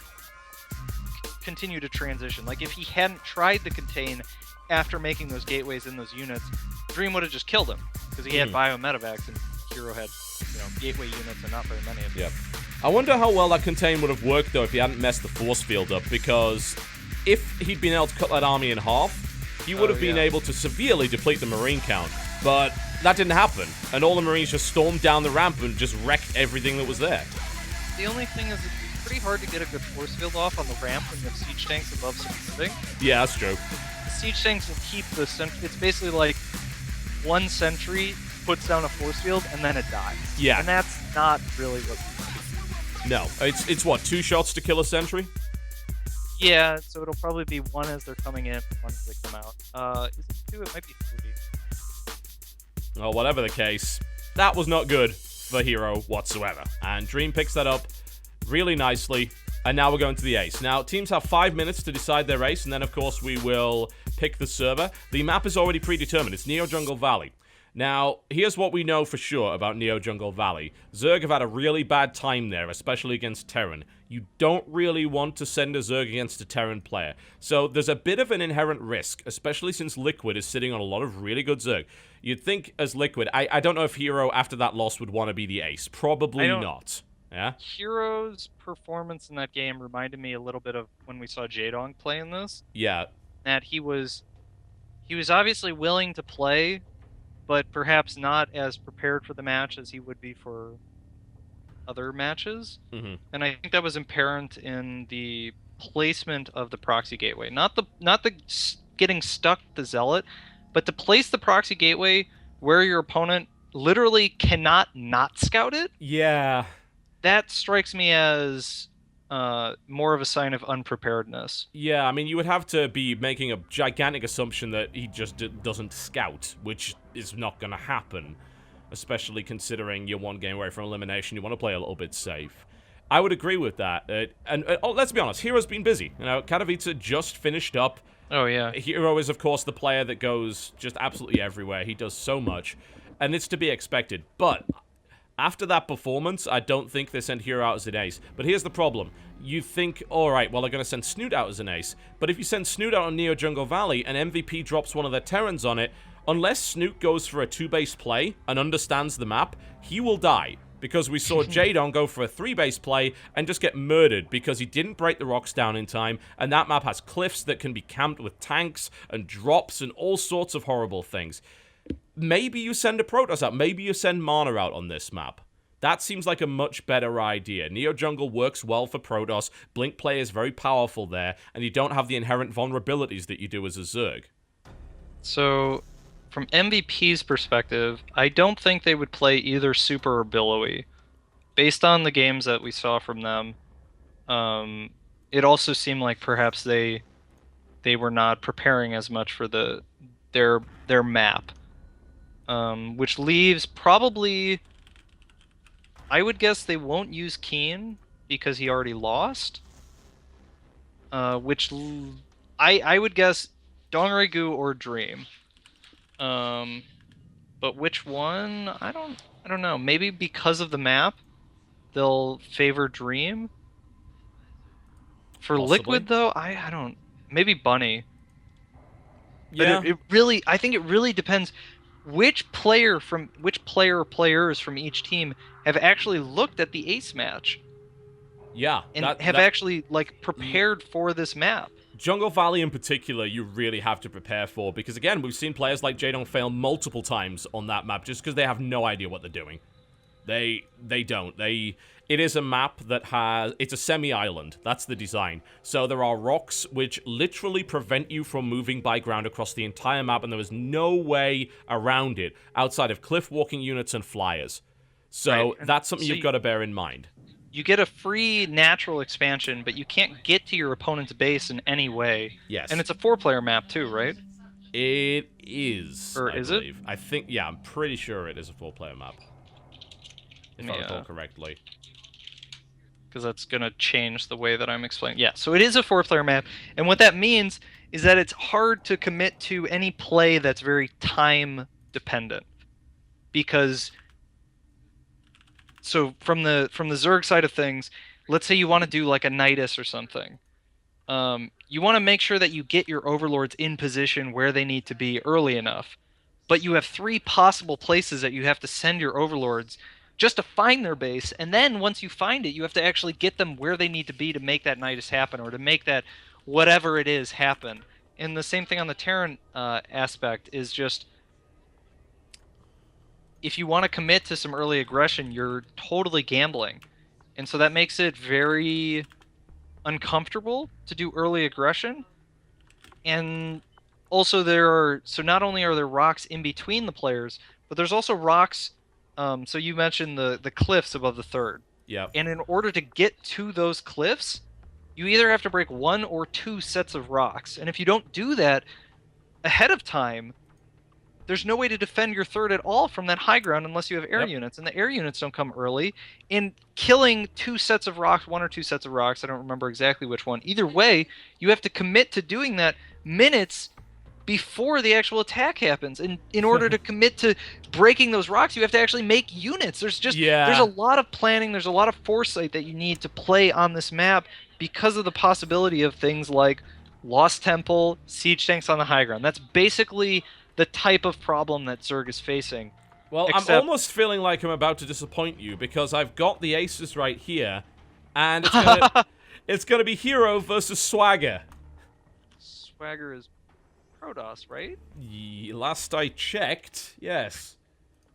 continue to transition. Like, if he hadn't tried to contain after making those gateways in those units, Dream would have just killed him, because he had Biomedevacs and Hero had, gateway units and not very many of them. Yep. I wonder how well that contain would have worked, though, if he hadn't messed the force field up, because if he'd been able to cut that army in half, he would have been able to severely deplete the Marine count. But that didn't happen, and all the Marines just stormed down the ramp and just wrecked everything that was there. The only thing is, it's pretty hard to get a good force field off on the ramp when you have siege tanks above something. Yeah, that's true. The siege tanks will keep the it's basically like one sentry puts down a force field and then it dies. Yeah. And that's not really what you do. No, it's what, 2 shots to kill a sentry? Yeah, so it'll probably be 1 as they're coming in, 1 as they come out. Is it 2? It might be 3. Well, whatever the case, that was not good for Hero whatsoever. And Dream picks that up really nicely, and now we're going to the ace. Now, teams have 5 minutes to decide their ace, and then, of course, we will pick the server. The map is already predetermined. It's Neo Jungle Valley. Now, here's what we know for sure about Neo Jungle Valley. Zerg have had a really bad time there, especially against Terran. You don't really want to send a Zerg against a Terran player. So there's a bit of an inherent risk, especially since Liquid is sitting on a lot of really good Zerg. You'd think as Liquid, I don't know if Hero after that loss would want to be the ace. Probably not. Yeah? Hero's performance in that game reminded me a little bit of when we saw Jaedong play in this. Yeah. That he was obviously willing to play, but perhaps not as prepared for the match as he would be for other matches. Mm-hmm. And I think that was apparent in the placement of the proxy gateway. Not the getting stuck with the Zealot, but to place the proxy gateway where your opponent literally cannot not scout it. Yeah. That strikes me as more of a sign of unpreparedness. Yeah, I mean, you would have to be making a gigantic assumption that he just doesn't scout, which is not going to happen, especially considering you're one game away from elimination. You want to play a little bit safe. I would agree with that. Let's be honest, Hero's been busy. You know, Katowice just finished up. Oh, yeah. Hero is, of course, the player that goes just absolutely everywhere. He does so much, and it's to be expected. But after that performance, I don't think they send Hero out as an ace. But here's the problem. You think, alright, well, they're going to send Snoot out as an ace. But if you send Snoot out on Neo Jungle Valley and MVP drops one of their Terrans on it, unless Snoot goes for a 2-base play and understands the map, he will die. Because we saw Jadon go for a 3-base play and just get murdered because he didn't break the rocks down in time, and that map has cliffs that can be camped with tanks and drops and all sorts of horrible things. Maybe you send a Protoss out. Maybe you send Mana out on this map. That seems like a much better idea. Neo Jungle works well for Protoss, Blink play is very powerful there, and you don't have the inherent vulnerabilities that you do as a Zerg. So, from MvP's perspective, I don't think they would play either Super or Billowy. Based on the games that we saw from them, it also seemed like perhaps they were not preparing as much for their map. Which leaves probably... I would guess they won't use Keen because he already lost. I would guess DongRaeGu or Dream. But which one? I don't know. Maybe because of the map, they'll favor Dream. For Possibly. Liquid though, I don't. Maybe Bunny. Yeah. But I think it really depends which player or players from each team have actually looked at the ace match. Yeah. And have actually like prepared for this map. Jungle Valley in particular, you really have to prepare for, because again, we've seen players like Jadon fail multiple times on that map just because they have no idea what they're doing. They don't. It is a map that it's a semi-island. That's the design. So there are rocks which literally prevent you from moving by ground across the entire map, and there is no way around it outside of cliff walking units and flyers. So right. That's something you've got to bear in mind. You get a free natural expansion, but you can't get to your opponent's base in any way. Yes. And it's a 4-player map too, right? It is. Or I is believe. it? I think, yeah, I'm pretty sure it is a 4-player map. If I recall correctly. Because that's going to change the way that I'm explaining. Yeah, so it is a 4-player map, and what that means is that it's hard to commit to any play that's very time dependent. Because so from the Zerg side of things, let's say you want to do like a Nidus or something. You want to make sure that you get your overlords in position where they need to be early enough. But you have 3 possible places that you have to send your overlords just to find their base, and then once you find it, you have to actually get them where they need to be to make that Nidus happen, or to make that whatever it is happen. And the same thing on the Terran aspect is just, if you want to commit to some early aggression, you're totally gambling. And so that makes it very uncomfortable to do early aggression. And also so not only are there rocks in between the players, but there's also rocks. So you mentioned the cliffs above the third. Yeah. And in order to get to those cliffs, you either have to break 1 or 2 sets of rocks. And if you don't do that ahead of time, there's no way to defend your third at all from that high ground unless you have air units. And the air units don't come early. In killing 2 sets of rocks, 1 or 2 sets of rocks, I don't remember exactly which one. Either way, you have to commit to doing that minutes before the actual attack happens. And in order to commit to breaking those rocks, you have to actually make units. There's a lot of planning, there's a lot of foresight that you need to play on this map because of the possibility of things like Lost Temple, siege tanks on the high ground. That's basically the type of problem that Zerg is facing. Well, I'm almost feeling like I'm about to disappoint you, because I've got the aces right here, and it's gonna be Hero versus Swagger. Swagger is Protoss, right? Last I checked, yes.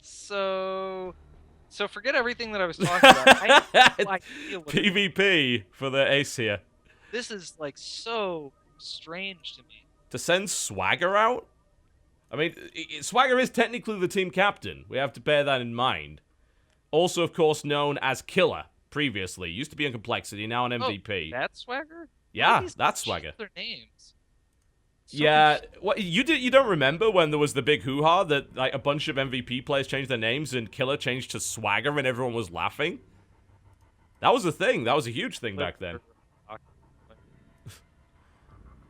So forget everything that I was talking about. I have no idea what PvP for the ace here. This is like so strange to me. To send Swagger out? I mean, Swagger is technically the team captain. We have to bear that in mind. Also, of course, known as Killer. previously. Used to be in Complexity, now an MVP. That's Swagger? Yeah, that's Swagger. Their names. Yeah, what you don't remember when there was the big hoo-ha that like a bunch of MVP players changed their names and Killer changed to Swagger and everyone was laughing? That was a thing. That was a huge thing back then.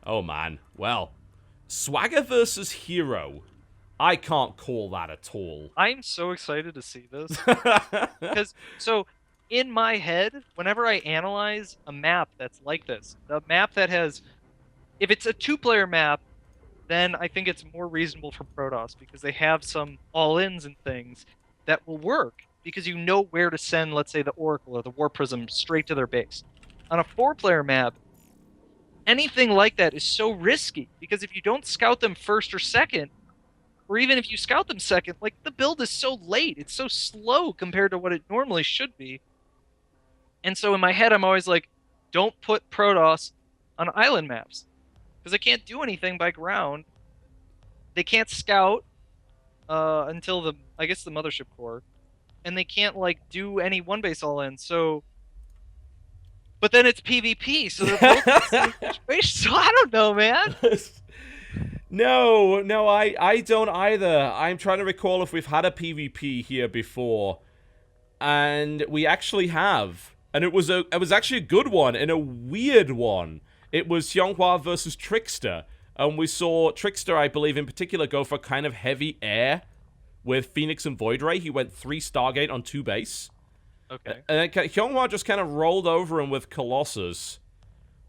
Oh man. Well, Swagger versus Hero. I can't call that at all. I'm so excited to see this. Because, so, in my head, whenever I analyze a map that's like this, the map that has... If it's a two-player map, then I think it's more reasonable for Protoss, because they have some all-ins and things that will work, because you know where to send, let's say, the Oracle or the War Prism straight to their base. On a four-player map, anything like that is so risky, because if you don't scout them first or second, or even if you scout them second, like, the build is so late, it's so slow compared to what it normally should be. And so in my head, I'm always like, don't put Protoss on island maps, because they can't do anything by ground. They can't scout until I guess the Mothership Core, and they can't like do any one base all in. So, but then it's PvP, so they're both in the same situation. So I don't know, man. No, I don't either. I'm trying to recall if we've had a PvP here before, and we actually have, and it was actually a good one and a weird one. It was Xianghua versus Trickster, and we saw Trickster, I believe in particular, go for kind of heavy air with Phoenix and Void Ray. He went 3 Stargate on 2 base. Okay. And then Xianghua just kind of rolled over him with Colossus,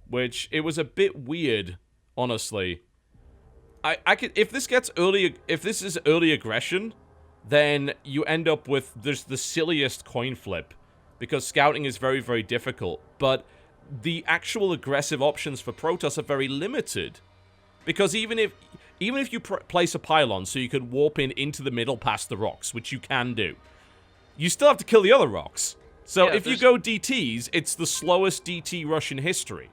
which it was a bit weird, honestly. I could, if this is early aggression, then you end up with just the silliest coin flip, because scouting is very, very difficult. But the actual aggressive options for Protoss are very limited, because even if you place a pylon so you could warp into the middle past the rocks, which you can do, you still have to kill the other rocks. So yeah, if you go DTs, it's the slowest DT rush in history.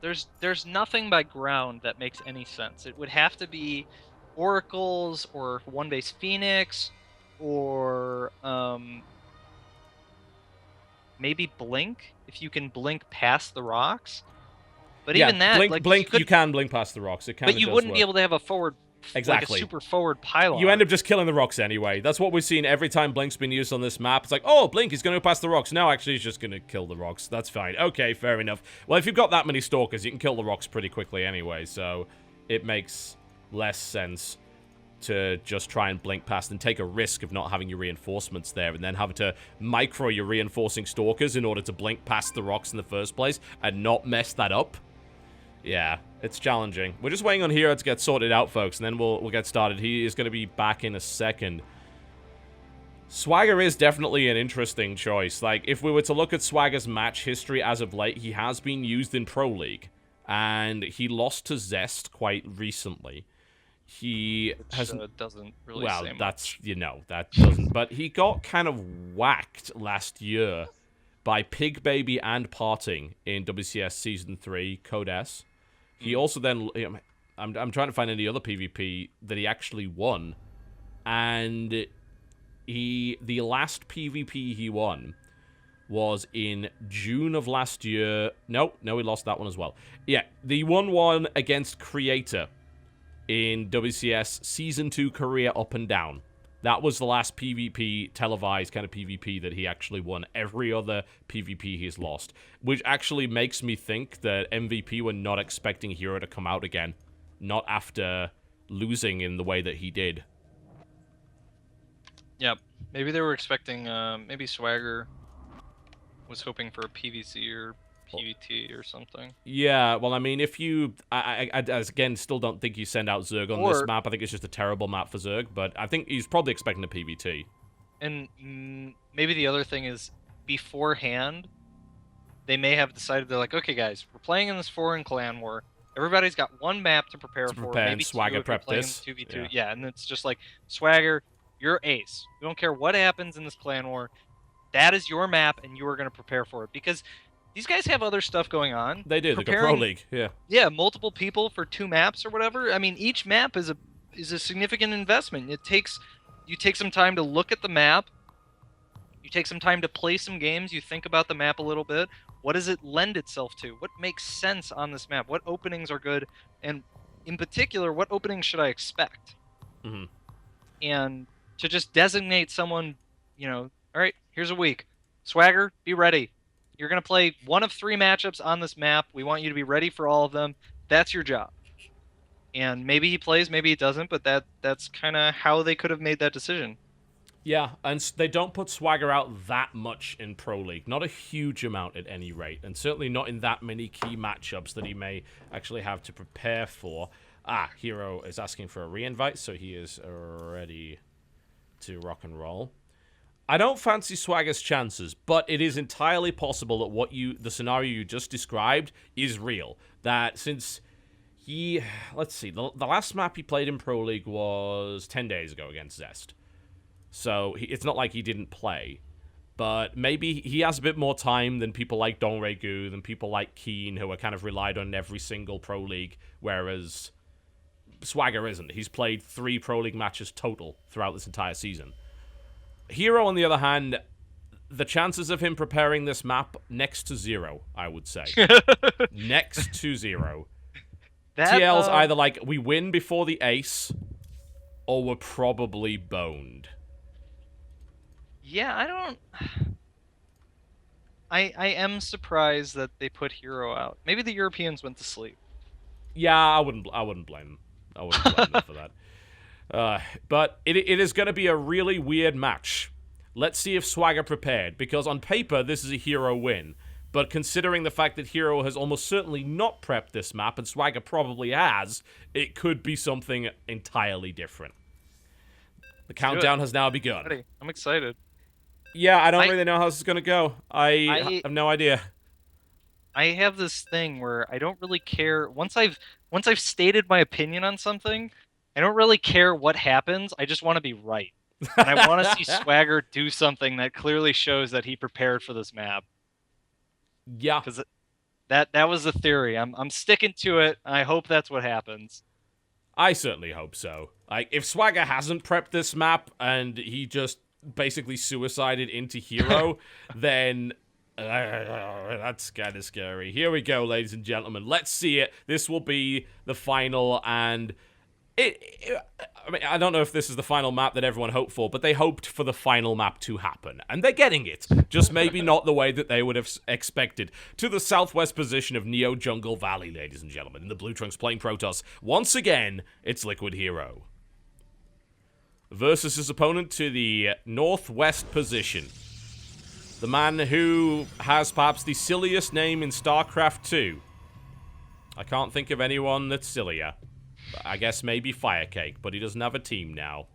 There's nothing by ground that makes any sense. It would have to be Oracles or one base Phoenix or maybe Blink, if you can blink past the rocks. But yeah, even that, blink, you can blink past the rocks. It kind of but you wouldn't be able to have a forward, exactly, like a super forward pylon. You end up just killing the rocks anyway. That's what we've seen every time Blink's been used on this map. It's like, oh, Blink, he's going to go past the rocks. No, actually, he's just going to kill the rocks. That's fine. Okay, fair enough. Well, if you've got that many Stalkers, you can kill the rocks pretty quickly anyway, so it makes less sense to just try and blink past and take a risk of not having your reinforcements there and then having to micro your reinforcing Stalkers in order to blink past the rocks in the first place and not mess that up. Yeah, it's challenging. We're just waiting on Hero to get sorted out, folks, and then we'll get started. He is going to be back in a second. Swagger is definitely an interesting choice. Like, if we were to look at Swagger's match history as of late, he has been used in Pro League, and he lost to Zest quite recently. He doesn't really say much. That's, that doesn't. But he got kind of whacked last year by Pig Baby and Parting in WCS Season 3 Code S. He also then, I'm trying to find any other PvP that he actually won, and the last PvP he won was in June of last year. No, he lost that one as well. Yeah, the one against Creator in WCS Season 2 Career Up and Down. That was the last PvP, televised kind of PvP that he actually won. Every other PvP he's lost. Which actually makes me think that MvP were not expecting Hero to come out again. Not after losing in the way that he did. Yep. Maybe they were expecting, maybe Swagger was hoping for a PvC or PvT or something. Yeah, well, I mean, if you... I again, still don't think you send out Zerg on this map. I think it's just a terrible map for Zerg, but I think he's probably expecting a PvT. And maybe the other thing is, beforehand, they may have decided, they're like, okay, guys, we're playing in this foreign clan war. Everybody's got one map to prepare for. Maybe Swagger prep this. 2v2. Yeah, and it's just like, Swagger, you're ace. We don't care what happens in this clan war. That is your map, and you are going to prepare for it. Because these guys have other stuff going on. They do. They got Pro League. Yeah. Yeah, multiple people for 2 maps or whatever. I mean, each map is a significant investment. You take some time to look at the map, You take some time to play some games, you think about the map a little bit. What does it lend itself to? What makes sense on this map? What openings are good? And in particular, what openings should I expect? Mm-hmm. And to just designate someone, all right, here's a week. Swagger, be ready. You're going to play one of 3 matchups on this map. We want you to be ready for all of them. That's your job. And maybe he plays, maybe he doesn't, but that's kind of how they could have made that decision. Yeah, and they don't put Swagger out that much in Pro League. Not a huge amount at any rate, and certainly not in that many key matchups that he may actually have to prepare for. Hero is asking for a re-invite, so he is ready to rock and roll. I don't fancy Swagger's chances, but it is entirely possible that the scenario you just described is real. That since let's see, the last map he played in Pro League was 10 days ago against Zest. So it's not like he didn't play. But maybe he has a bit more time than people like DongRaeGu, than people like Keen, who are kind of relied on every single Pro League, whereas Swagger isn't. He's played 3 Pro League matches total throughout this entire season. Hero, on the other hand, the chances of him preparing this map, next to 0, I would say. Next to 0. TL's either like, we win before the ace, or we're probably boned. Yeah, I am surprised that they put Hero out. Maybe the Europeans went to sleep. Yeah, I wouldn't blame them. I wouldn't blame them for that. But it is going to be a really weird match. Let's see if Swagger prepared, because on paper, this is a Hero win. But considering the fact that Hero has almost certainly not prepped this map, and Swagger probably has, it could be something entirely different. The countdown has now begun. Ready. I'm excited. Yeah, I don't really know how this is going to go. I have no idea. I have this thing where I don't really care. Once I've stated my opinion on something, I don't really care what happens. I just want to be right. And I want to see Swagger do something that clearly shows that he prepared for this map. Yeah. Because that was the theory. I'm sticking to it. I hope that's what happens. I certainly hope so. Like, if Swagger hasn't prepped this map and he just basically suicided into Hero, then that's kind of scary. Here we go, ladies and gentlemen. Let's see it. This will be the final, and I mean, I don't know if this is the final map that everyone hoped for, but they hoped for the final map to happen, and they're getting it. Just maybe not the way that they would have expected. To the southwest position of Neo Jungle Valley, ladies and gentlemen, in the Blue Trunks playing Protoss. Once again, it's Liquid Hero versus his opponent to the northwest position. The man who has perhaps the silliest name in StarCraft 2. I can't think of anyone that's sillier. I guess maybe Firecake, but he doesn't have a team now.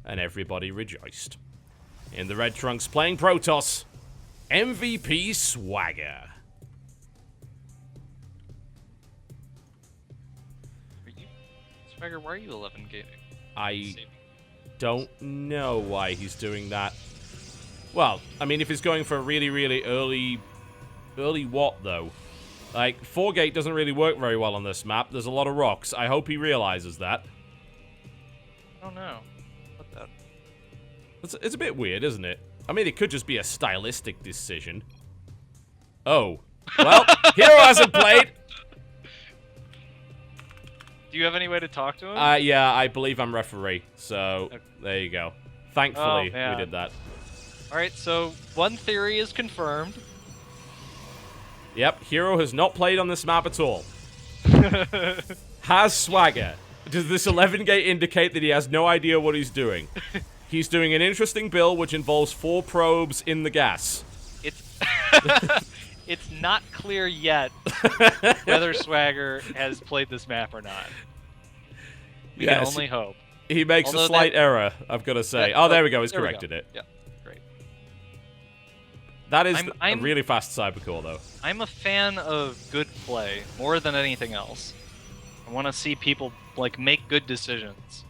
And everybody rejoiced. In the red trunks playing Protoss, MVP Swagger. Swagger, why are you 11 gating? I don't know why he's doing that. Well, I mean, if he's going for a really, really early what, though? Like, 4-gate doesn't really work very well on this map. There's a lot of rocks. I hope he realizes that. I don't know. What the? It's a bit weird, isn't it? I mean, it could just be a stylistic decision. Oh. Well, Hero hasn't played. Do you have any way to talk to him? Yeah, I believe I'm referee. So, okay. There you go. Thankfully, we did that. Alright, so one theory is confirmed. Yep, Hero has not played on this map at all. Has Swagger. Does this 11-gate indicate that he has no idea what he's doing? He's doing an interesting build which involves 4 probes in the gas. It's not clear yet whether Swagger has played this map or not. We can only hope. He makes a slight error, I've got to say. There we go, he's corrected it. Yeah, great. That is a really fast cybercore, though. I'm a fan of good play more than anything else. I want to see people make good decisions.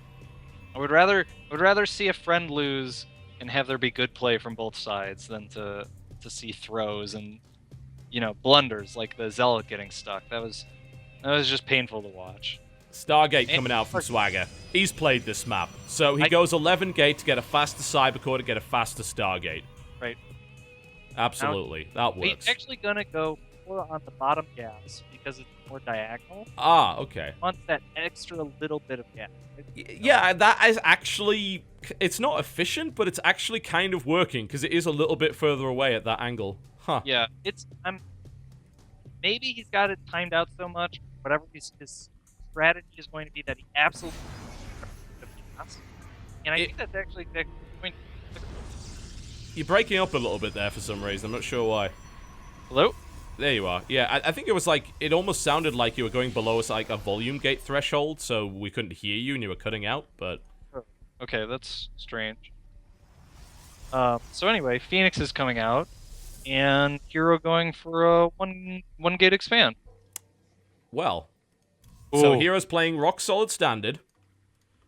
I would rather see a friend lose and have there be good play from both sides than to see throws and blunders like the Zealot getting stuck. That was just painful to watch. Stargate coming out from Swagger. He's played this map, so he goes 11-gate to get a faster cybercore to get a faster Stargate. Right. Absolutely. That works. He's actually going to go more on the bottom gas because it's more diagonal. Ah, okay. Wants that extra little bit of gas. Yeah, that is actually... It's not efficient, but it's actually kind of working, because it is a little bit further away at that angle. Huh. Yeah, maybe he's got it timed out so much, whatever his strategy is going to be, that he absolutely has. And I think that's actually exactly the point. You're breaking up a little bit there for some reason. I'm not sure why. Hello? There you are. Yeah, I think it was like... It almost sounded like you were going below us, like a volume gate threshold, so we couldn't hear you and you were cutting out, but... Okay, that's strange. So anyway, Phoenix is coming out, and Hero going for a one gate expand. Well, so Hero's playing rock solid standard.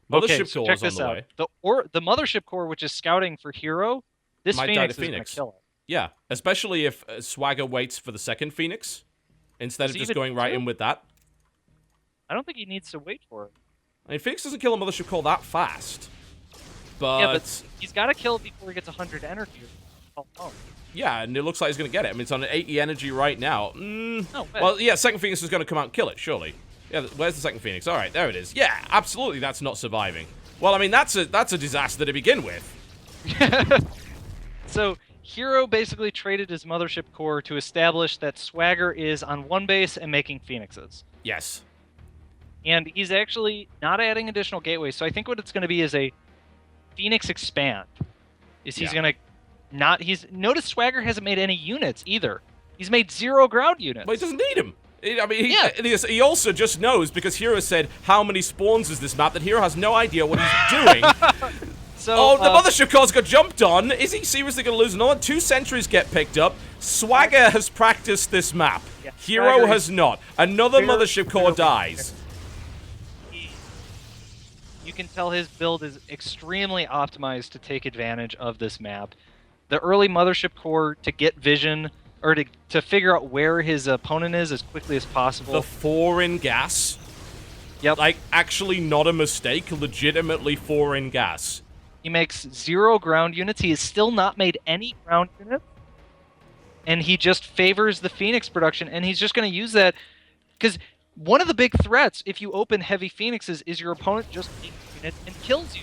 Mothership so core check is on this the out. way. The Mothership core, which is scouting for Hero, this Might Phoenix die to is going to kill it. Yeah, especially if Swagger waits for the second Phoenix, instead of just going right in with that. I don't think he needs to wait for it. I mean, Phoenix doesn't kill a Mothership core that fast. But... Yeah, but he's got to kill it before he gets 100 energy. Oh. Yeah, and it looks like he's going to get it. I mean, it's on an 80 energy right now. No, well, yeah, second Phoenix is going to come out and kill it, surely. Yeah, where's the second Phoenix? All right, there it is. Yeah, absolutely, that's not surviving. Well, I mean, that's a disaster to begin with. So, Hero basically traded his Mothership core to establish that Swagger is on one base and making Phoenixes. Yes. And he's actually not adding additional gateways, so I think what it's going to be is a Phoenix expand. He's going to not... Notice Swagger hasn't made any units either. He's made 0 ground units. Well, he doesn't need them. I mean, he also just knows, because Hero said, how many spawns is this map, that Hero has no idea what he's doing. So, the Mothership core's got jumped on. Is he seriously going to lose another? 2 sentries get picked up. Swagger has practiced this map. Yeah, Hero has not. Another Mothership core dies. You can tell his build is extremely optimized to take advantage of this map. The early Mothership core to get vision, or to figure out where his opponent is as quickly as possible. The 4 in gas. Yep. Like, actually not a mistake, legitimately 4 in gas. He makes 0 ground units. He has still not made any ground units. And he just favors the Phoenix production, and he's just going to use that. Because one of the big threats, if you open heavy Phoenixes, is your opponent just makes units and kills you.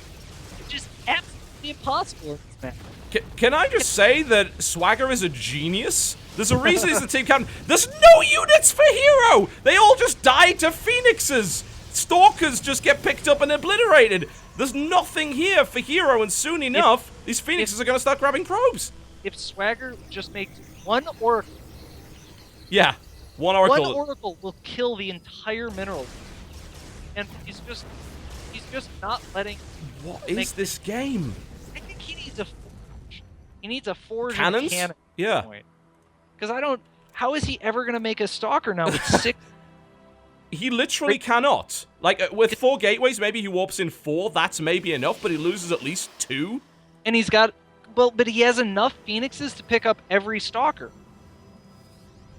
It's just absolutely impossible in this map. Can I just say that Swagger is a genius? There's a reason he's the team captain. There's no units for Hero! They all just die to Phoenixes! Stalkers just get picked up and obliterated! There's nothing here for Hero, and soon enough, these Phoenixes are going to start grabbing probes. If Swagger just makes 1 Oracle... Yeah, 1 Oracle. 1 Oracle will kill the entire mineral. And he's just not letting... What is this game? I think he needs a forge. He needs a forge Cannons? and cannon. Yeah. Because I don't... How is he ever going to make a Stalker now with 6... He literally cannot. Like, with 4 gateways, maybe he warps in 4. That's maybe enough, but he loses at least 2. And he's got... Well, but he has enough Phoenixes to pick up every Stalker.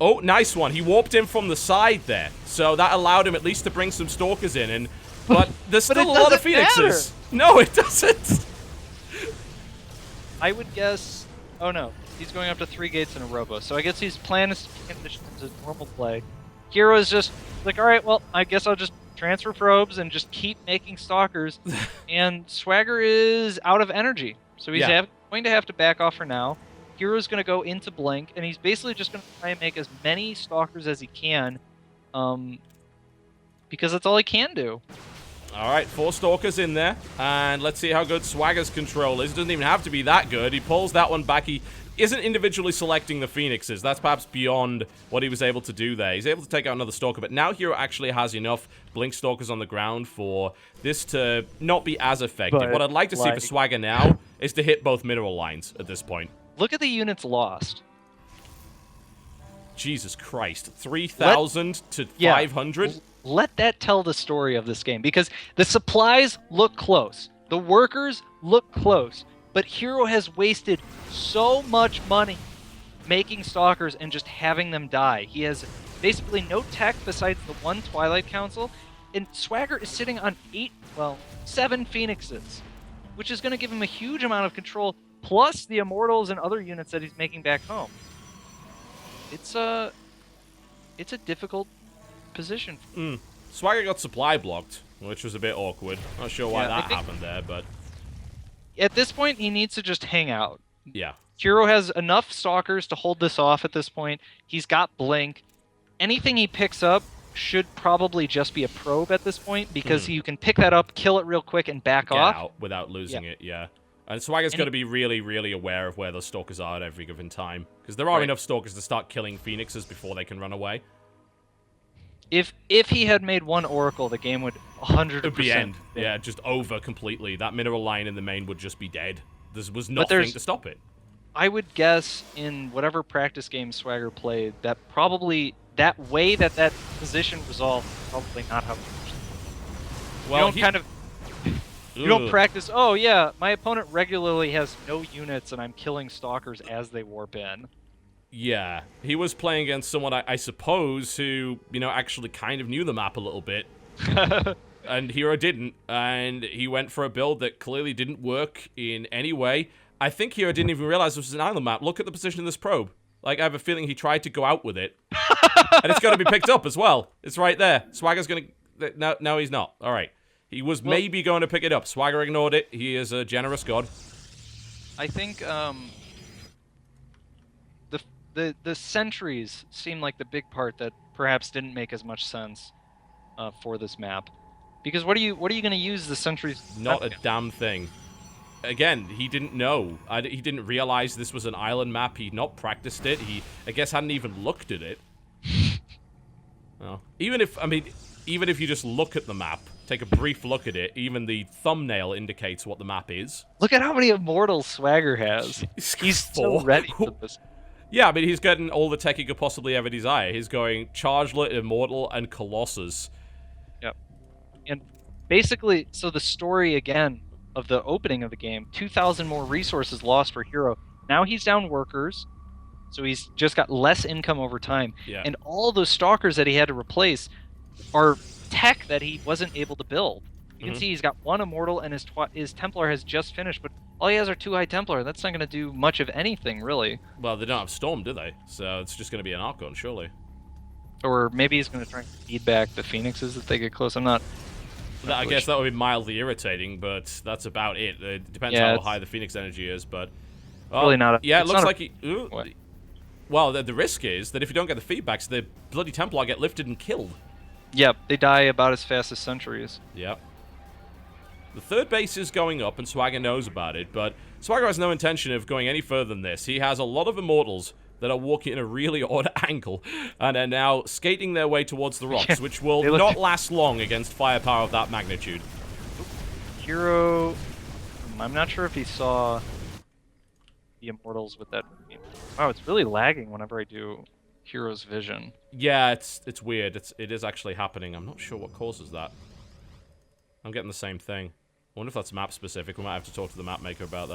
Oh, nice one. He warped in from the side there. So that allowed him at least to bring some Stalkers in. But there's still a lot of Phoenixes. No, it doesn't. I would guess... Oh, no. He's going up to 3 gates in a robo. So I guess his plan is to finish his normal play. Hero is just like, all right, well, I guess I'll just transfer probes and just keep making Stalkers. And Swagger is out of energy. So he's going to have to back off for now. Hero's going to go into Blink, and he's basically just going to try and make as many Stalkers as he can. Because that's all he can do. All right, 4 Stalkers in there. And let's see how good Swagger's control is. It doesn't even have to be that good. He pulls that one back. He isn't individually selecting the Phoenixes. That's perhaps beyond what he was able to do there. He's able to take out another Stalker, but now Hero actually has enough Blink Stalkers on the ground for this to not be as effective. But what I'd like to see for Swagger now is to hit both mineral lines at this point. Look at the units lost. Jesus Christ. 3,000 to 500? Let that tell the story of this game, because the supplies look close. The workers look close. But Hero has wasted so much money making Stalkers and just having them die. He has basically no tech besides the 1 Twilight Council, and Swagger is sitting on 7 Phoenixes, which is going to give him a huge amount of control plus the Immortals and other units that he's making back home. It's a difficult position. Swagger got supply blocked, which was a bit awkward. Not sure why that happened there, but... At this point, he needs to just hang out. Yeah. Hero has enough Stalkers to hold this off at this point. He's got Blink. Anything he picks up should probably just be a probe at this point, because you can pick that up, kill it real quick, and back off. Out without losing it, yeah. And Swagger's got to be really, really aware of where those Stalkers are at every given time. Because there are enough Stalkers to start killing Phoenixes before they can run away. If he had made one Oracle, the game would 100% be end. Yeah, just over completely. That mineral line in the main would just be dead. There was nothing to stop it. I would guess in whatever practice game Swagger played, that probably that way that position resolved probably not how. Well, you don't practice. Oh yeah, my opponent regularly has no units, and I'm killing Stalkers as they warp in. Yeah, he was playing against someone, I suppose, who, actually kind of knew the map a little bit. And Hero didn't, and he went for a build that clearly didn't work in any way. I think Hero didn't even realize this was an island map. Look at the position of this probe. Like, I have a feeling he tried to go out with it. And it's going to be picked up as well. It's right there. Swagger's going to... No, he's not. All right. He was maybe going to pick it up. Swagger ignored it. He is a generous god. I think, The sentries seem like the big part that perhaps didn't make as much sense for this map, because what are you going to use the sentries? Not a damn thing. Again, he didn't know. He didn't realize this was an island map. He'd not practiced it. He, I guess, hadn't even looked at it. Well, even if you just look at the map, take a brief look at it, even the thumbnail indicates what the map is. Look at how many Immortals Swagger has. He's so ready for this. Yeah, he's getting all the tech he could possibly ever desire. He's going Chargelet, Immortal, and Colossus. Yep. And basically, so the story, again, of the opening of the game, 2,000 more resources lost for Hero. Now he's down workers, so he's just got less income over time. Yeah. And all those Stalkers that he had to replace are tech that he wasn't able to build. You can see he's got one Immortal, and his Templar has just finished, but all he has are 2 High Templar. That's not going to do much of anything, really. Well, they don't have Storm, do they? So it's just going to be an Archon, surely. Or maybe he's going to try and feed back the Phoenixes if they get close. I'm not... I guess that would be mildly irritating, but that's about it. It depends how high the Phoenix energy is, but... really not it looks like he... Well, the risk is that if you don't get the feedbacks, the bloody Templar get lifted and killed. Yep, they die about as fast as sentries. Yep. The third base is going up, and Swagger knows about it, but Swagger has no intention of going any further than this. He has a lot of Immortals that are walking in a really odd angle, and are now skating their way towards the rocks, which will not last long against firepower of that magnitude. Hero... I'm not sure if he saw the Immortals with that... Wow, it's really lagging whenever I do Hero's vision. Yeah, it's weird. It is actually happening. I'm not sure what causes that. I'm getting the same thing. I wonder if that's map specific. We might have to talk to the map maker about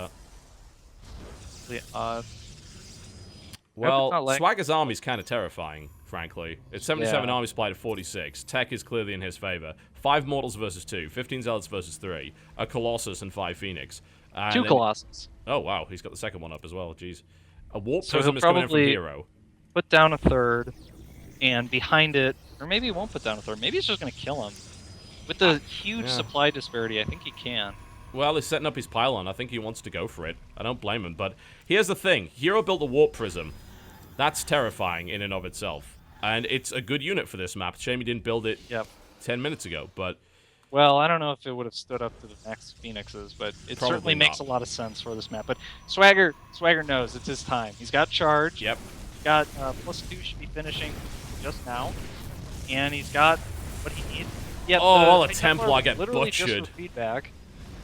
that. Well, Swagger's army's kind of terrifying, frankly. It's 77 army supply to 46. Tech is clearly in his favor. 5 Mortals versus 2. 15 Zealots versus 3. A Colossus and 5 Phoenix. 2 Colossus. Oh, wow. He's got the second one up as well. Jeez. A Warp Prism is coming in from Hero. Put down a third, and behind it... Or maybe he won't put down a third. Maybe he's just going to kill him. With the huge supply disparity, I think he can. Well, he's setting up his pylon. I think he wants to go for it. I don't blame him, but here's the thing. Hero built a Warp Prism. That's terrifying in and of itself. And it's a good unit for this map. Shame he didn't build it 10 minutes ago, but... Well, I don't know if it would have stood up to the next Phoenixes, but it certainly makes a lot of sense for this map. But Swagger knows it's his time. He's got charge. Yep. He's got +2 should be finishing just now. And he's got what he needs. Yep, the Templar get literally butchered. Just for feedback.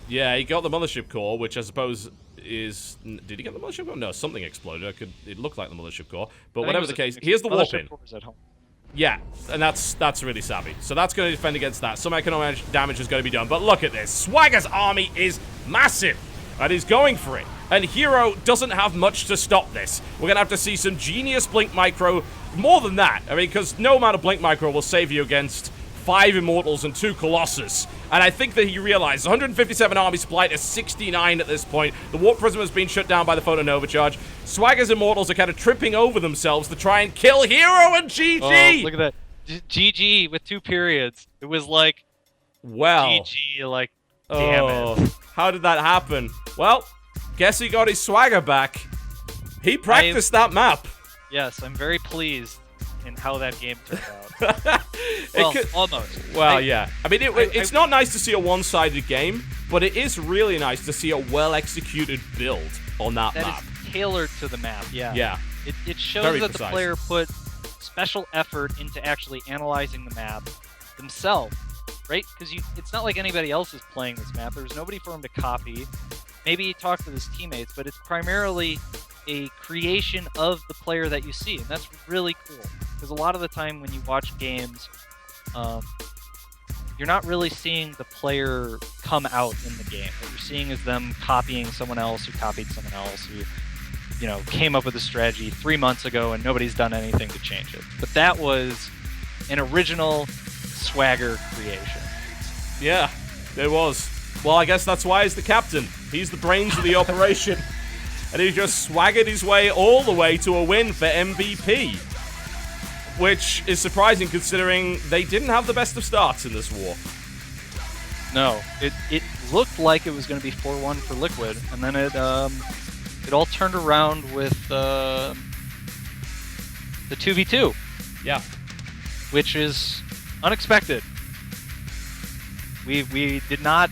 Yeah, he got the Mothership Core, which I suppose is... Did he get the Mothership Core? No, something exploded. It looked like the Mothership Core. But whatever the case, here's the warp in. Yeah, and that's really savvy. So that's going to defend against that. Some economic damage is going to be done. But look at this. Swagger's army is massive. And he's going for it. And Hero doesn't have much to stop this. We're going to have to see some genius Blink Micro. More than that. I mean, because no amount of Blink Micro will save you against 5 Immortals and 2 Colossus. And I think that he realized 157 army supply to 69 at this point. The Warp Prism has been shut down by the Photo Nova charge. Swagger's Immortals are kind of tripping over themselves to try and kill Hero and GG! Oh, look at that. GG with 2 periods. It was like, well, GG, like, damn it. How did that happen? Well, guess he got his swagger back. He practiced that map. Yes, I'm very pleased in how that game turned out. Well, almost. Well, yeah. I mean, it's not nice to see a one-sided game, but it is really nice to see a well-executed build on that map. That is tailored to the map, yeah. Yeah. It shows Very that precise. the player put special effort into actually analyzing the map themselves, right? Because it's not like anybody else is playing this map. There's nobody for him to copy. Maybe he talked with his teammates, but it's primarily a creation of the player that you see, and that's really cool. Because a lot of the time when you watch games, you're not really seeing the player come out in the game. What you're seeing is them copying someone else who copied someone else who, you know, came up with a strategy 3 months ago and nobody's done anything to change it. But that was an original Swagger creation. Yeah, it was. Well, I guess that's why he's the captain. He's the brains of the operation. And he just swaggered his way all the way to a win for MVP. Which is surprising considering they didn't have the best of starts in this war. No, it looked like it was going to be 4-1 for Liquid, and then it all turned around with the 2v2. Yeah. Which is unexpected. We did not...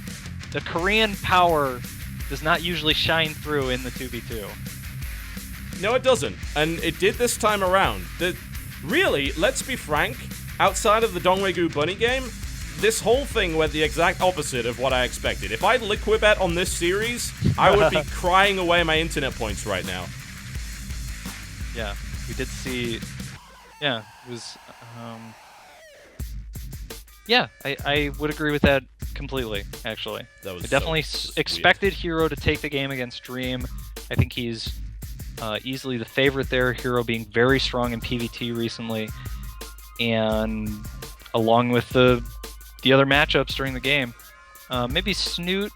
The Korean power does not usually shine through in the 2v2. No, it doesn't. And it did this time around. Really, let's be frank, outside of the DongRaeGu Bunny game, this whole thing went the exact opposite of what I expected. If I'd liquid bet on this series, I would be crying away my internet points right now. Yeah, we did see... Yeah, it was... Yeah, I would agree with that completely, actually. That was I definitely expected weird. Hero to take the game against Dream. I think he's easily the favorite there, Hero being very strong in PvT recently. And along with the other matchups during the game, maybe Snoot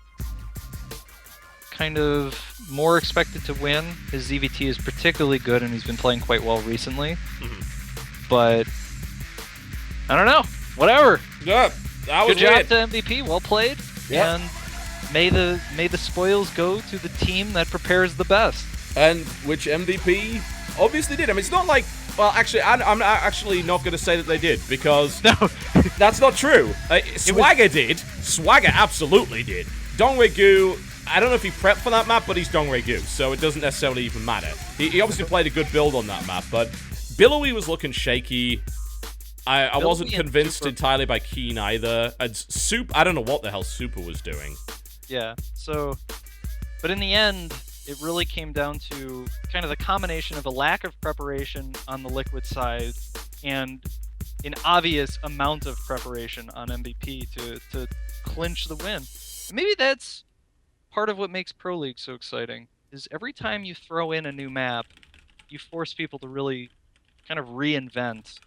kind of more expected to win. His ZVT is particularly good and he's been playing quite well recently. But I don't know. Whatever. Yeah, that was good job weird. to MVP. Well played. Yeah. And may the spoils go to the team that prepares the best. And which MVP obviously did. I mean, it's not like... Well, actually, I'm actually not going to say that they did, because No. that's not true. Swagger did. Swagger absolutely did. DongRaeGu, I don't know if he prepped for that map, but he's DongRaeGu, so it doesn't necessarily even matter. He obviously played a good build on that map, but Bily was looking shaky. I wasn't convinced entirely by Keen either. And Soup, I don't know what the hell Super was doing. Yeah, so... But in the end, it really came down to kind of the combination of a lack of preparation on the Liquid side and an obvious amount of preparation on MVP to clinch the win. And maybe that's part of what makes Pro League so exciting, is every time you throw in a new map, you force people to really kind of reinvent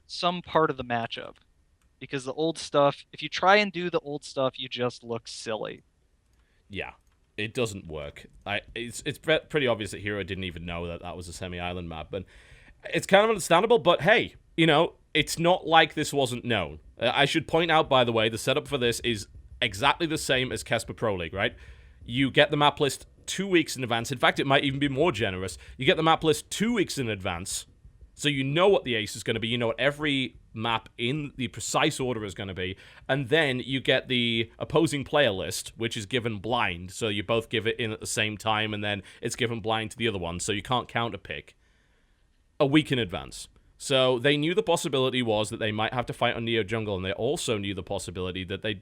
some part of the matchup. Because the old stuff, if you try and do the old stuff, you just look silly. Yeah. It doesn't work. It's pretty obvious that Hero didn't even know that was a semi-island map, but it's kind of understandable. But hey, you know, it's not like this wasn't known. I should point out, by the way, the setup for this is exactly the same as Kesper Pro League, right? You get the map list 2 weeks in advance. In fact, it might even be more generous. You get the map list 2 weeks in advance, so you know what the ace is going to be. You know what every map in the precise order is going to be, and then you get the opposing player list, which is given blind, so you both give it in at the same time, and then it's given blind to the other one, so you can't counterpick a week in advance. So they knew the possibility was that they might have to fight on Neo Jungle, and they also knew the possibility that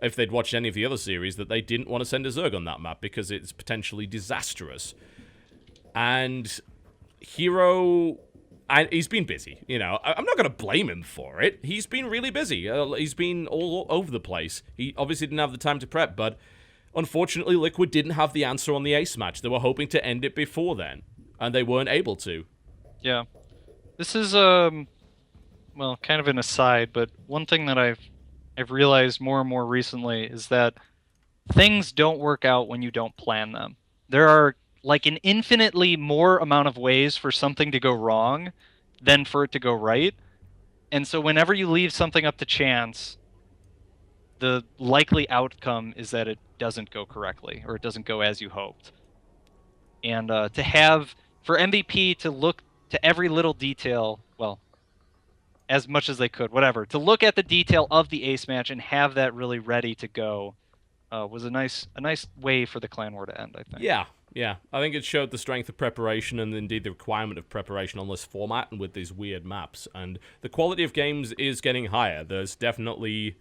if they'd watched any of the other series, that they didn't want to send a Zerg on that map because it's potentially disastrous. And Hero... he's been busy, you know. I'm not going to blame him for it. He's been really busy. He's been all over the place. He obviously didn't have the time to prep, but unfortunately, Liquid didn't have the answer on the ace match. They were hoping to end it before then, and they weren't able to. Yeah. This is, my well, kind of an aside, but one thing that I've realized more and more recently is that things don't work out when you don't plan them. There are like an infinitely more amount of ways for something to go wrong than for it to go right. And so whenever you leave something up to chance, the likely outcome is that it doesn't go correctly or it doesn't go as you hoped. And to have, for MVP to look to every little detail, well, as much as they could, whatever, to look at the detail of the ace match and have that really ready to go was a nice way for the clan war to end, I think. Yeah. I think it showed the strength of preparation and indeed the requirement of preparation on this format and with these weird maps. And the quality of games is getting higher. There's definitely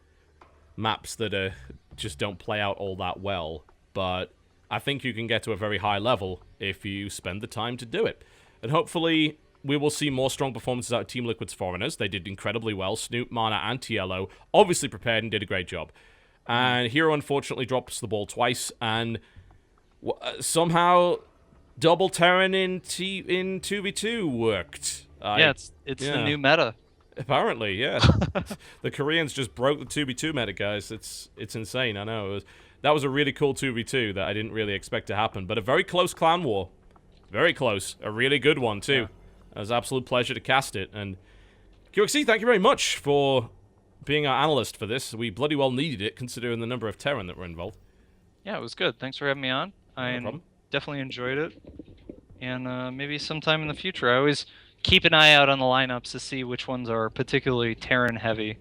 maps that just don't play out all that well, but I think you can get to a very high level if you spend the time to do it. And hopefully we will see more strong performances out of Team Liquid's Foreigners. They did incredibly well. Snoot, Mana, and TLO obviously prepared and did a great job. And Hero unfortunately drops the ball twice, and somehow double Terran in 2v2 worked. Yeah, it's the new meta. Apparently, yeah. The Koreans just broke the 2v2 meta, guys. It's insane, I know. That was a really cool 2v2 that I didn't really expect to happen, but a very close clan war. Very close. A really good one, too. Yeah. It was an absolute pleasure to cast it. And QXC, thank you very much for being our analyst for this. We bloody well needed it, considering the number of Terran that were involved. Yeah, it was good. Thanks for having me on. I definitely enjoyed it. And maybe sometime in the future. I always keep an eye out on the lineups to see which ones are particularly Terran heavy.